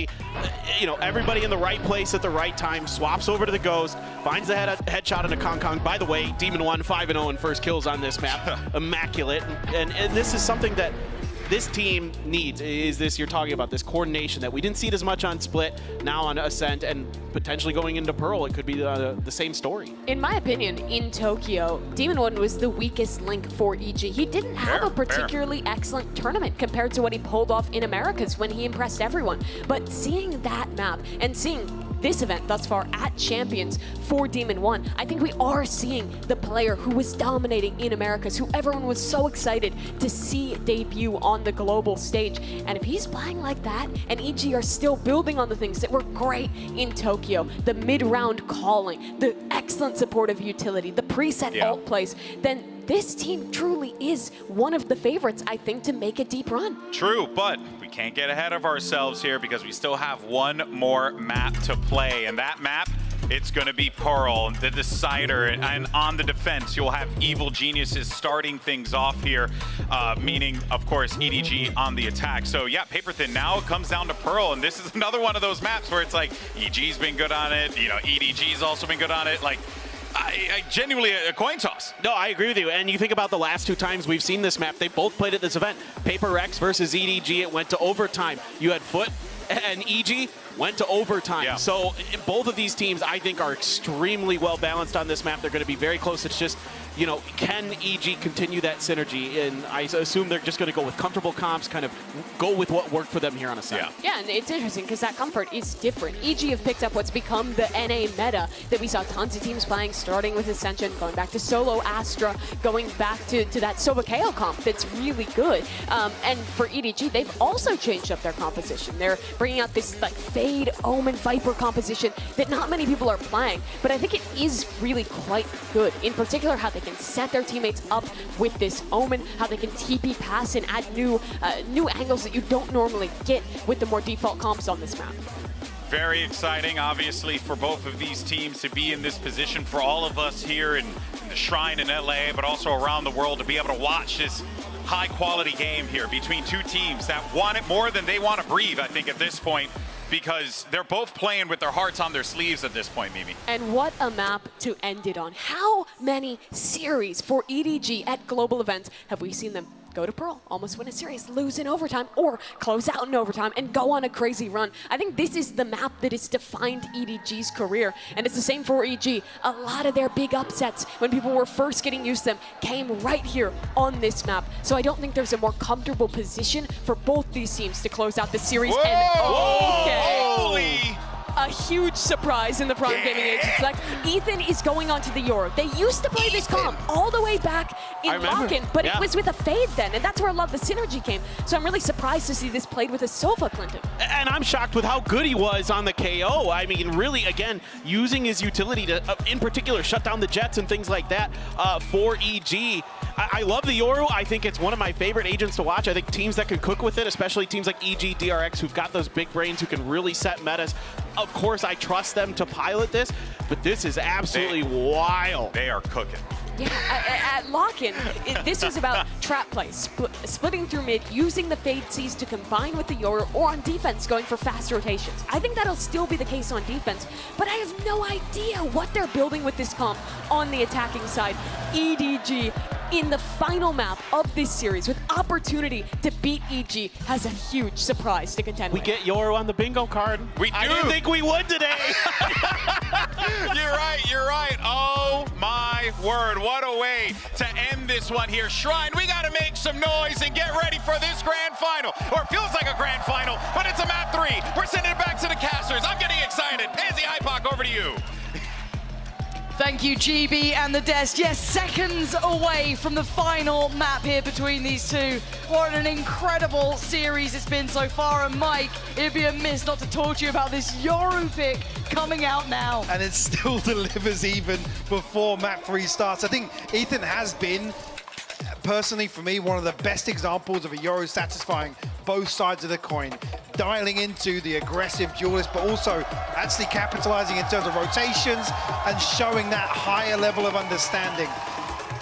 You know, everybody in the right place at the right time, swaps over to the Ghost, finds the headshot on a Kong Kong. By the way, Demon 1 5-0 in first kills on this map. Immaculate. And this is something that this team needs, is this, you're talking about this coordination that we didn't see it as much on Split, now on Ascent, and potentially going into Pearl, it could be the same story. In my opinion, in Tokyo, Demon 1 was the weakest link for EG. He didn't have a particularly excellent tournament compared to what he pulled off in Americas when he impressed everyone. But seeing that map and seeing this event thus far at Champions for Demon 1, I think we are seeing the player who was dominating in Americas, who everyone was so excited to see debut on the global stage. And if he's playing like that, and EG are still building on the things that were great in Tokyo, the mid-round calling, the excellent supportive utility, the preset ult plays, then this team truly is one of the favorites, I think, to make a deep run. True, but we can't get ahead of ourselves here because we still have one more map to play, and that map, it's going to be Pearl, the decider, and on the defense, you'll have Evil Geniuses starting things off here, meaning, of course, EDG on the attack. So yeah, Paper Thin, now it comes down to Pearl, and this is another one of those maps where it's like, EG's been good on it, you know, EDG's also been good on it, like, I genuinely a coin toss. No, I agree with you. And you think about the last two times we've seen this map, they both played at this event. Paper Rex versus EDG, it went to overtime. You had Foot and EG went to overtime. Yeah. So both of these teams, I think, are extremely well balanced on this map. They're going to be very close. It's just, you know, can EG continue that synergy? And I assume they're just going to go with comfortable comps, kind of go with what worked for them here on a side. Yeah, and it's interesting because that comfort is different. EG have picked up what's become the NA meta that we saw tons of teams playing, starting with Ascension, going back to Solo Astra, going back to that Sova KO comp that's really good. And for EDG, they've also changed up their composition. They're bringing out this like Fade, Omen, Viper composition that not many people are playing, but I think it is really quite good. In particular, how they can set their teammates up with this Omen, how they can TP pass and add new angles that you don't normally get with the more default comps on this map. Very exciting, obviously, for both of these teams to be in this position, for all of us here in the Shrine in LA, but also around the world, to be able to watch this high-quality game here between two teams that want it more than they want to breathe, I think, at this point, because they're both playing with their hearts on their sleeves at this point, Mimi. And what a map to end it on. How many series for EDG at global events have we seen them go to Pearl, almost win a series, lose in overtime, or close out in overtime and go on a crazy run? I think this is the map that has defined EDG's career, and it's the same for EG. A lot of their big upsets when people were first getting used to them came right here on this map. So I don't think there's a more comfortable position for both these teams to close out the series. Whoa! And okay. Holy! A huge surprise in the Prime Gaming Agent Select. Ethan is going on to the Euro. They used to play this comp all the way back in lock-in, but it was with a Fade then, and that's where a lot of the synergy came. So I'm really surprised to see this played with a Sova, Clinton. And I'm shocked with how good he was on the KO. I mean, really, again, using his utility to, in particular, shut down the Jets and things like that for EG. I love the Yoru. I think it's one of my favorite agents to watch. I think teams that can cook with it, especially teams like EG, DRX, who've got those big brains who can really set metas. Of course, I trust them to pilot this, but this is absolutely wild. They are cooking. Yeah, at lock-in, this is about trap play, splitting through mid, using the Fade Cs to combine with the Yoru, or on defense, going for fast rotations. I think that'll still be the case on defense, but I have no idea what they're building with this comp on the attacking side. EDG in the final map of this series with opportunity to beat EG has a huge surprise to contend with. We get Yoru on the bingo card. We do. I didn't think we would today. You're right. Oh my word. What a way to end this one here. Shrine, we got to make some noise and get ready for this grand final. Or it feels like a grand final, but it's a map 3. We're sending it back to the casters. I'm getting excited. Pansy Hypoc, over to you. Thank you, GB and the Desk. Yes, seconds away from the final map here between these two. What an incredible series it's been so far. And Mike, it'd be a miss not to talk to you about this Yoru pick coming out now. And it still delivers even before map 3 starts. I think Ethan has been, personally for me, one of the best examples of a Yoru satisfying both sides of the coin, dialing into the aggressive duelist, but also actually capitalizing in terms of rotations and showing that higher level of understanding,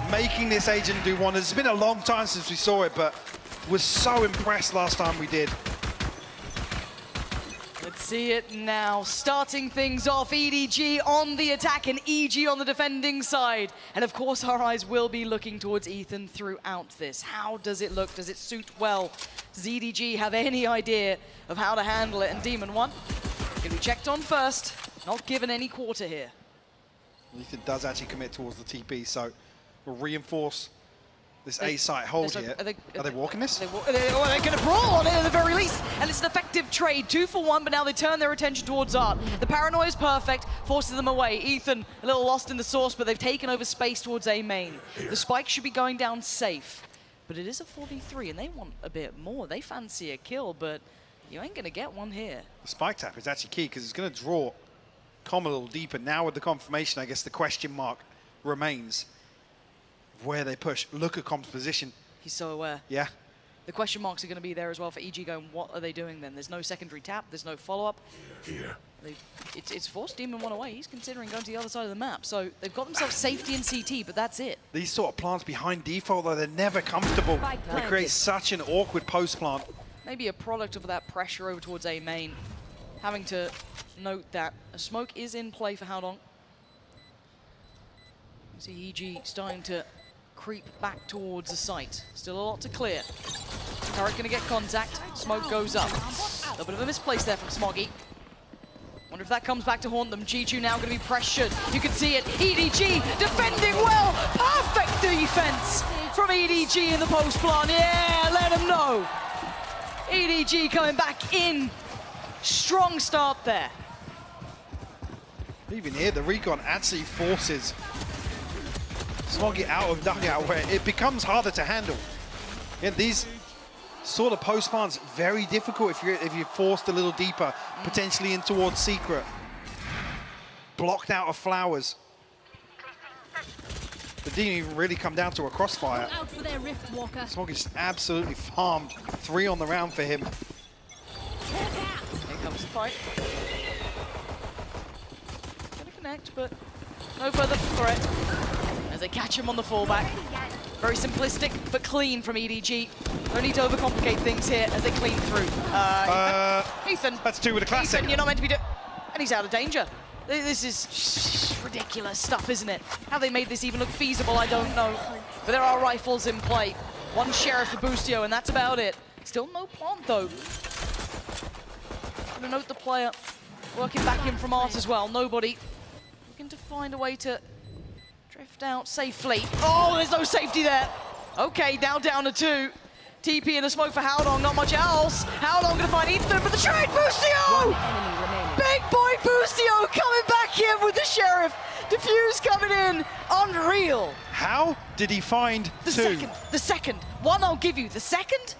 making this agent do wonders. It's been a long time since we saw it, but was so impressed last time we did. Let's see it now. Starting things off, EDG on the attack and EG on the defending side. And of course, our eyes will be looking towards Ethan throughout this. How does it look? Does it suit well? Does EDG have any idea of how to handle it? And Demon 1 can be checked on first, not given any quarter here. Ethan does actually commit towards the TP, so we'll reinforce this A-site hold here. Are they walking this? They're going to brawl on it at the very least. And it's an effective trade, 2 for 1, but now they turn their attention towards Art. The paranoia is perfect, forces them away. Ethan a little lost in the source, but they've taken over space towards A main. The spike should be going down safe, but it is a 4v3, and they want a bit more. They fancy a kill, but you ain't going to get one here. The spike tap is actually key because it's going to draw Com a little deeper. Now with the confirmation, I guess the question mark remains where they push. Look at Com's position. He's so aware. Yeah. The question marks are going to be there as well for EG going, what are they doing then? There's no secondary tap, there's no follow-up. It's forced Demon 1 away. He's considering going to the other side of the map. So they've got themselves safety in CT, but that's it. These sort of plants behind default, though, they're never comfortable. They create such an awkward post plant. Maybe a product of that pressure over towards A main. Having to note that a smoke is in play for how long. You see EG starting to creep back towards the site. Still a lot to clear. Turret gonna get contact. Smoke goes up. A little bit of a misplace there from Smoggy. Wonder if that comes back to haunt them. G2 now going to be pressured. You can see it. EDG defending well. Perfect defense from EDG in the post plant. Yeah, let them know. EDG coming back in. Strong start there. Even here, the recon actually forces Smoggy out of dugout where it becomes harder to handle. Yeah, these sort of post plants very difficult if you're forced a little deeper, potentially in towards secret. Blocked out of flowers. But didn't even really come down to a crossfire. Out for their Rift Walker. Smoggy just absolutely farmed 3 on the round for him. Here comes the fight. Gonna connect, but no further threat. As they catch him on the fallback. Very simplistic, but clean from EDG. No need to overcomplicate things here as they clean through. Ethan. That's 2 with a classic. Ethan, you're not meant to be doing... And he's out of danger. This is ridiculous stuff, isn't it? How they made this even look feasible, I don't know. But there are rifles in play. 1 Sheriff for Boostio, and that's about it. Still no plant, though. Gonna note the player working back in from Art as well. Nobody looking to find a way to drift out safely. Oh, there's no safety there. Okay, now down to 2. TP in a smoke for Howdong, not much else. Howdong gonna find Ethan, but the trade, Boostio! Big boy Boostio coming back in with the Sheriff. Diffuse coming in, unreal. How did he find the 2? The second. 1 I'll give you, the second?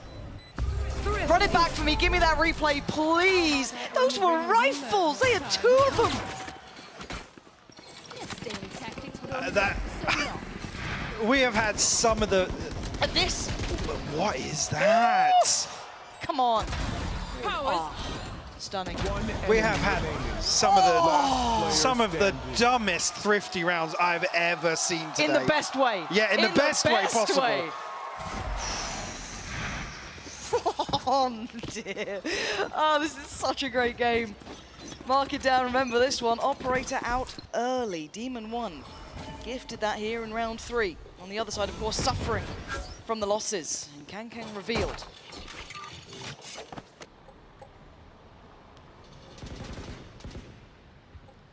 Run it back for me, give me that replay, please. Those were rifles, they had 2 of them. We have had some of the... This? What is that? Come on. Oh, stunning. We have had some of the dumbest thrifty rounds I've ever seen today. In the best way. Yeah, in the best way possible. Oh dear. Oh, this is such a great game. Mark it down, remember this one. Operator out early, Demon 1. Gifted that here in round 3. On the other side, of course, suffering from the losses. And Kankang revealed.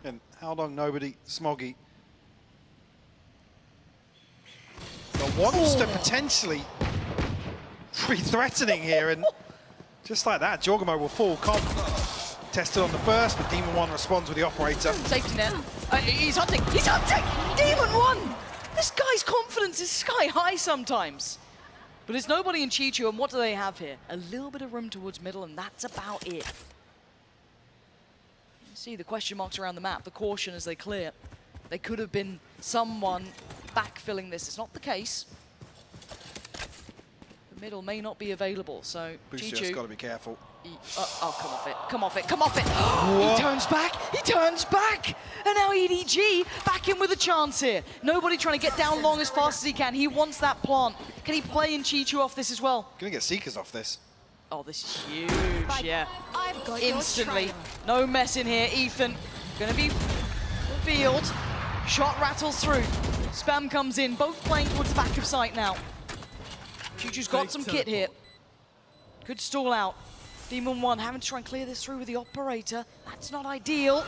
And how long nobody, Smoggy. But wants to potentially be threatening here, and just like that, Jorgamo will fall. Comp tested on the first, but Demon 1 responds with the operator. Safety net. He's hunting! He's hunting! Demon 1! This guy's confidence is sky high sometimes. But there's nobody in Chi-Chu, and what do they have here? A little bit of room towards middle, and that's about it. You see the question marks around the map, the caution as they clear. They could have been someone backfilling this. It's not the case. The middle may not be available, so Boostio's got to be careful. Oh, come off it, come off it, come off it. He turns back, he turns back. And now EDG back in with a chance here. Nobody trying to get down long as fast as he can. He wants that plant. Can he play in Chi-Chu off this as well? Gonna get Seekers off this. Oh, this is huge, yeah. Instantly, no mess in here. Ethan gonna be revealed. Shot rattles through. Spam comes in, both playing towards the back of sight now. Chi-Chu's got some kit here. Good stall out. Demon 1 having to try and clear this through with the operator. That's not ideal.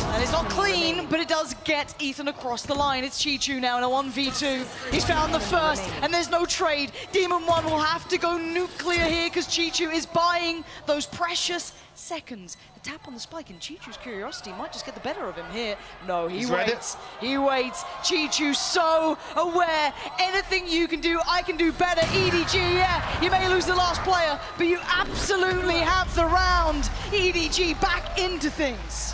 And it's not clean, but it does get Ethan across the line. It's Chi-Chu now in a 1v2. He's found the first, and there's no trade. Demon 1 will have to go nuclear here because Chi-Chu is buying those precious seconds. The tap on the spike, and Chi-Chu's curiosity might just get the better of him here. No, he waits. He waits. Chi-Chu so aware. Anything you can do, I can do better. EDG, yeah, you may lose the last player, but you absolutely have the round. EDG back into things.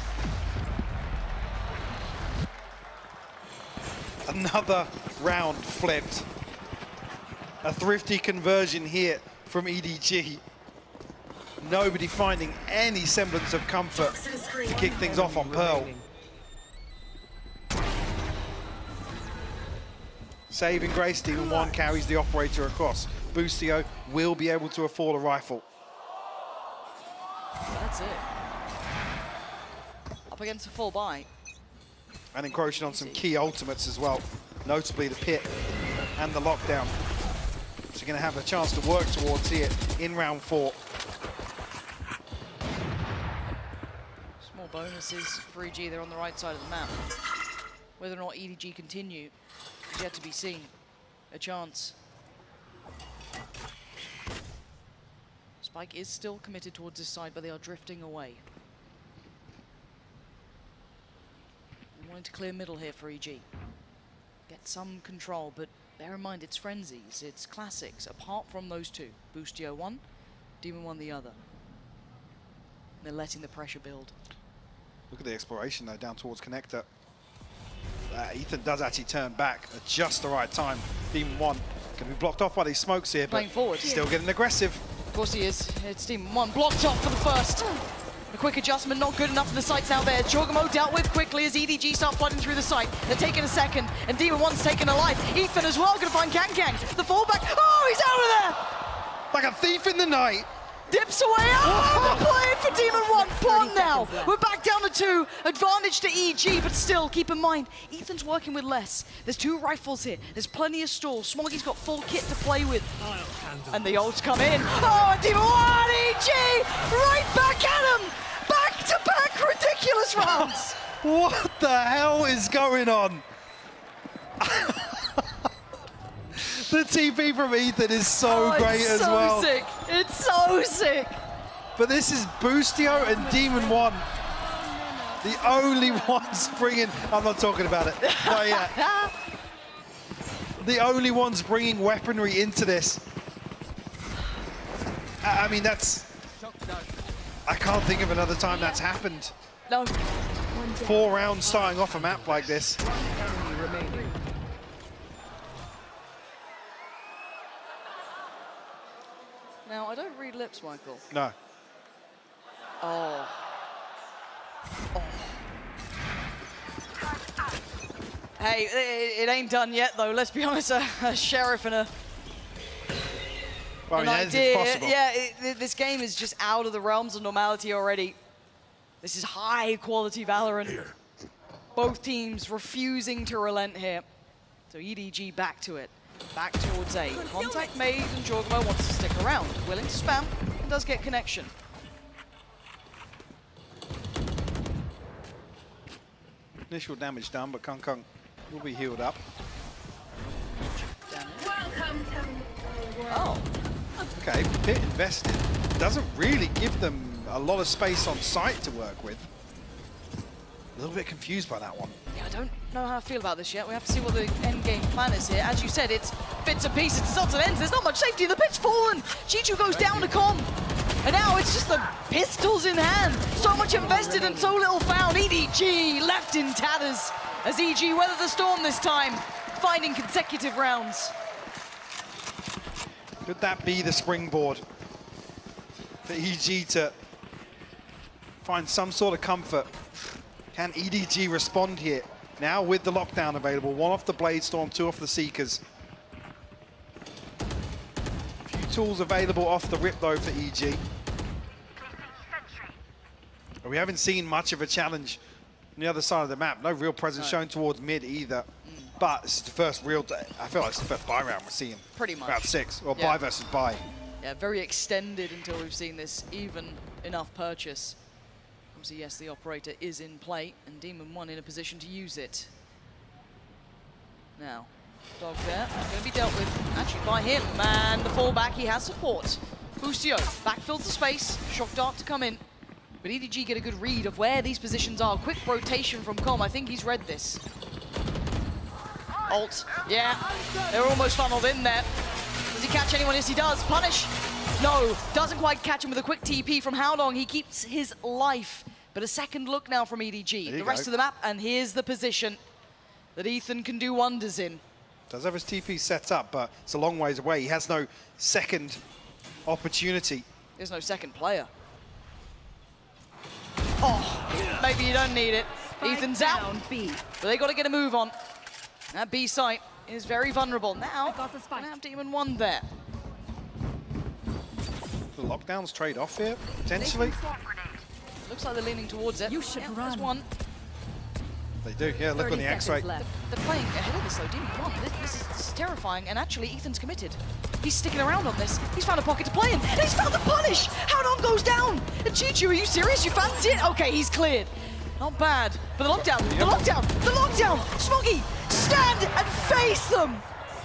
Another round flipped. A thrifty conversion here from EDG. Nobody finding any semblance of comfort to kick things off on Pearl. Saving grace, Demon 1 carries the operator across. Boostio will be able to afford a rifle. That's it. Up against a full buy. And encroaching on some key ultimates as well, notably the pit and the lockdown. So you're going to have a chance to work towards here in round 4. Small More bonuses for EG. They're on the right side of the map. Whether or not EDG continue is yet to be seen. A chance. Spike is still committed towards this side, but they are drifting away. They wanting to clear middle here for EG. Get some control, but bear in mind it's frenzies, it's classics. Apart from those two, Boostio one, Demon one the other. They're letting the pressure build. Look at the exploration though, down towards connector. Ethan does actually turn back at just the right time. Demon one can be blocked off by these smokes here, Playing but forward. Still getting aggressive. Of course he is. It's Demon one blocked off for the first. A quick adjustment, not good enough for the sights out there. Jorgamo dealt with quickly as EDG start flooding through the site. They're taking a second, and Demon one's taken a life. Ethan as well, gonna find Kang. The fallback. Oh, he's out of there! Like a thief in the night. Dips away. Oh, the play for Demon one. Pawn now. We're back down to 2. Advantage to EG, but still, keep in mind, Ethan's working with less. There's 2 rifles here. There's plenty of stalls. Smoggy's got full kit to play with. And the ults come in. Oh, and Demon one, EG, right back at him. Back-to-back ridiculous rounds. What the hell is going on? The TP from Ethan is so great as well. It's so sick. It's so sick. But this is Boostio and Demon one. The only ones bringing... I'm not talking about it. Not yet. The only ones bringing weaponry into this. I mean, that's... I can't think of another time that's happened. No. 4 rounds starting off a map like this. Now, I don't read lips, Michael. No. Oh. Oh. Hey, it ain't done yet, though. Let's be honest, a sheriff and an idea. Possible. Yeah, this game is just out of the realms of normality already. This is high-quality Valorant. Both teams refusing to relent here. So EDG back to it. Back towards A. Contact made, and Jorgamo wants to stick around. Willing to spam, and does get connection. Initial damage done, but Kung will be healed up. Oh. Okay, bit invested. Doesn't really give them a lot of space on site to work with. A little bit confused by that one. Yeah, I don't know how I feel about this yet. We have to see what the end game plan is here. As you said, it's bits and pieces. It starts and ends. There's not much safety. The pit's fallen. Chichu goes down to Com. And now it's just the pistols in hand. So much invested and so little found. EDG left in tatters as EG weather the storm this time, finding consecutive rounds. Could that be the springboard for EG to find some sort of comfort? Can EDG respond here? Now with the lockdown available, 1 off the Bladestorm, 2 off the Seekers. A few tools available off the rip though for EG. But we haven't seen much of a challenge on the other side of the map. No real presence shown towards mid either. But this is the first real, I feel like it's the first buy round we're seeing. Pretty much. Round 6, or Yeah. buy versus buy. Yeah, very extended until we've seen this even enough purchase. Obviously, yes, the operator is in play, and Demon 1 in a position to use it. Now, dog there, going to be dealt with, actually by him, and the fallback, he has support. Boostio backfills the space, shock dart to come in, but EDG get a good read of where these positions are. Quick rotation from Com, I think he's read this. Ult, yeah, they're almost funneled in there. Does he catch anyone? Yes, he does. Punish. No, doesn't quite catch him with a quick TP from How Long. He keeps his life. But a second look now from EDG. The rest of the map, and here's the position that Ethan can do wonders in. Does have his TP set up, but it's a long ways away. He has no second opportunity. There's no second player. Oh, maybe you don't need it. Ethan's out. But they got to get a move on. That B site is very vulnerable. Now, gonna have Demon 1 there. The lockdowns trade off here, potentially. Looks like they're leaning towards it. You should run. There's one. They do, yeah, look on the X-ray. They're playing ahead of this though, Demon. Come on, this is terrifying, and actually Ethan's committed. He's sticking around on this. He's found a pocket to play in, and he's found the punish! Howdong goes down! And Chichu, are you serious? You fancy it? Okay, he's cleared. Not bad, but the lockdown, the lockdown, the lockdown! Smoggy, stand and face them!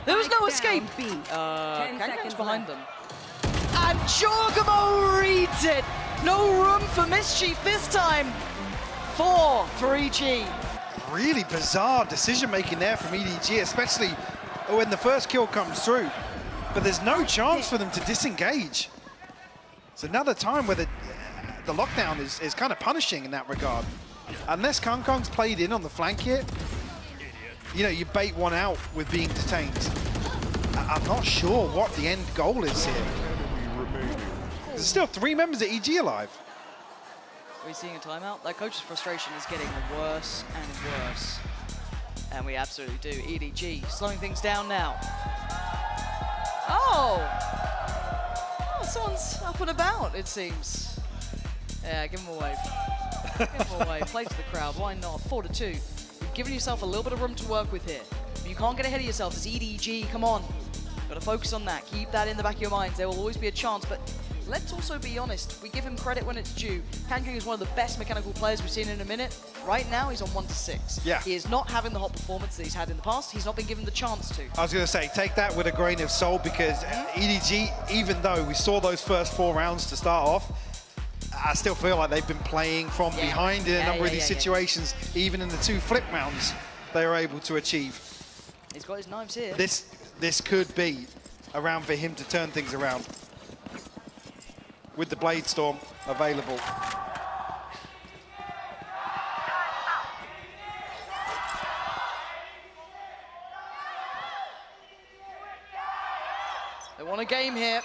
There was no escape. Kangkang's behind them. And Jorgamo reads it! No room for mischief this time for 3G. Really bizarre decision-making there from EDG, especially when the first kill comes through. But there's no chance for them to disengage. It's another time where the lockdown is kind of punishing in that regard. Unless Kangkang's played in on the flank here, you know, you bait one out with being detained. I'm not sure what the end goal is here. There's still 3 members of EG alive. Are we seeing a timeout? That coach's frustration is getting worse and worse. And we absolutely do. EDG slowing things down now. Oh, someone's up and about, it seems. Yeah, give him a wave. Give him a wave. Play to the crowd. Why not? 4-2. You've given yourself a little bit of room to work with here. But you can't get ahead of yourself. It's EDG. Come on. Got to focus on that. Keep that in the back of your minds. There will always be a chance, but let's also be honest. We give him credit when it's due. Kangkang is one of the best mechanical players we've seen in a minute. Right now, he's on 1-6. Yeah. He is not having the hot performance that he's had in the past. He's not been given the chance to. I was going to say, take that with a grain of salt, because EDG, even though we saw those first 4 rounds to start off, I still feel like they've been playing from behind in a number of these situations, even in the 2 flip rounds they were able to achieve. He's got his knives here. This could be a round for him to turn things around with the Blade Storm available. They want a game here.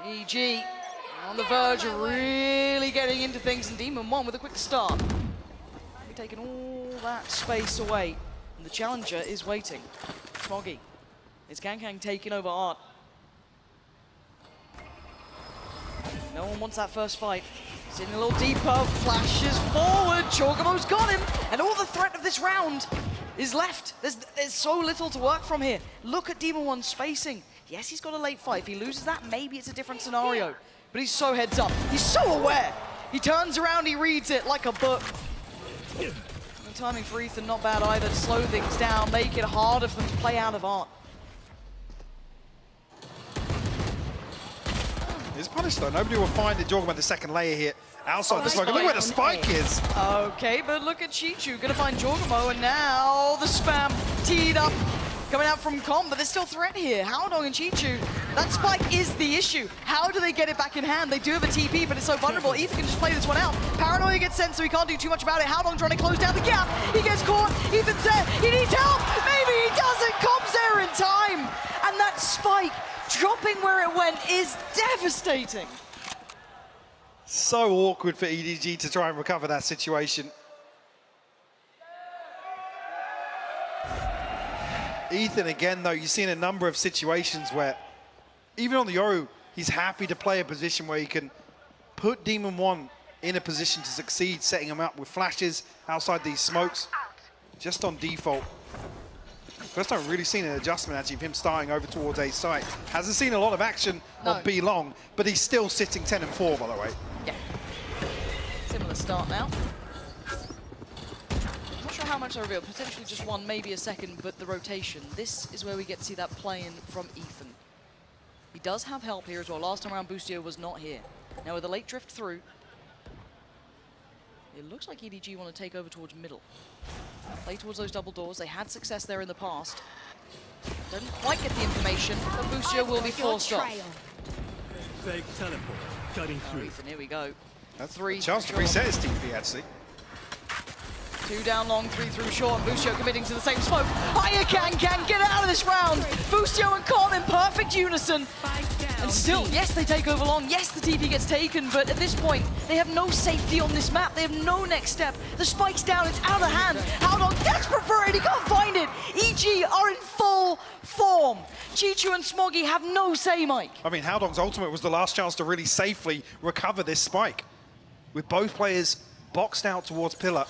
EG on the verge of really getting into things, and Demon 1 with a quick start. We're taking all that space away, and the challenger is waiting. Smoggy. Is Kangkang taking over Art? No one wants that first fight. He's in a little deeper, flashes forward. Jorgamo's got him, and all the threat of this round is left. There's so little to work from here. Look at Demon 1's spacing. Yes, he's got a late fight. If he loses that, maybe it's a different scenario. But he's so heads up. He's so aware. He turns around, he reads it like a book. The timing for Ethan, not bad either, to slow things down, make it harder for them to play out of Art. He's punished though. Nobody will find the Jorgamo the second layer here outside the smoke. Look where the spike is. Okay, but look at Chichu. Gonna find Jorgamo, and now the spam teed up. Coming out from Com, but there's still threat here. Howdong and Chichu, that spike is the issue. How do they get it back in hand? They do have a TP, but it's so vulnerable. Ethan can just play this one out. Paranoia gets sent, so he can't do too much about it. Howdong trying to close down the gap. He gets caught. Ethan's there. He needs help. Maybe he doesn't. Com's there in time. And that spike dropping where it went is devastating. So awkward for EDG to try and recover that situation. Ethan, again, though, you've seen a number of situations where, even on the Yoru, he's happy to play a position where he can put Demon 1 in a position to succeed, setting him up with flashes outside these smokes, just on default. First time really seen an adjustment, actually, of him starting over towards A site. Hasn't seen a lot of action on B long, but he's still sitting 10-4, by the way. Yeah. Similar start now. Not sure how much I reveal. Potentially just 1, maybe a second, but the rotation. This is where we get to see that play-in from Ethan. He does have help here as well. Last time around, Boostio was not here. Now with a late drift through, it looks like EDG want to take over towards middle. Play towards those double doors. They had success there in the past. Don't quite get the information, but Boostio will be forced off. Fake teleport, cutting through. Ethan, here we go. That's a chance to reset his TP, actually. 2 down long, 3 through short, and Boostio committing to the same smoke. Hiya, Kangkang, get out of this round! Boostio and Com in perfect unison. And still, yes, they take over long, yes, the TP gets taken, but at this point, they have no safety on this map. They have no next step. The spike's down, it's out of hand. Howdong desperate for it, he can't find it. EG are in full form. Chichu and Smoggy have no say, Mike. I mean, Howdong's ultimate was the last chance to really safely recover this spike, with both players boxed out towards Pillar.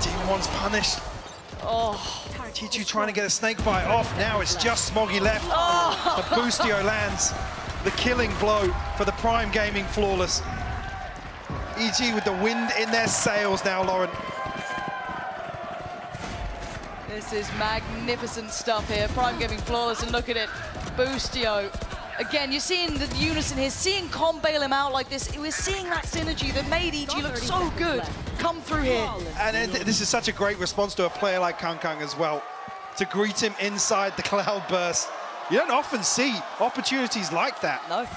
Demon One's punished. Oh, Chichu trying to get a snake bite off. Now it's just Smoggy left. Oh. But Boostio lands the killing blow for the Prime Gaming Flawless. EG with the wind in their sails now, Lauren. This is magnificent stuff here. Prime Gaming Flawless, and look at it. Boostio. Again, you're seeing the unison here, seeing Com bail him out like this. We're seeing that synergy that made EG look so good come through here. And this is such a great response to a player like Kang as well, to greet him inside the cloud burst. You don't often see opportunities like that. No.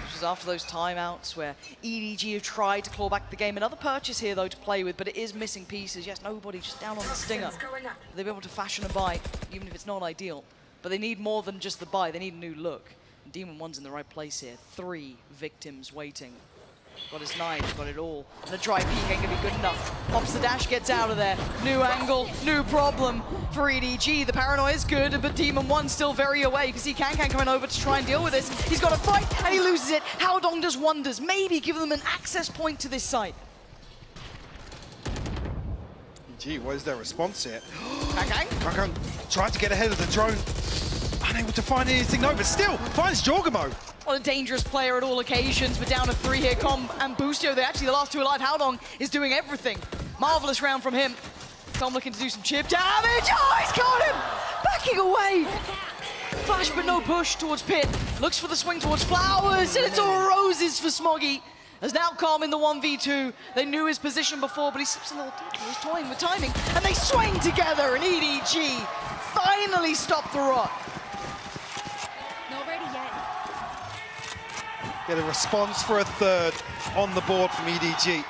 This was after those timeouts where EDG have tried to claw back the game. Another purchase here, though, to play with, but it is missing pieces. Yes, nobody just down on the stinger. They'll be able to fashion a buy, even if it's not ideal. But they need more than just the buy. They need a new look. And Demon One's in the right place here. 3 victims waiting. Got his knives, got it all. And the dry peek ain't gonna be good enough. Pops the dash, gets out of there. New angle, new problem for EDG. The paranoia is good, but Demon One still very away. You can see Kang coming over to try and deal with this. He's got a fight, and he loses it. Howdong does wonders. Maybe give them an access point to this site. Gee, what is their response here? Kang tried to get ahead of the drone. Unable to find anything, no, but still finds Jorgamo. What a dangerous player at all occasions, but down to 3 here. Com and Boostio, they're actually the last 2 alive. Howdong is doing everything. Marvelous round from him. Com looking to do some chip damage. Oh, he's got him! Backing away. Flash, but no push towards Pit. Looks for the swing towards Flowers, and it's all roses for Smoggy. As now Com in the 1v2. They knew his position before, but he slips a little deeper. He's toying with timing, and they swing together, and EDG finally stopped the rot. Not ready yet. Get a response for a 3rd on the board from EDG.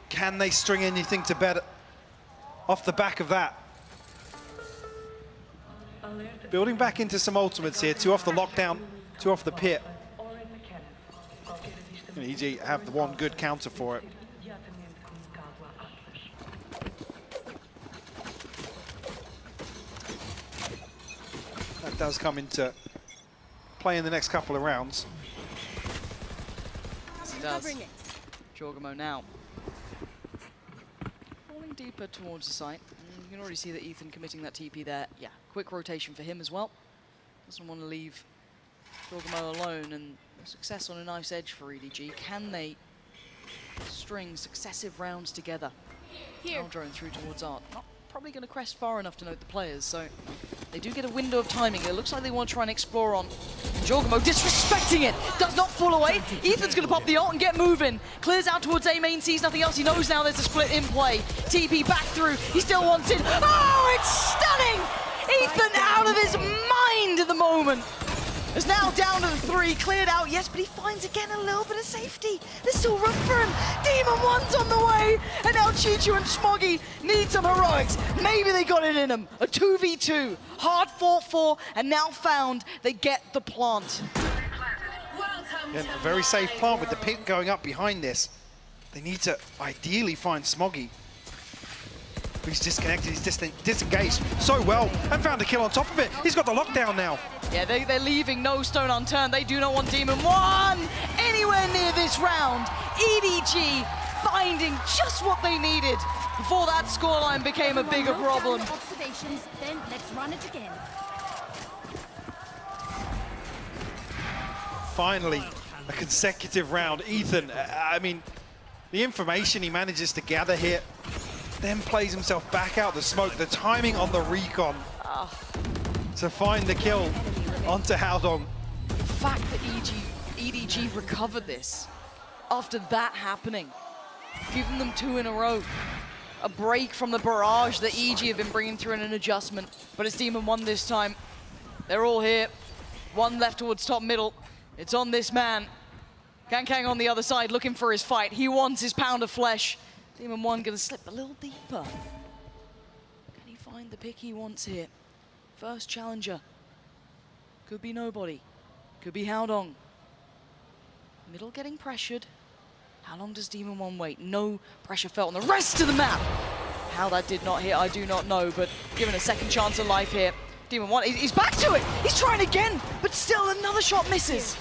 Can they string anything to bed off the back of that? Building back into some ultimates here. 2 off the lockdown, 2 off the pit. And EG have the one good counter for it. That does come into play in the next couple of rounds. Yes, it does. Jorgamo now. Falling deeper towards the site. You can already see that Ethan committing that TP there. Yeah, quick rotation for him as well. Doesn't want to leave Jorgamo alone, and success on a nice edge for EDG. Can they string successive rounds together? Now drone through towards Art. Not probably going to crest far enough to note the players, so they do get a window of timing. It looks like they want to try and explore on. Jorgamo disrespecting it, does not fall away. Ethan's going to pop the ult and get moving. Clears out towards A main, sees nothing else. He knows now there's a split in play. TP back through, he still wants it. Oh, it's stunning! Ethan out of his mind at the moment. Is now down to the 3, cleared out, yes, but he finds again a little bit of safety. There's still room for him. Demon One's on the way, and now Chichu and Smoggy need some heroics. Maybe they got it in them. A 2v2, hard fought for, and now found they get the plant. And a very safe plant with the pit going up behind this. They need to ideally find Smoggy. He's disconnected, he's disengaged so well, and found a kill on top of it. He's got the lockdown now. Yeah, they're leaving no stone unturned. They do not want Demon One anywhere near this round. EDG finding just what they needed before that scoreline became a bigger problem. Observations, then let's run it again. Finally, a consecutive round. Ethan, I mean, the information he manages to gather here, then plays himself back out the smoke. The timing on the recon to find the kill onto Howdong. The fact that EDG recovered this after that happening, giving them 2 in a row. A break from the barrage that EG have been bringing through in an adjustment, but it's Demon One this time. They're all here. 1 left towards top middle. It's on this man. Kang on the other side looking for his fight. He wants his pound of flesh. Demon One gonna slip a little deeper. Can he find the pick he wants here? First challenger. Could be nobody. Could be Howdong. Middle getting pressured. How long does Demon One wait? No pressure felt on the rest of the map. How that did not hit, I do not know, but given a second chance of life here. Demon One, he's back to it. He's trying again, but still another shot misses.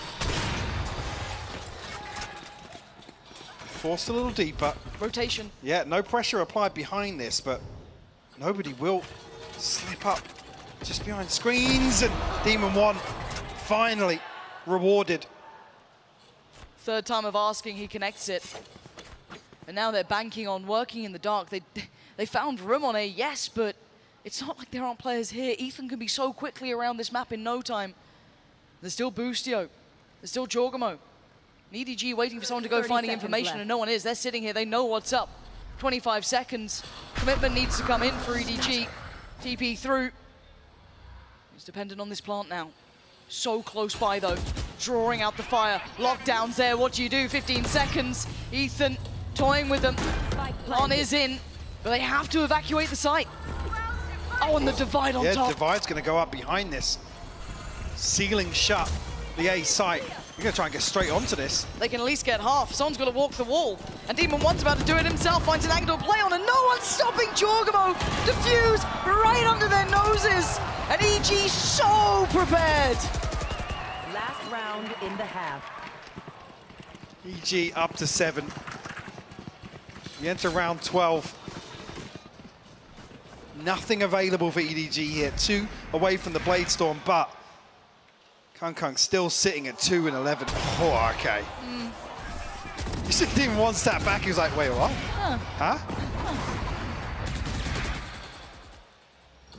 forced a little deeper. Rotation. Yeah, no pressure applied behind this, but nobody will slip up just behind screens, and Demon 1 finally rewarded. Third time of asking, he connects it. And now they're banking on working in the dark. They found room on A, yes, but it's not like there aren't players here. Ethan can be so quickly around this map in no time. There's still Boostio. There's still Jorgamo. EDG waiting for someone to go finding information, and no one is. They're sitting here. They know what's up. 25 seconds. Commitment needs to come in for EDG. TP through. He's dependent on this plant now. So close by, though. Drawing out the fire. Lockdowns there. What do you do? 15 seconds. Ethan toying with them. On is in, but they have to evacuate the site. Oh, and the divide on top. Yeah, divide's going to go up behind this. Sealing shut the A site. You're going to try and get straight onto this. They can at least get half. Someone's got to walk the wall. And Demon 1's about to do it himself. Finds an angle to play on, and no one's stopping Jorgamo. Defuse right under their noses. And EG so prepared. Last round in the half. EG up to 7. We enter round 12. Nothing available for EDG here. 2 away from the Blade Storm, but Kung still sitting at 2 and 11. Oh, okay. You see Demon 1 step back, he was like, wait, what? Huh?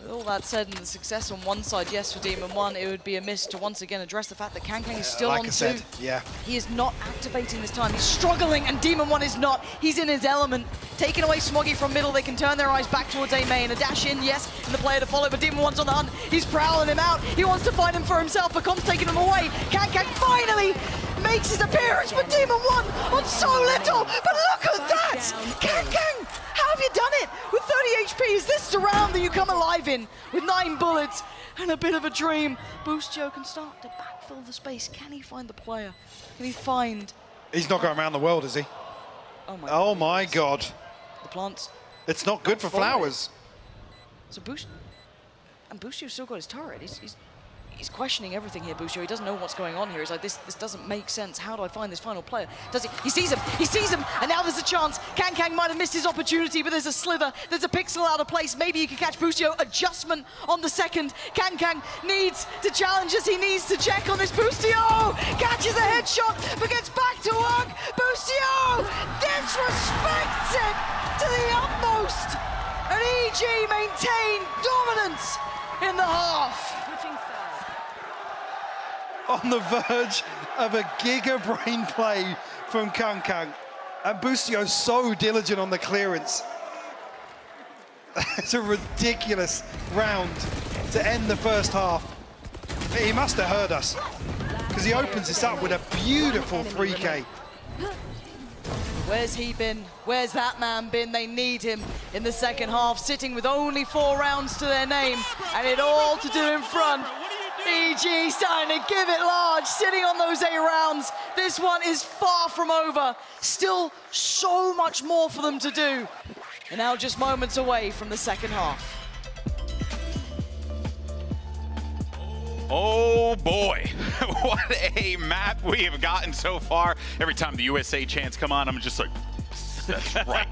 With all that said, and the success on one side, yes, for Demon 1, it would be a miss to once again address the fact that Kang is still like on I 2. said, yeah. He is not activating this time. He's struggling, and Demon 1 is not. He's in his element. Taking away Smoggy from middle, they can turn their eyes back towards A main. A dash in, yes, and the player to follow, but Demon 1's on the hunt. He's prowling him out. He wants to find him for himself, but Com's taking him away. Kang finally makes his appearance, but Demon 1 on so little. But look at that! Kang! How have you done it? With 30 HP, is this the round that you come alive in? With 9 bullets and a bit of a dream. Boostio can start to backfill the space. Can he find the player? Can he find... He's not going around the world, is he? Oh my God. The plants. It's not good for flowers. So Boostio's still got his turret. He's questioning everything here, Boostio. He doesn't know what's going on here. He's like, this doesn't make sense. How do I find this final player? Does he? He sees him, and now there's a chance. Kang might have missed his opportunity, but there's a slither, there's a pixel out of place. Maybe he can catch Boostio. Adjustment on the second. Kang needs to challenge us. He needs to check on this. Boostio catches a headshot, but gets back to work. Boostio disrespects it to the utmost. And EG maintain dominance in the half. On the verge of a giga brain play from Kang. And Boostio so diligent on the clearance. It's a ridiculous round to end the first half. He must have heard us, because he opens this up with a beautiful 3K. Where's he been? Where's that man been? They need him in the second half, sitting with only 4 rounds to their name, and it all to do in front. EG starting to give it large, sitting on those 8 rounds. This one is far from over. Still so much more for them to do. And now just moments away from the second half. Oh boy, what a map we have gotten so far. Every time the USA chants come on, I'm just like, that's right.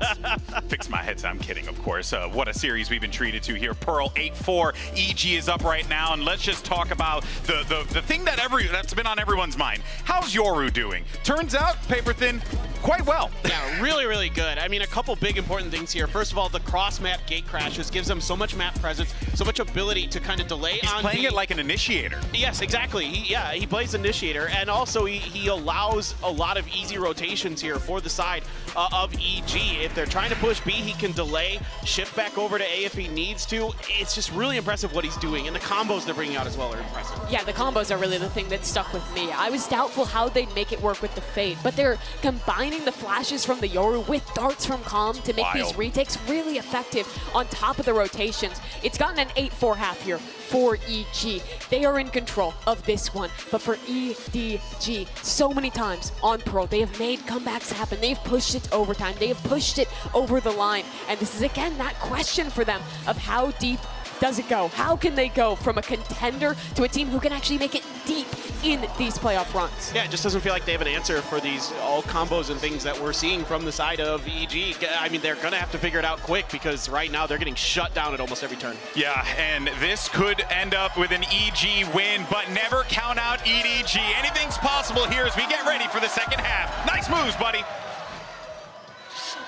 Fix my headset. I'm kidding, of course. What a series we've been treated to here. Pearl 8-4. EG is up right now, and let's just talk about the thing that's been on everyone's mind. How's Yoru doing? Turns out, paper thin, quite well. Yeah, really good. I mean, a couple big important things here. First of all, the cross-map gate crashes gives him so much map presence, so much ability to kind of delay. He's playing it like an initiator. Yes, exactly. He plays initiator, and also he allows a lot of easy rotations here for the side of EG. If they're trying to push B, he can delay, shift back over to A if he needs to. It's just really impressive what he's doing, and the combos they're bringing out as well are impressive. Yeah, the combos are really the thing that stuck with me. I was doubtful how they'd make it work with the Fade, but they're combining the flashes from the Yoru with darts from Calm to make these retakes really effective on top of the rotations. It's gotten an 8-4 half here for EG. They are in control of this one, but for EDG, so many times on Pearl, they have made comebacks happen. They've pushed it overtime. They have pushed it over the line. And this is, again, that question for them of how deep does it go? How can they go from a contender to a team who can actually make it deep in these playoff runs. Yeah, it just doesn't feel like they have an answer for these all combos and things that we're seeing from the side of EG. I mean, they're going to have to figure it out quick because right now they're getting shut down at almost every turn. Yeah, and this could end up with an EG win, but never count out EDG. Anything's possible here as we get ready for the second half. Nice moves, buddy.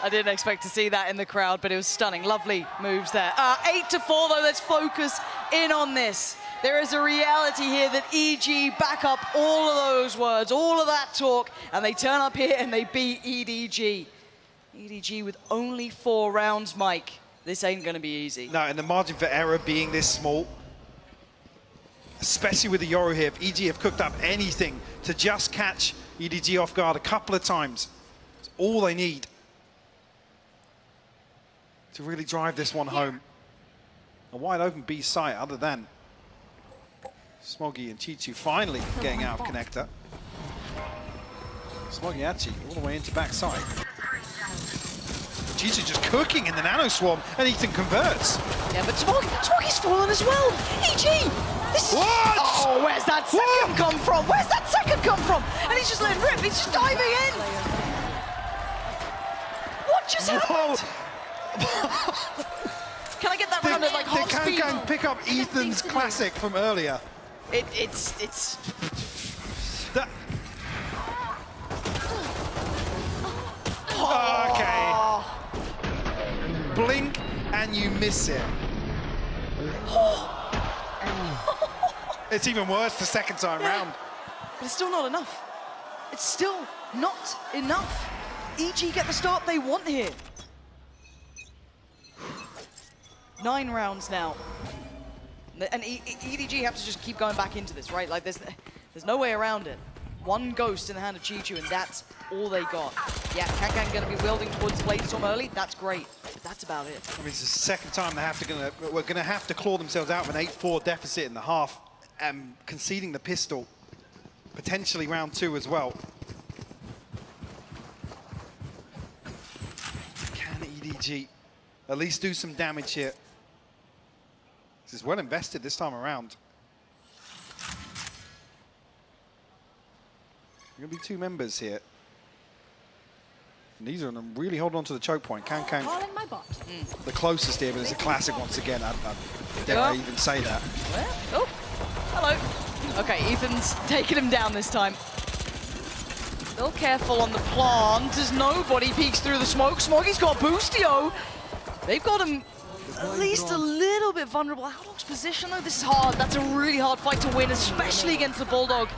I didn't expect to see that in the crowd, but it was stunning. Lovely moves there. 8-4, though. Let's focus in on this. There is a reality here that EG back up all of those words, all of that talk, and they turn up here and they beat EDG. EDG with only 4 rounds, Mike. This ain't going to be easy. No, and the margin for error being this small, especially with the Yoru here, if EG have cooked up anything to just catch EDG off guard a couple of times, it's all they need to really drive this one home. A wide open B site other than Smoggy and Chichu finally getting out of connector. Smoggy actually all the way into backside. Chichu just cooking in the nano swarm and Ethan converts. Yeah, but Smoggy's fallen as well. EG! This is... What? Oh, where's that second come from? Where's that second come from? And he's just letting rip. He's just diving in. What just happened? Can I get that round at like half speed? They can't go and pick up Ethan's classic from earlier. It's... That... Okay. Blink and you miss it. It's even worse the second time round. But it's still not enough. It's still not enough. EG get the start they want here. 9 rounds now. And EDG have to just keep going back into this, right? Like, there's no way around it. One ghost in the hand of Chichu, and that's all they got. Yeah, Kankan going to be wielding towards Bladestorm early. That's great. But that's about it. I mean, it's the second time we're going to have to claw themselves out of an 8-4 deficit in the half, conceding the pistol. Potentially round 2 as well. Can EDG at least do some damage here? This is well invested this time around. Going to be 2 members here. Neither of them really hold on to the choke point. Kankan, the closest here, but it's a classic once again. Dare I even say that? Oh, hello. Okay, Ethan's taking him down this time. Still careful on the plant as nobody peeks through the smoke. Smoggy's got Boostio. They've got him at least a little bit vulnerable. Outlook's position, though, this is hard. That's a really hard fight to win, especially against the Bulldog.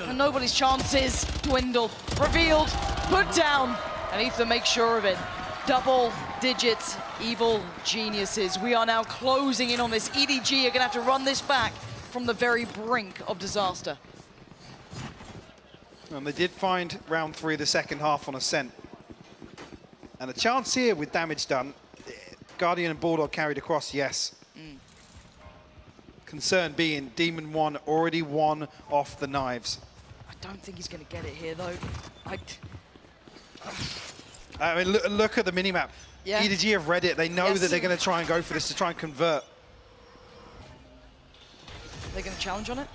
And nobody's chances dwindle. Revealed, put down, and Ethan makes sure of it. Double digits, evil geniuses. We are now closing in on this. EDG are gonna have to run this back from the very brink of disaster. And they did find round 3 of the second half on Ascent. And a chance here with damage done. Guardian and Bulldog carried across, yes. Concern being Demon 1 already won off the knives. I don't think he's going to get it here, though. I mean, look at the minimap. Yeah. EDG have read it. They know that they're going to try and go for this to try and convert. They're going to challenge on it?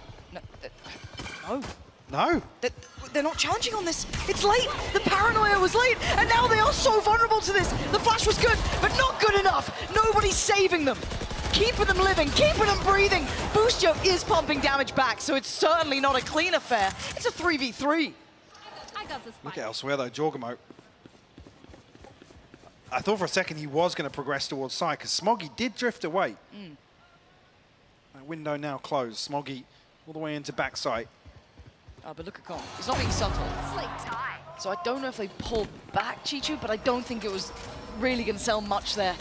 No. No. They're not challenging on this. It's late. The paranoia was late, and now they are so vulnerable to this. The flash was good, but not good enough. Nobody's saving them. Keeping them living, keeping them breathing. Boostio is pumping damage back, so it's certainly not a clean affair. It's a 3v3. Look at elsewhere, though, Jorgamo. I thought for a second he was going to progress towards side, because Smoggy did drift away. That window now closed. Smoggy all the way into backside. Oh, but look at Con. He's not being subtle. So I don't know if they pulled back Chichu, but I don't think it was really going to sell much there.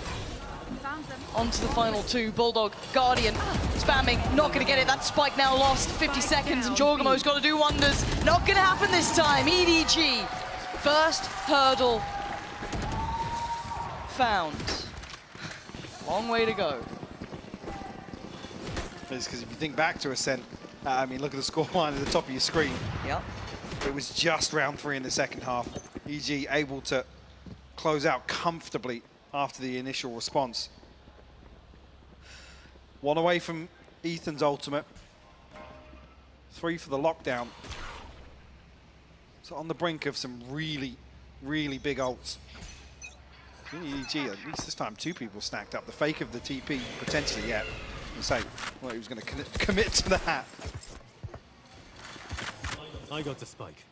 On to the final 2. Bulldog, Guardian, spamming, not going to get it. That spike now lost. 50 seconds, and Jorgamo's got to do wonders. Not going to happen this time. EDG, first hurdle found. Long way to go. It's because if you think back to Ascent, I mean, look at the scoreline at the top of your screen. Yep. It was just round 3 in the second half. EG able to close out comfortably after the initial response. 1 away from Ethan's ultimate. 3 for the lockdown. So on the brink of some really, really big ults. EDG, at least this time, 2 people stacked up. The fake of the TP, potentially, yeah. And say, well, he was going to commit to that. I got the spike.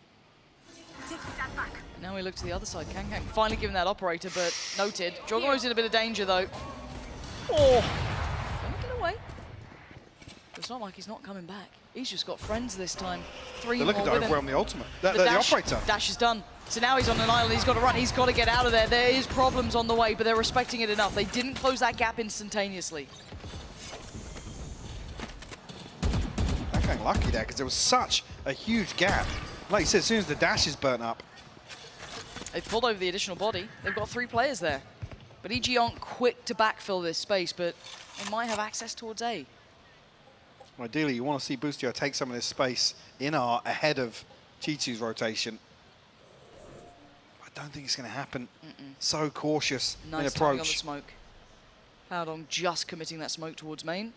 Now we look to the other side. Kang finally given that operator, but noted. Jogo's in a bit of danger, though. Oh! Don't get away. It's not like he's not coming back. He's just got friends this time. 3 They're more looking to with him. overwhelm the ultimate. The dash, operator. Dash is done. So now he's on an island. He's got to run. He's got to get out of there. There is problems on the way, but they're respecting it enough. They didn't close that gap instantaneously. They're getting lucky there because there was such a huge gap. Like you said, as soon as the dash is burnt up. They've pulled over the additional body. They've got 3 players there. But EG aren't quick to backfill this space, but they might have access towards A. Ideally, you want to see Boostio take some of this space in R ahead of Chichu's rotation. I don't think it's going to happen. So cautious in Nice timing on the approach. smoke. Howdong just committing that smoke towards main.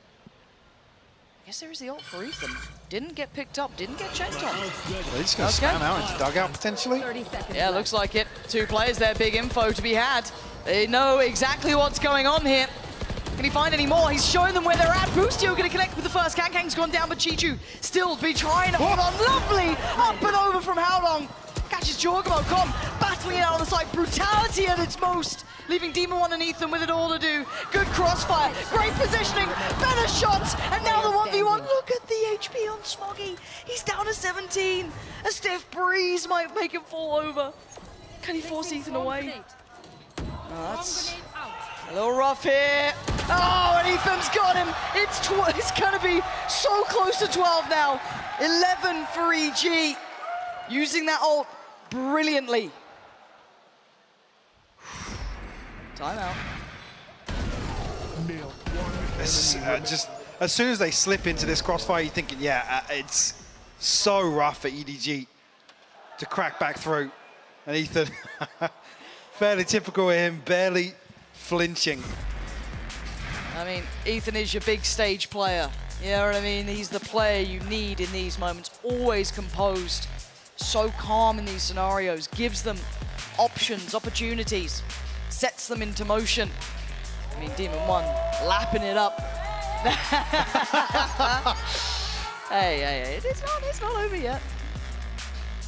I guess there is the ult for Ethan. Didn't get picked up, didn't get checked on. They're just going to spam out into dugout potentially. Yeah, looks like it. 2 players there, big info to be had. They know exactly what's going on here. Can he find any more? He's showing them where they're at. Boostio going to connect with the first. Kang's gone down, but Chichu still be trying to hold on. Lovely! Up and over from Howdong. Catches Jorgamo, battling it out on the side. Brutality at its most. Leaving Demon 1 and Ethan with it all to do. Good crossfire, great positioning, better shots, and now the 1v1. Look at the HP on Smoggy. He's down to 17. A stiff breeze might make him fall over. Can he force Ethan away? Oh, that's a little rough here. Oh, and Ethan's got him. It's going to be so close to 12 now. 11 for EG. Using that ult brilliantly. Timeout. This is, just as soon as they slip into this crossfire, you're thinking, yeah, it's so rough for EDG to crack back through. And Ethan, fairly typical of him, barely flinching. I mean, Ethan is your big stage player. You know what I mean? He's the player you need in these moments. Always composed, so calm in these scenarios, gives them options, opportunities, sets them into motion. I mean, Demon 1 lapping it up. hey, it's not over yet.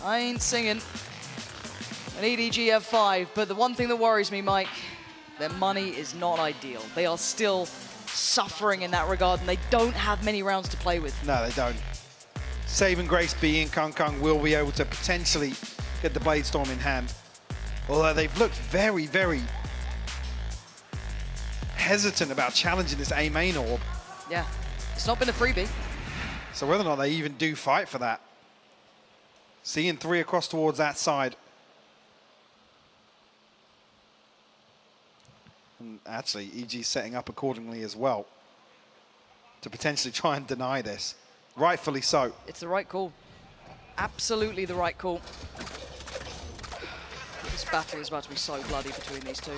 I ain't singing. And EDG have 5, but the one thing that worries me, Mike, their money is not ideal. They are still suffering in that regard, and they don't have many rounds to play with. No, they don't. Saving Grace being Kung will be able to potentially get the Blade Storm in hand. Although they've looked very, very hesitant about challenging this A main orb. Yeah, it's not been a freebie. So whether or not they even do fight for that. Seeing 3 across towards that side. And actually, EG setting up accordingly as well to potentially try and deny this. Rightfully so. It's the right call. Absolutely the right call. This battle is about to be so bloody between these two.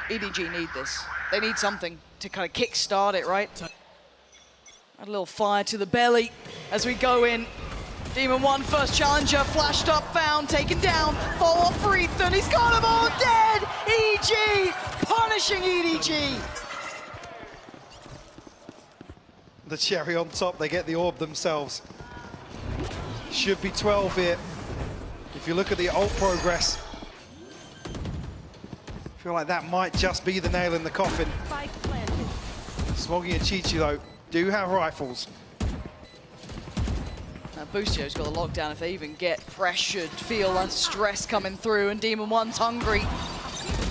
EDG need this. They need something to kind of kick-start it, right? Add a little fire to the belly as we go in. Demon 1, first challenger, flashed up, found, taken down. Follow-up for Ethan, he's got them all dead! EG, punishing EDG. The cherry on top, they get the orb themselves. Should be 12 here. If you look at the ult progress, I feel like that might just be the nail in the coffin. Smoggy and Chichi, though, do have rifles. Now Boostio's got the lockdown. If they even get pressured, feel that stress coming through, and Demon 1's hungry.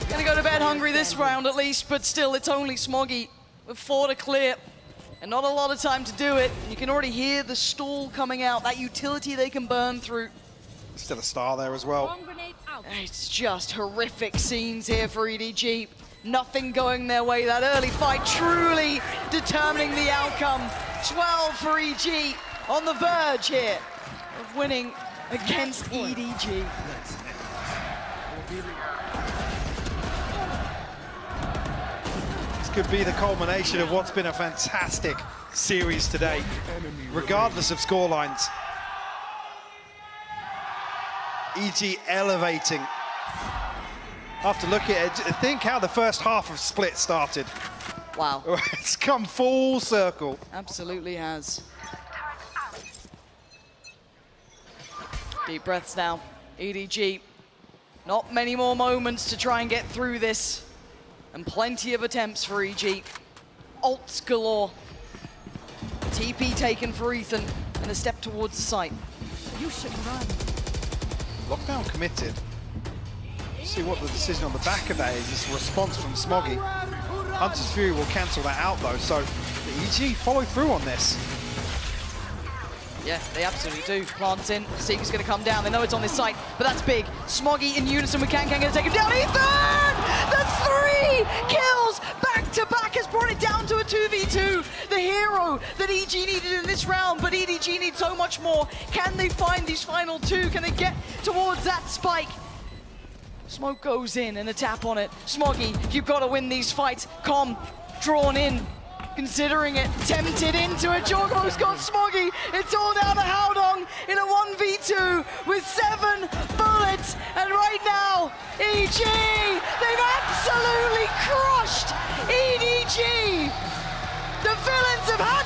Gonna go to bed hungry this round at least, but still, it's only Smoggy with 4 to clear. And not a lot of time to do it. You can already hear the stall coming out, that utility they can burn through. Still a star there as well. It's just horrific scenes here for EDG. Nothing going their way. That early fight truly determining the outcome. 12 for EG on the verge here of winning against EDG. could be the culmination of what's been a fantastic series today, regardless of scorelines. EG elevating. After looking at it, think how the first half of Split started. Wow. It's come full circle. Absolutely has. Deep breaths now. EDG. Not many more moments to try and get through this. And plenty of attempts for EG. Ults galore. TP taken for Ethan. And a step towards the site. You should run. Lockdown committed. See what the decision on the back of that is. It's a response from Smoggy. Hunter's Fury will cancel that out though, so the EG follow through on this. Yeah, they absolutely do. Plants in, Seeker's gonna come down. They know it's on this site, but that's big. Smoggy in unison with Can gonna take him down. Ethan! The 3 kills back to back has brought it down to a 2v2. The hero that EG needed in this round, but EDG needs so much more. Can they find these final 2? Can they get towards that spike? Smoke goes in and a tap on it. Smoggy, you've got to win these fights. Com, drawn in, considering it, tempted into it. Jorgo's got Smoggy. It's all down to Howdong in a 1v2 with 7 bullets. And right now, EG, they've absolutely crushed EDG. The villains have had